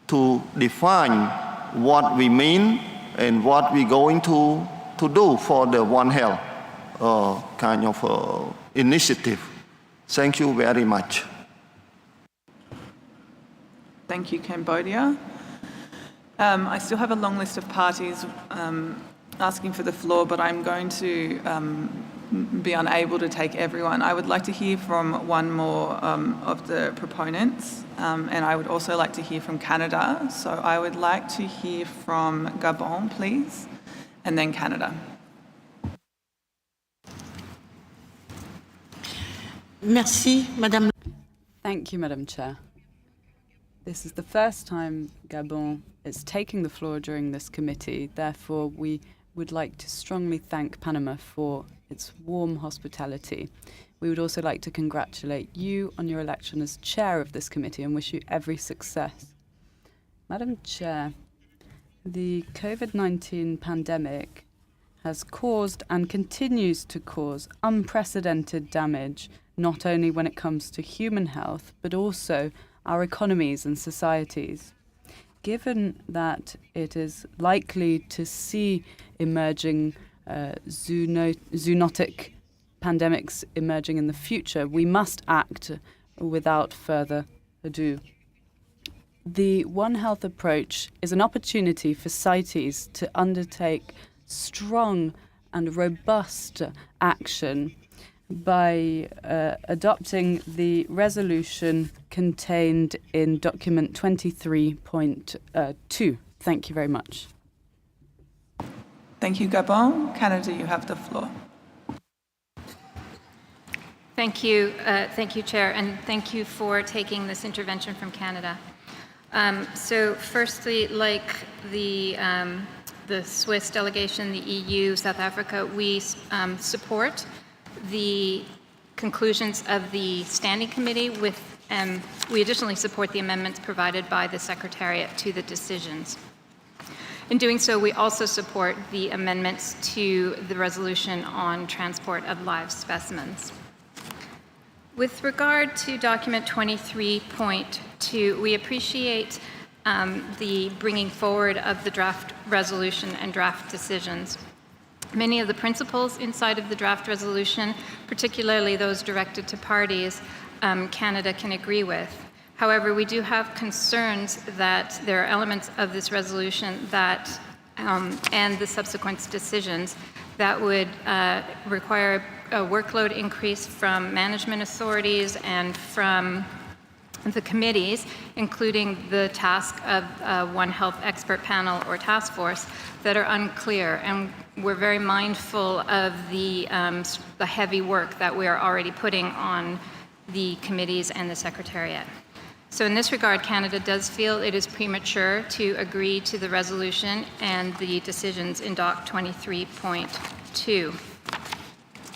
Speaker 15: to define what we mean and what we're going to do for the One Health kind of initiative. Thank you very much.
Speaker 1: Thank you, Cambodia. I still have a long list of parties asking for the floor, but I'm going to be unable to take everyone. I would like to hear from one more of the proponents, and I would also like to hear from Canada. So I would like to hear from Gabon, please, and then Canada.
Speaker 3: Merci, Madame. Thank you, Madam Chair. This is the first time Gabon is taking the floor during this committee. Therefore, we would like to strongly thank Panama for its warm hospitality. We would also like to congratulate you on your election as chair of this committee and wish you every success. Madam Chair, the COVID-19 pandemic has caused and continues to cause unprecedented damage, not only when it comes to human health, but also our economies and societies. Given that it is likely to see emerging zoonotic pandemics emerging in the future, we must act without further ado. The One Health approach is an opportunity for CITES to undertake strong and robust action by adopting the resolution contained in document 23.2. Thank you very much.
Speaker 1: Thank you, Gabon. Canada, you have the floor.
Speaker 6: Thank you, Chair, and thank you for taking this intervention from Canada. So firstly, like the Swiss delegation, the EU, South Africa, we support the conclusions of the Standing Committee we additionally support the amendments provided by the Secretariat to the decisions. In doing so, we also support the amendments to the resolution on transport of live specimens. With regard to document 23.2, we appreciate the bringing forward of the draft resolution and draft decisions. Many of the principles inside of the draft resolution, particularly those directed to parties, Canada can agree with. However, we do have concerns that there are elements of this resolution that, and the subsequent decisions, that would require a workload increase from management authorities and from the committees, including the task of One Health expert panel or task force, that are unclear. And we're very mindful of the heavy work that we are already putting on the committees and the Secretariat. So in this regard, Canada does feel it is premature to agree to the resolution and the decisions in Doc 23.2.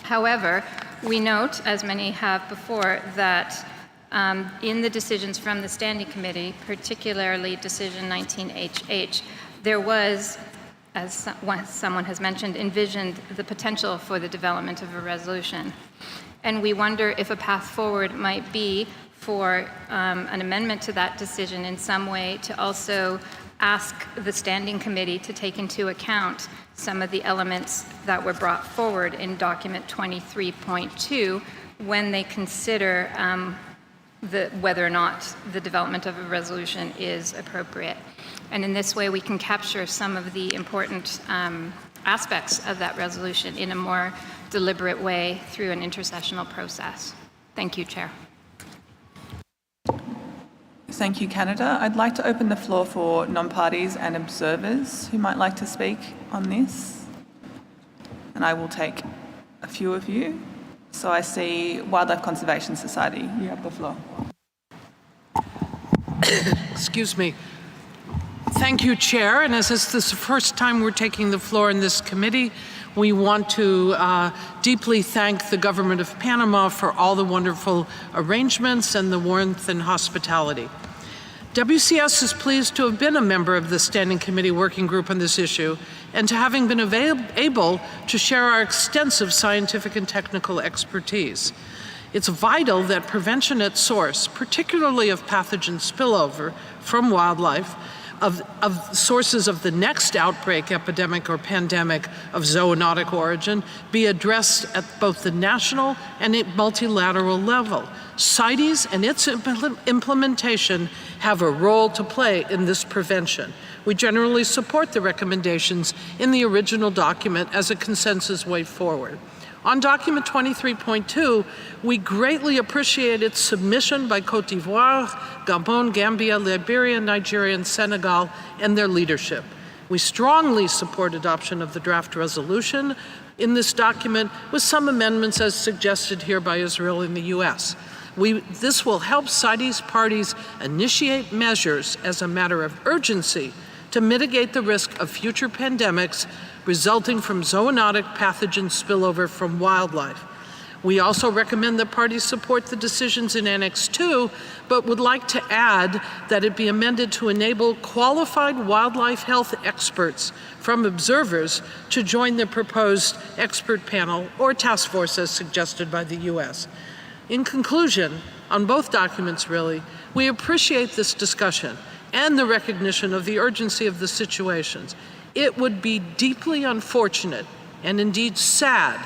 Speaker 6: However, we note, as many have before, that in the decisions from the Standing Committee, particularly Decision 19HH, there was, as someone has mentioned, envisioned the potential for the development of a resolution. And we wonder if a path forward might be for an amendment to that decision in some way to also ask the Standing Committee to take into account some of the elements that were brought forward in document 23.2 when they consider whether or not the development of a resolution is appropriate. And in this way, we can capture some of the important aspects of that resolution in a more deliberate way through an intersessional process. Thank you, Chair.
Speaker 1: Thank you, Canada. I'd like to open the floor for non-parties and observers who might like to speak on this. And I will take a few of you. So I see Wildlife Conservation Society. You have the floor.
Speaker 16: Excuse me. Thank you, Chair. And as this is the first time we're taking the floor in this committee, we want to deeply thank the government of Panama for all the wonderful arrangements and the warmth and hospitality. WCS is pleased to have been a member of the Standing Committee working group on this issue and to having been able to share our extensive scientific and technical expertise. It's vital that prevention at source, particularly of pathogen spillover from wildlife, of sources of the next outbreak, epidemic, or pandemic of zoonotic origin be addressed at both the national and multilateral level. CITES and its implementation have a role to play in this prevention. We generally support the recommendations in the original document as a consensus way forward. On document 23.2, we greatly appreciate its submission by Côte d'Ivoire, Gabon, Gambia, Liberia, Nigeria, and Senegal, and their leadership. We strongly support adoption of the draft resolution in this document with some amendments as suggested here by Israel and the US. This will help CITES parties initiate measures as a matter of urgency to mitigate the risk of future pandemics resulting from zoonotic pathogen spillover from wildlife. We also recommend that parties support the decisions in Annex 2, but would like to add that it be amended to enable qualified wildlife health experts from observers to join the proposed expert panel or task force as suggested by the US. In conclusion, on both documents really, we appreciate this discussion and the recognition of the urgency of the situations. It would be deeply unfortunate and indeed sad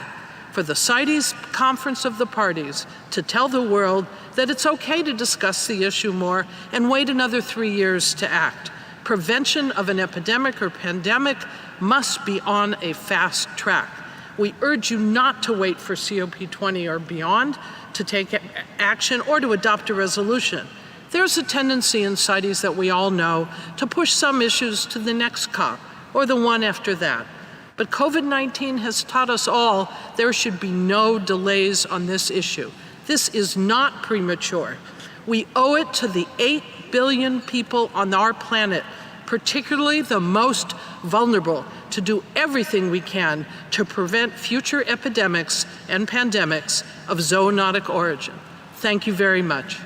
Speaker 16: for the CITES Conference of the Parties to tell the world that it's okay to discuss the issue more and wait another 3 years to act. Prevention of an epidemic or pandemic must be on a fast track. We urge you not to wait for COP20 or beyond to take action or to adopt a resolution. There's a tendency in CITES that we all know to push some issues to the next COP or the one after that. But COVID-19 has taught us all there should be no delays on this issue. This is not premature. We owe it to the 8 billion people on our planet, particularly the most vulnerable, to do everything we can to prevent future epidemics and pandemics of zoonotic origin. Thank you very much.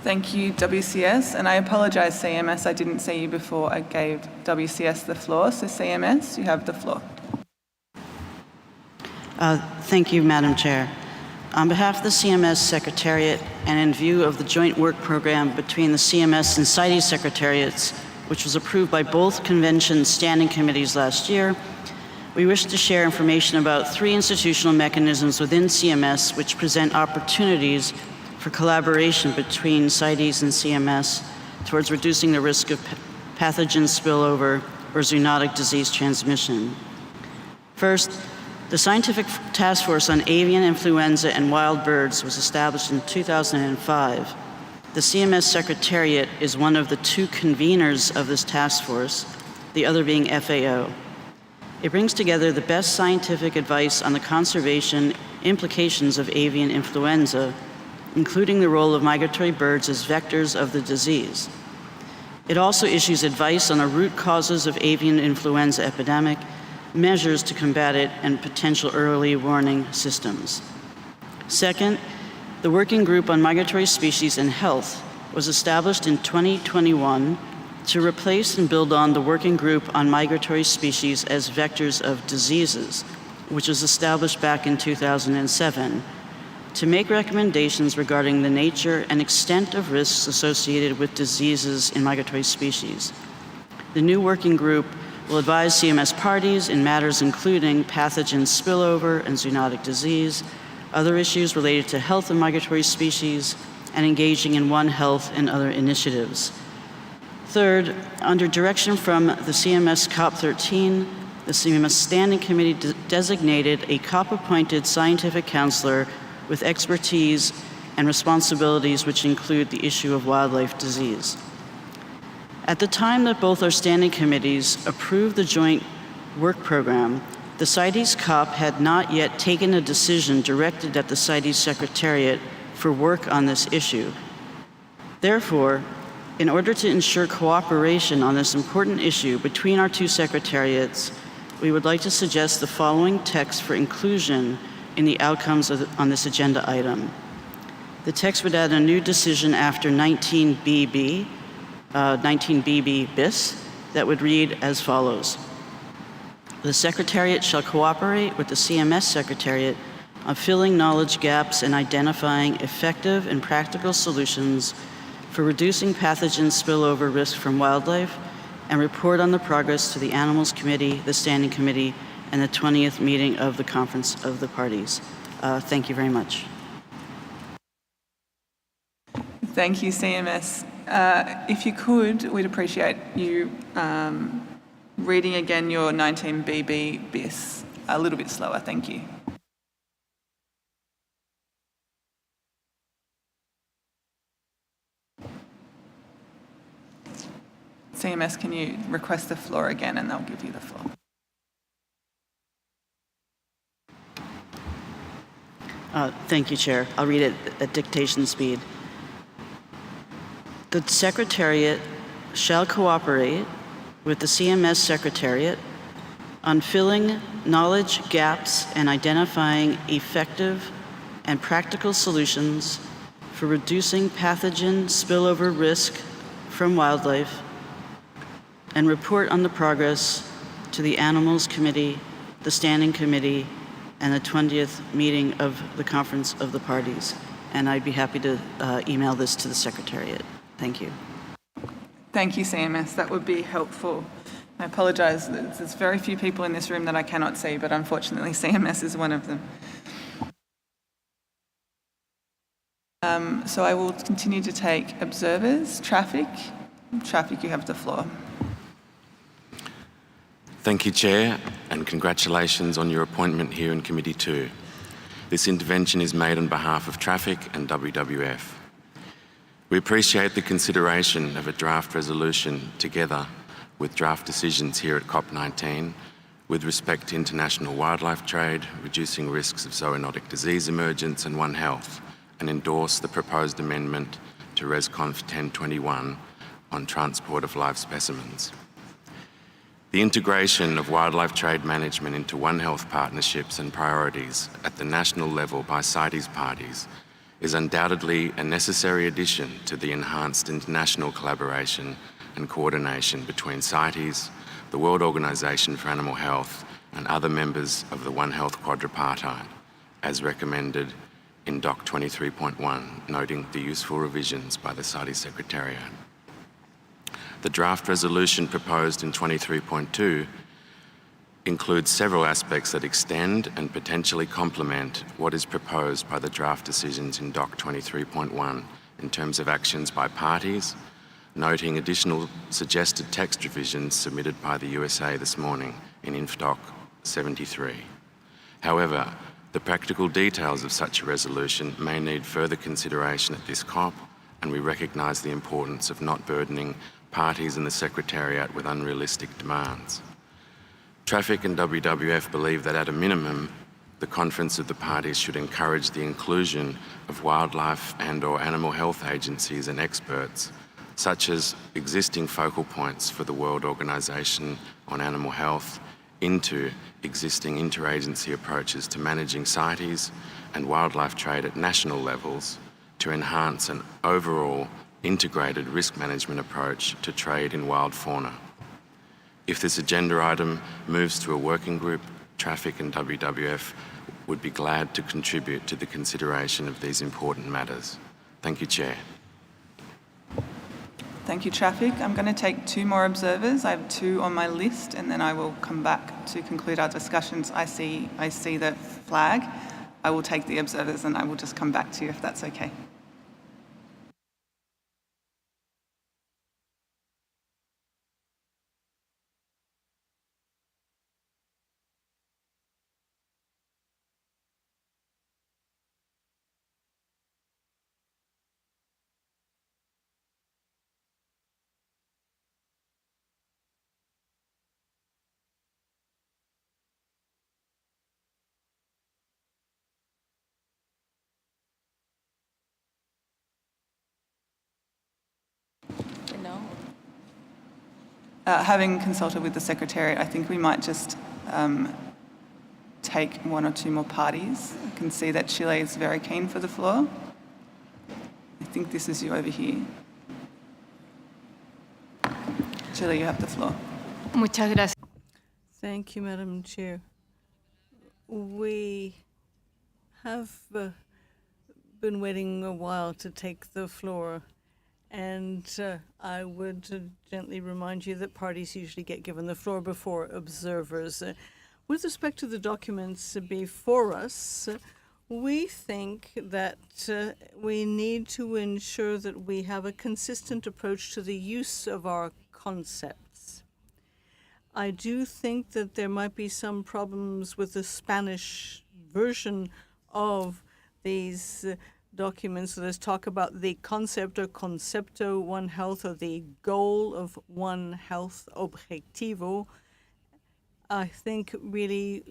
Speaker 1: Thank you, WCS, and I apologize, CMS, I didn't see you before I gave WCS the floor, so CMS, you have the floor.
Speaker 17: Thank you, Madam Chair. On behalf of the CMS Secretariat and in view of the joint work program between the CMS and CITES Secretariats, which was approved by both convention standing committees last year, we wish to share information about 3 institutional mechanisms within CMS which present opportunities for collaboration between CITES and CMS towards reducing the risk of pathogen spillover or zoonotic disease transmission. First, the Scientific Task Force on Avian Influenza and Wild Birds was established in 2005. The CMS Secretariat is one of the 2 conveners of this task force, the other being FAO. It brings together the best scientific advice on the conservation implications of avian influenza, including the role of migratory birds as vectors of the disease. It also issues advice on the root causes of avian influenza epidemic, measures to combat it, and potential early warning systems. Second, the Working Group on Migratory Species and Health was established in 2021 to replace and build on the Working Group on Migratory Species as Vectors of Diseases, which was established back in 2007, to make recommendations regarding the nature and extent of risks associated with diseases in migratory species. The new working group will advise CMS parties in matters including pathogen spillover and zoonotic disease, other issues related to health of migratory species, and engaging in One Health and other initiatives. Third, under direction from the CMS COP13, the CMS Standing Committee designated a COP-appointed scientific counselor with expertise and responsibilities which include the issue of wildlife disease. At the time that both our standing committees approved the joint work program, the CITES COP had not yet taken a decision directed at the CITES Secretariat for work on this issue. Therefore, in order to ensure cooperation on this important issue between our 2 secretariats, we would like to suggest the following text for inclusion in the outcomes on this agenda item. The text would add a new decision after 19BB bis, that would read as follows. The Secretariat shall cooperate with the CMS Secretariat on filling knowledge gaps and identifying effective and practical solutions for reducing pathogen spillover risk from wildlife, and report on the progress to the Animals Committee, the Standing Committee, and the 20th meeting of the Conference of the Parties. Thank you very much.
Speaker 1: Thank you, CMS. If you could, we'd appreciate you reading again your 19BB bis a little bit slower. Thank you. CMS, can you request the floor again and they'll give you the floor.
Speaker 17: Thank you, Chair. I'll read it at dictation speed. The Secretariat shall cooperate with the CMS Secretariat on filling knowledge gaps and identifying effective and practical solutions for reducing pathogen spillover risk from wildlife, and report on the progress to the Animals Committee, the Standing Committee, and the 20th meeting of the Conference of the Parties. And I'd be happy to email this to the Secretariat. Thank you.
Speaker 1: Thank you, CMS. That would be helpful. I apologise. There's very few people in this room that I cannot see, but unfortunately CMS is one of them. So I will continue to take observers. Traffic, you have the floor.
Speaker 19: Thank you, Chair, and congratulations on your appointment here in Committee 2. This intervention is made on behalf of Traffic and WWF. We appreciate the consideration of a draft resolution together with draft decisions here at COP19 with respect to international wildlife trade, reducing risks of zoonotic disease emergence and One Health, and endorse the proposed amendment to ResConf 1021 on transport of live specimens. The integration of wildlife trade management into One Health partnerships and priorities at the national level by CITES parties is undoubtedly a necessary addition to the enhanced international collaboration and coordination between CITES, the World Organization for Animal Health, and other members of the One Health quadripartite, as recommended in Doc 23.1, noting the useful revisions by the CITES Secretariat. The draft resolution proposed in 23.2 includes several aspects that extend and potentially complement what is proposed by the draft decisions in Doc 23.1 in terms of actions by parties, noting additional suggested text revisions submitted by the USA this morning in InfDoc 73. However, the practical details of such a resolution may need further consideration at this COP, and we recognise the importance of not burdening parties in the Secretariat with unrealistic demands. Traffic and WWF believe that at a minimum, the Conference of the Parties should encourage the inclusion of wildlife and/or animal health agencies and experts, such as existing focal points for the World Organization on Animal Health, into existing interagency approaches to managing CITES and wildlife trade at national levels to enhance an overall integrated risk management approach to trade in wild fauna. If this agenda item moves to a working group, Traffic and WWF would be glad to contribute to the consideration of these important matters. Thank you, Chair.
Speaker 1: Thank you, Traffic. I'm going to take 2 more observers. I have 2 on my list, and then I will come back to conclude our discussions. I see the flag. I will take the observers, and I will just come back to you if that's okay. Having consulted with the Secretariat, I think we might just take 1 or 2 more parties. I can see that Chile is very keen for the floor. I think this is you over here. Chile, you have the floor.
Speaker 6: Muchas gracias.
Speaker 10: Thank you, Madam Chair. We have been waiting a while to take the floor, and I would gently remind you that parties usually get given the floor before observers. With respect to the documents before us, we think that we need to ensure that we have a consistent approach to the use of our concepts. I do think that there might be some problems with the Spanish version of these documents. So there's talk about the concept or concepto One Health, or the goal of One Health, objetivo. I think really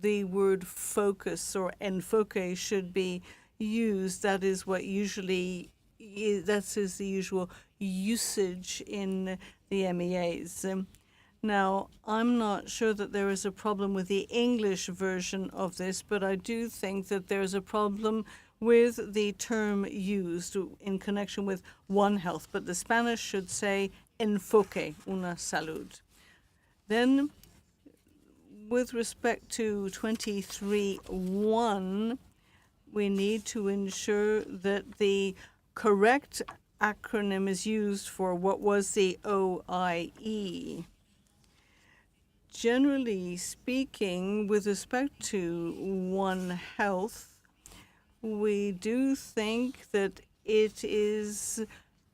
Speaker 10: the word focus or enfoque should be used. That is what usually that is the usual usage in the MEAs. Now, I'm not sure that there is a problem with the English version of this, but I do think that there's a problem with the term used in connection with One Health, but the Spanish should say enfoque, una salud. Then, with respect to 23.1, we need to ensure that the correct acronym is used for what was the OIE. Generally speaking, with respect to One Health, we do think that it is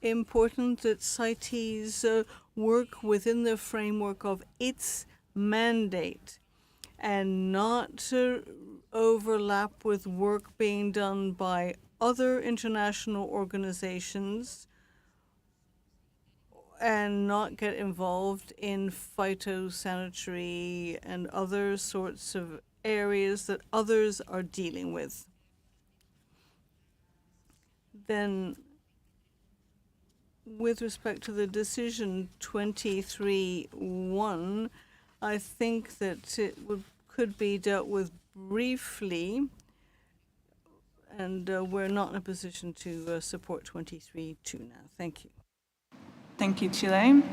Speaker 10: important that CITES work within the framework of its mandate and not overlap with work being done by other international organizations and not get involved in phytosanitary and other sorts of areas that others are dealing with. Then, with respect to the decision 23.1, I think that it could be dealt with briefly, and we're not in a position to support 23.2 now. Thank you.
Speaker 1: Thank you, Chile.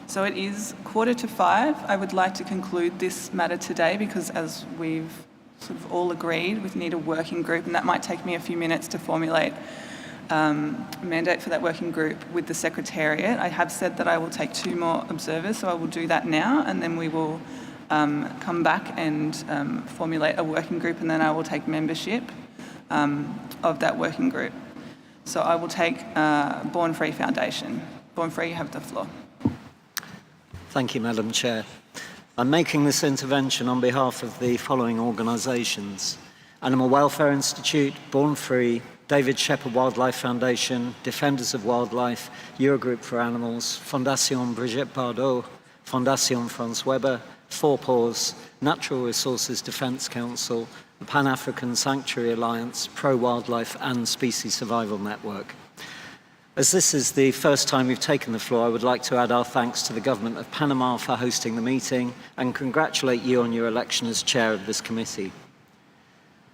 Speaker 1: So it is 4:45. I would like to conclude this matter today because, as we've sort of all agreed, we need a working group, and that might take me a few minutes to formulate a mandate for that working group with the Secretariat. I have said that I will take 2 more observers, so I will do that now, and then we will come back and formulate a working group, and then I will take membership of that working group. So I will take Born Free Foundation. Born Free, you have the floor.
Speaker 20: Thank you, Madam Chair. I'm making this intervention on behalf of the following organisations: Animal Welfare Institute, Born Free, David Shepherd Wildlife Foundation, Defenders of Wildlife, Eurogroup for Animals, Fondation Brigitte Bardot, Fondation Franz Weber, Four Paws, Natural Resources Defence Council, the Pan-African Sanctuary Alliance, Pro-Wildlife and Species Survival Network. As this is the first time we've taken the floor, I would like to add our thanks to the Government of Panama for hosting the meeting and congratulate you on your election as chair of this committee.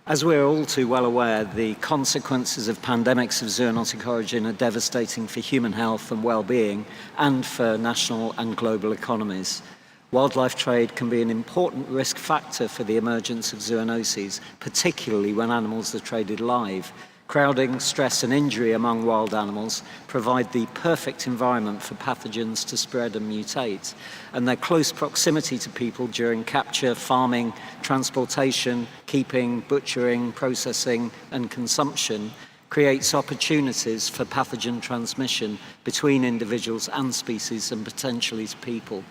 Speaker 20: As we're all too well aware, the consequences of pandemics of zoonotic origin are devastating for human health and well-being and for national and global economies. Wildlife trade can be an important risk factor for the emergence of zoonoses, particularly when animals are traded live. Crowding, stress and injury among wild animals provide the perfect environment for pathogens to spread and mutate, and their close proximity to people during capture, farming, transportation, keeping, butchering, processing and consumption creates opportunities for pathogen transmission between individuals and species and potentially to people.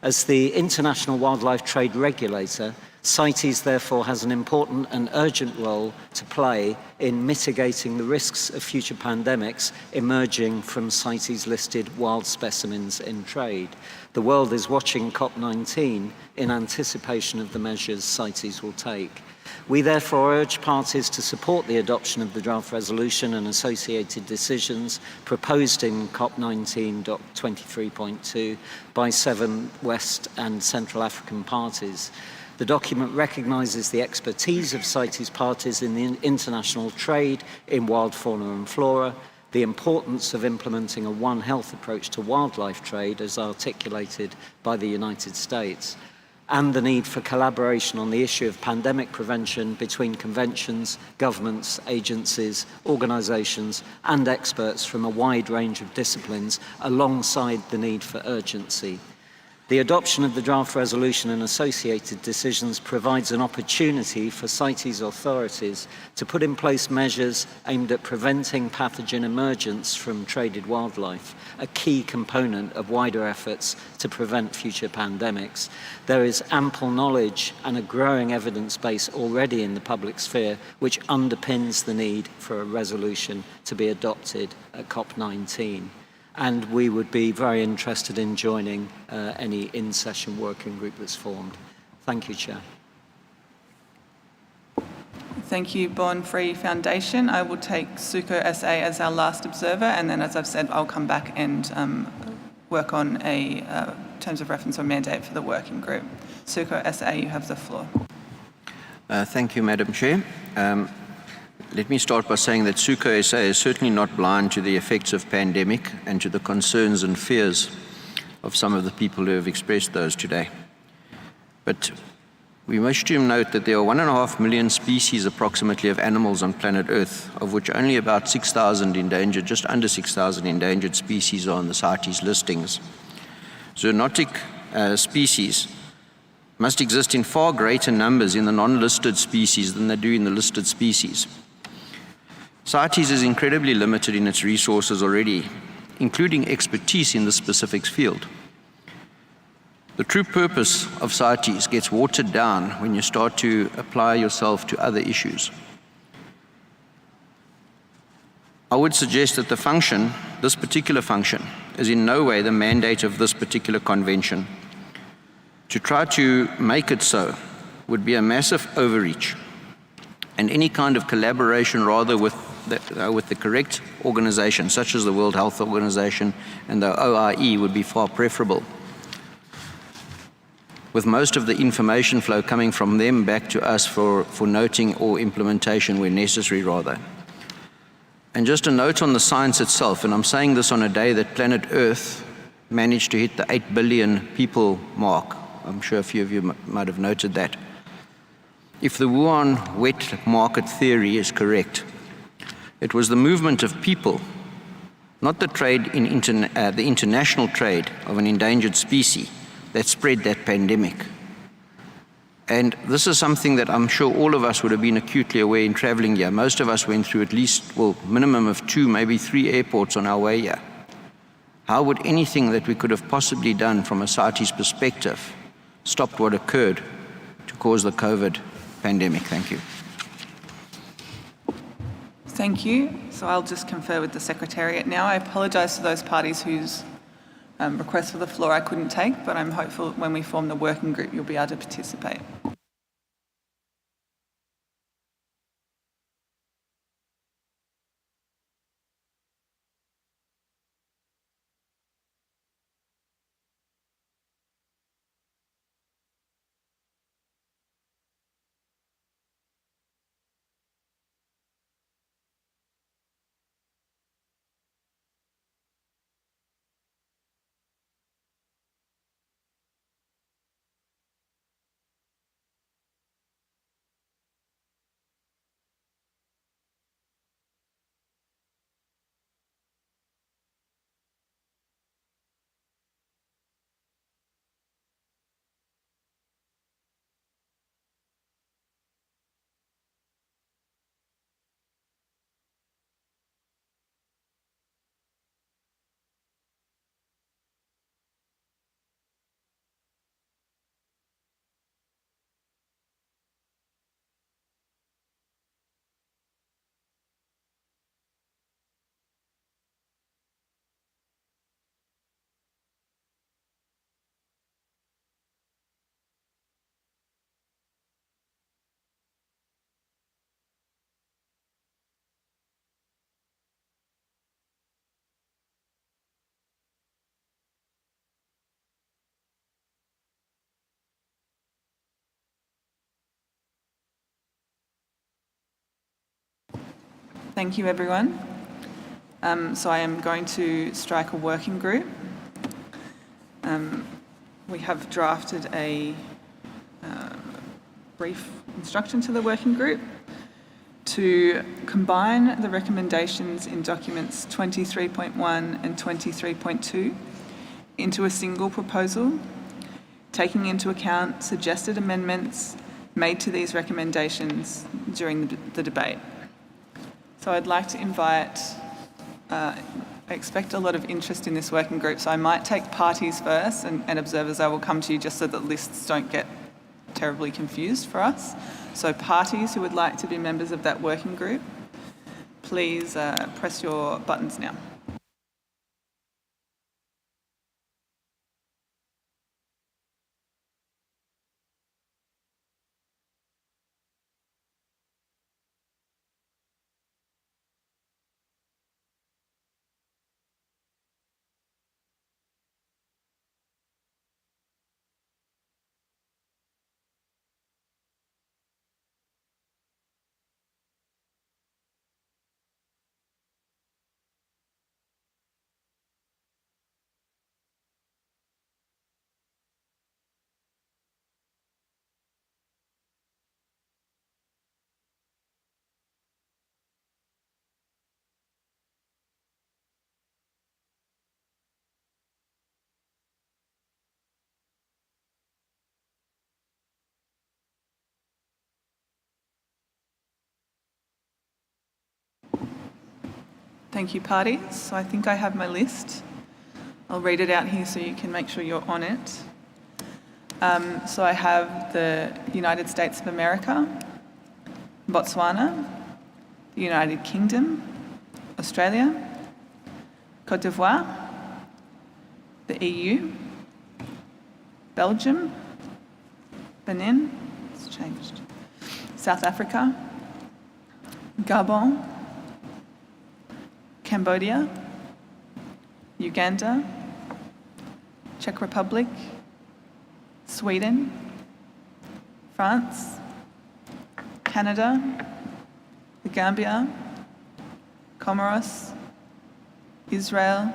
Speaker 20: As the International Wildlife Trade Regulator, CITES therefore has an important and urgent role to play in mitigating the risks of future pandemics emerging from CITES-listed wild specimens in trade. The world is watching CoP19 in anticipation of the measures CITES will take. We therefore urge parties to support the adoption of the draft resolution and associated decisions proposed in CoP19.23.2 by 7 West and Central African parties. The document recognises the expertise of CITES parties in the international trade in wild fauna and flora, the importance of implementing a One Health approach to wildlife trade as articulated by the United States, and the need for collaboration on the issue of pandemic prevention between conventions, governments, agencies, organisations and experts from a wide range of disciplines alongside the need for urgency. The adoption of the draft resolution and associated decisions provides an opportunity for CITES authorities to put in place measures aimed at preventing pathogen emergence from traded wildlife, a key component of wider efforts to prevent future pandemics. There is ample knowledge and a growing evidence base already in the public sphere which underpins the need for a resolution to be adopted at COP19. And we would be very interested in joining any in-session working group that's formed. Thank you, Chair.
Speaker 1: Thank you, Born Free Foundation. I will take SUCO SA as our last observer, and then, as I've said, I'll come back and work on a terms of reference or mandate for the working group. SUCO SA, you have the floor.
Speaker 4: Thank you, Madam Chair. Let me start by saying that SUCO SA is certainly not blind to the effects of pandemic and to the concerns and fears of some of the people who have expressed those today. But we wish to note that there are 1.5 million species approximately of animals on planet Earth, of which only about 6,000 endangered, just under 6,000 endangered species are on the CITES listings. Zoonotic species must exist in far greater numbers in the non-listed species than they do in the listed species. CITES is incredibly limited in its resources already, including expertise in the specific field. The true purpose of CITES gets watered down when you start to apply yourself to other issues. I would suggest that the function, this particular function, is in no way the mandate of this particular convention. To try to make it so would be a massive overreach, and any kind of collaboration rather with the correct organization, such as the World Health Organization and the OIE, would be far preferable, with most of the information flow coming from them back to us for noting or implementation where necessary rather. And just a note on the science itself, and I'm saying this on a day that planet Earth managed to hit the 8 billion people mark. I'm sure a few of you might have noted that. If the Wuhan wet market theory is correct, it was the movement of people, not the trade in the international trade of an endangered species, that spread that pandemic. And this is something that I'm sure all of us would have been acutely aware in traveling here. Most of us went through at least, well, minimum of 2, maybe 3 airports on our way here. How would anything that we could have possibly done from a CITES perspective stop what occurred to cause the COVID pandemic? Thank you.
Speaker 1: Thank you. So I'll just confer with the Secretariat now. I apologise to those parties whose request for the floor I couldn't take, but I'm hopeful when we form the working group you'll be able to participate. Thank you, everyone. So I am going to strike a working group. We have drafted a brief instruction to the working group to combine the recommendations in documents 23.1 and 23.2 into a single proposal, taking into account suggested amendments made to these recommendations during the debate. So I'd like to invite, I expect a lot of interest in this working group, so I might take parties first and observers, I will come to you just so that lists don't get terribly confused for us. So parties who would like to be members of that working group, please press your buttons now. Thank you, parties. So I think I have my list. I'll read it out here so you can make sure you're on it. So I have the United States of America, Botswana, the United Kingdom, Australia, Côte d'Ivoire, the EU, Belgium, Benin, it's changed, South Africa, Gabon, Cambodia, Uganda, Czech Republic, Sweden, France, Canada, the Gambia, Comoros, Israel,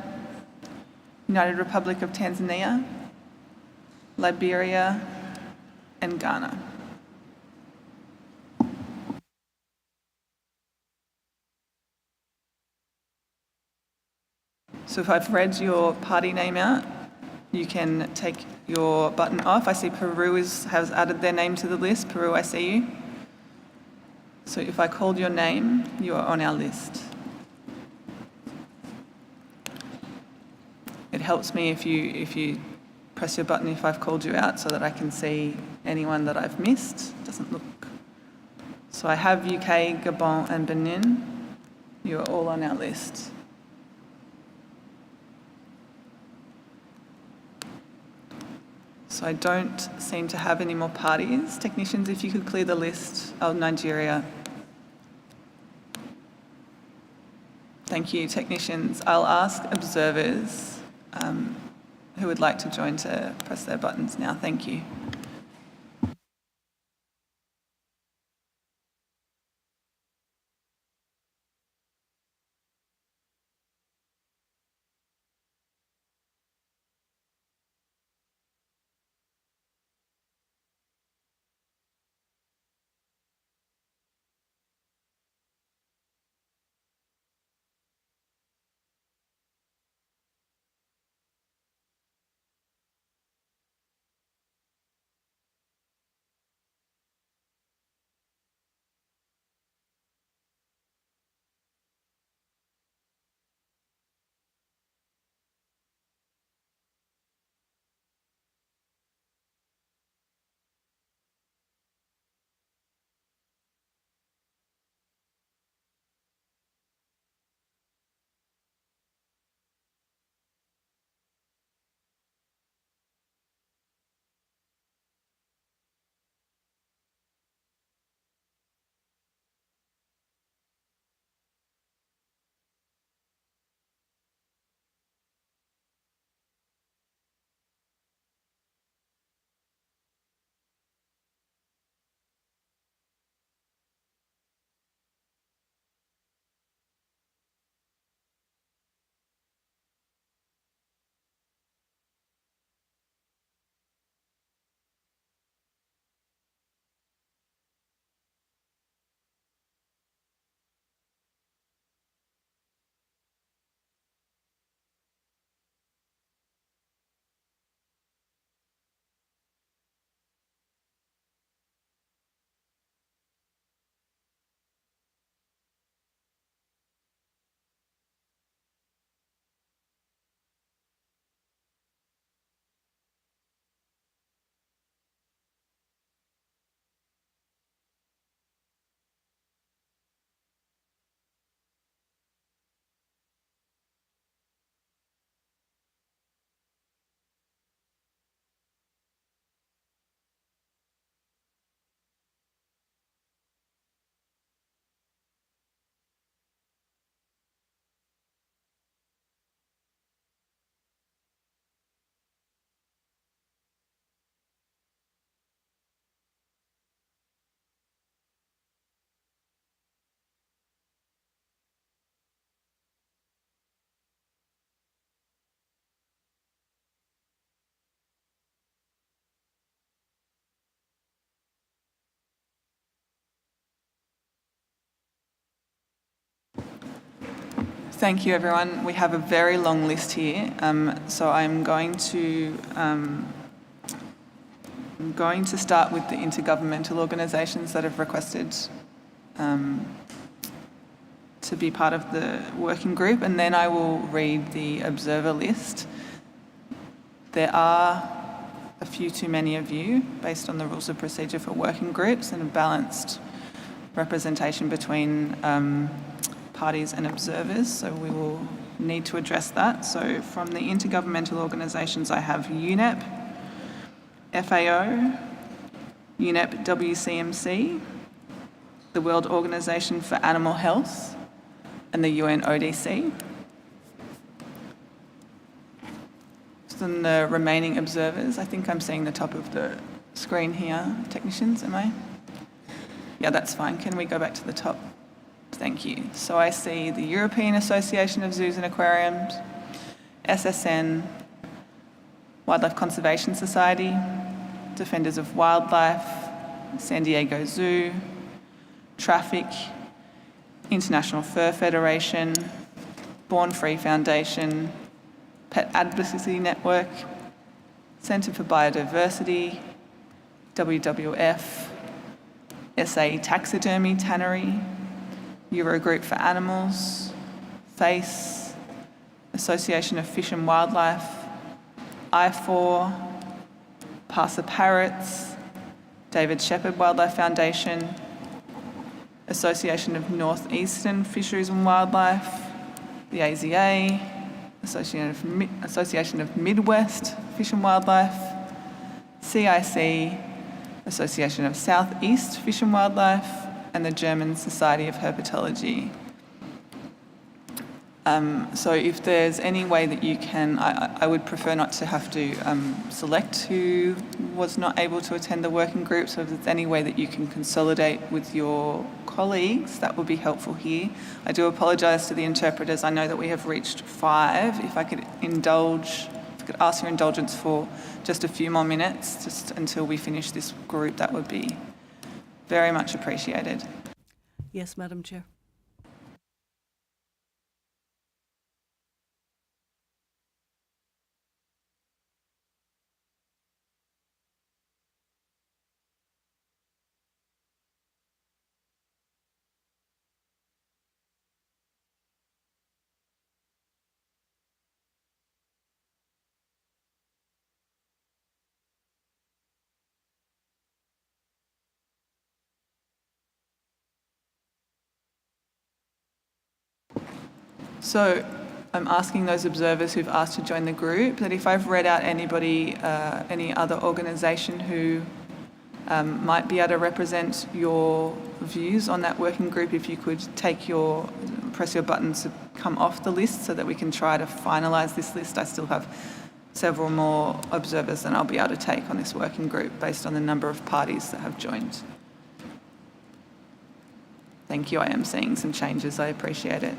Speaker 1: United Republic of Tanzania, Liberia, and Ghana. So if I've read your party name out, you can take your button off. I see Peru has added their name to the list. Peru, I see you. So if I called your name, you are on our list. It helps me if you press your button if I've called you out so that I can see anyone that I've missed. It doesn't look. So I have UK, Gabon, and Benin. You are all on our list. So I don't seem to have any more parties. Technicians, if you could clear the list of Nigeria. Thank you, technicians. I'll ask observers who would like to join to press their buttons now. Thank you. Thank you, everyone. We have a very long list here, so I'm going to start with the intergovernmental organisations that have requested to be part of the working group, and then I will read the observer list. There are a few too many of you, based on the rules of procedure for working groups, and a balanced representation between parties and observers, so we will need to address that. So from the intergovernmental organisations, I have UNEP, FAO, UNEP WCMC, the World Organization for Animal Health, and the UN ODC. Then the remaining observers, I think I'm seeing the top of the screen here. Technicians, am I? Yeah, that's fine. Can we go back to the top? Thank you. So I see the European Association of Zoos and Aquariums, SSN, Wildlife Conservation Society, Defenders of Wildlife, San Diego Zoo, Traffic, International Fur Federation, Born Free Foundation, Pet Advocacy Network, Centre for Biodiversity, WWF, SA Taxidermy Tannery, Eurogroup for Animals, FACE, Association of Fish and Wildlife, I4, Parsa Parrots, David Shepherd Wildlife Foundation, Association of Northeastern Fisheries and Wildlife, the AZA, Association of Midwest Fish and Wildlife, CIC, Association of Southeast Fish and Wildlife, and the German Society of Herpetology. So if there's any way that you can, I would prefer not to have to select who was not able to attend the working group, so if there's any way that you can consolidate with your colleagues, that would be helpful here. I do apologise to the interpreters. I know that we have reached 5. If I could ask your indulgence for just a few more minutes, just until we finish this group, that would be very much appreciated.
Speaker 10: Yes, Madam Chair.
Speaker 1: So I'm asking those observers who've asked to join the group that if I've read out anybody, any other organisation who might be able to represent your views on that working group, if you could press your buttons to come off the list so that we can try to finalise this list. I still have several more observers than I'll be able to take on this working group based on the number of parties that have joined. Thank you. I am seeing some changes. I appreciate it.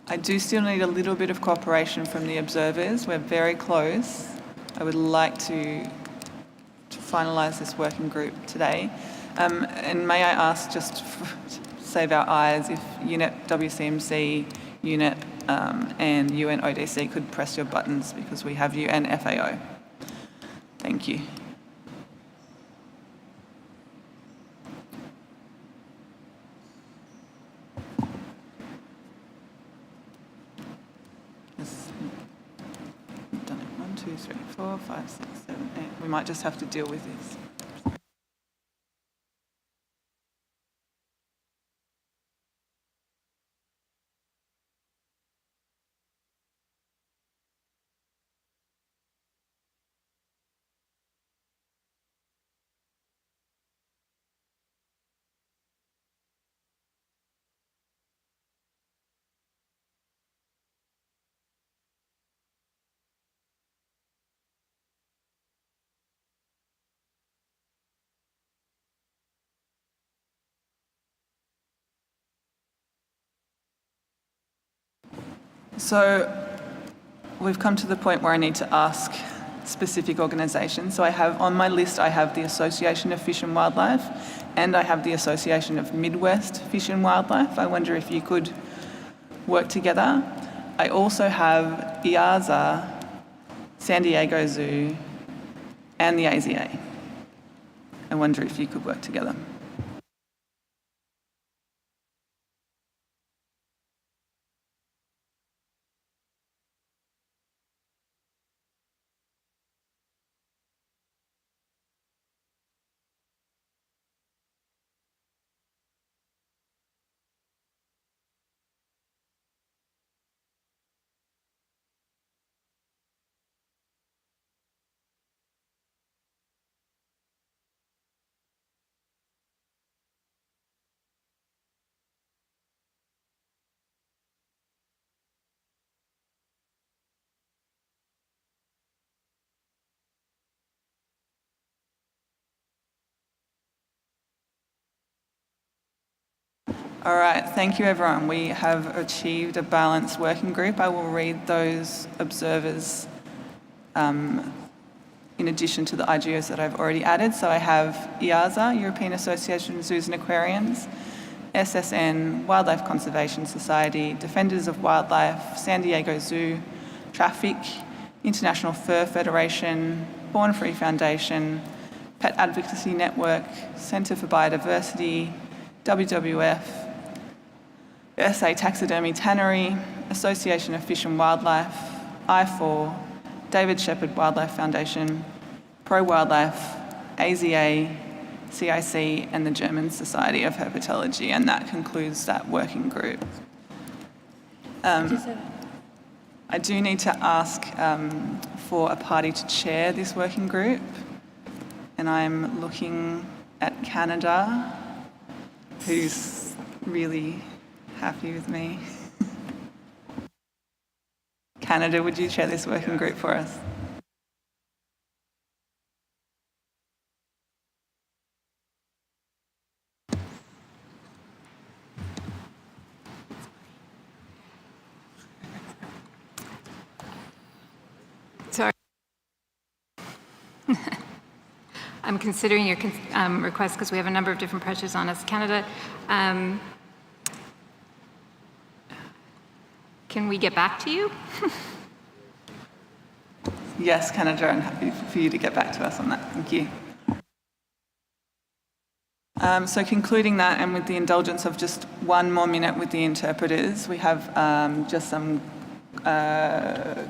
Speaker 1: I do still need a little bit of cooperation from the observers. We're very close. I would like to finalise this working group today. And may I ask, just to save our eyes, if UNEP, WCMC, UNEP and UNODC could press your buttons because we have you, and FAO. Thank you. We've done it 1, 2, 3, 4, 5, 6, 7, 8. We might just have to deal with this. So we've come to the point where I need to ask specific organisations. So I have on my list, I have the Association of Fish and Wildlife, and I have the Association of Midwest Fish and Wildlife. I wonder if you could work together. I also have IAZA, San Diego Zoo, and the AZA. I wonder if you could work together. All right, thank you everyone. We have achieved a balanced working group. I will read those observers in addition to the IGOs that I've already added. So I have IAZA, European Association of Zoos and Aquariums, SSN, Wildlife Conservation Society, Defenders of Wildlife, San Diego Zoo, Traffic, International Fur Federation, Born Free Foundation, Pet Advocacy Network, Centre for Biodiversity, WWF, SA Taxidermy Tannery, Association of Fish and Wildlife, I4, David Shepherd Wildlife Foundation, Pro Wildlife, AZA, CIC, and the German Society of Herpetology, and that concludes that working group. I do need to ask for a party to chair this working group, and I'm looking at Canada, who's really happy with me. Canada, would you chair this working group for us?
Speaker 6: Sorry. I'm considering your request because we have a number of different pressures on us. Canada, can we get back to you?
Speaker 1: Yes, Canada, I'm happy for you to get back to us on that. Thank you. So concluding that, and with the indulgence of just one more minute with the interpreters, we have just some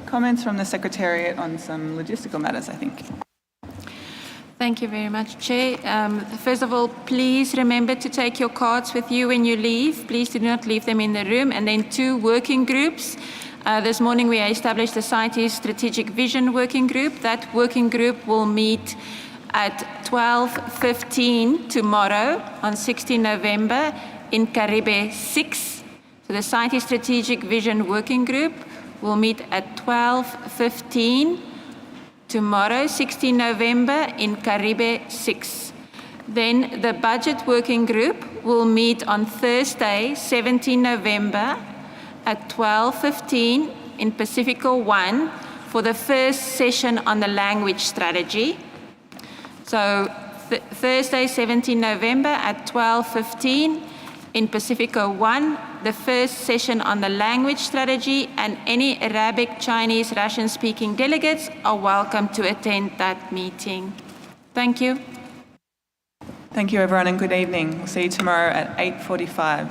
Speaker 1: comments from the Secretariat on some logistical matters, I think.
Speaker 11: Thank you very much, Chair. First of all, please remember to take your cards with you when you leave. Please do not leave them in the room. And then 2 working groups. This morning we established the CITES Strategic Vision Working Group. That working group will meet at 12:15 tomorrow on 16 November in Caribe 6. So the CITES Strategic Vision Working Group will meet at 12:15 tomorrow, 16 November in Caribe 6. Then the Budget Working Group will meet on Thursday, 17 November at 12:15 in Pacifico 1 for the first session on the language strategy. So Thursday, 17 November at 12:15 in Pacifico 1, the first session on the language strategy, and any Arabic, Chinese, Russian-speaking delegates are welcome to attend that meeting. Thank you.
Speaker 1: Thank you, everyone, and good evening. We'll see you tomorrow at 8:45.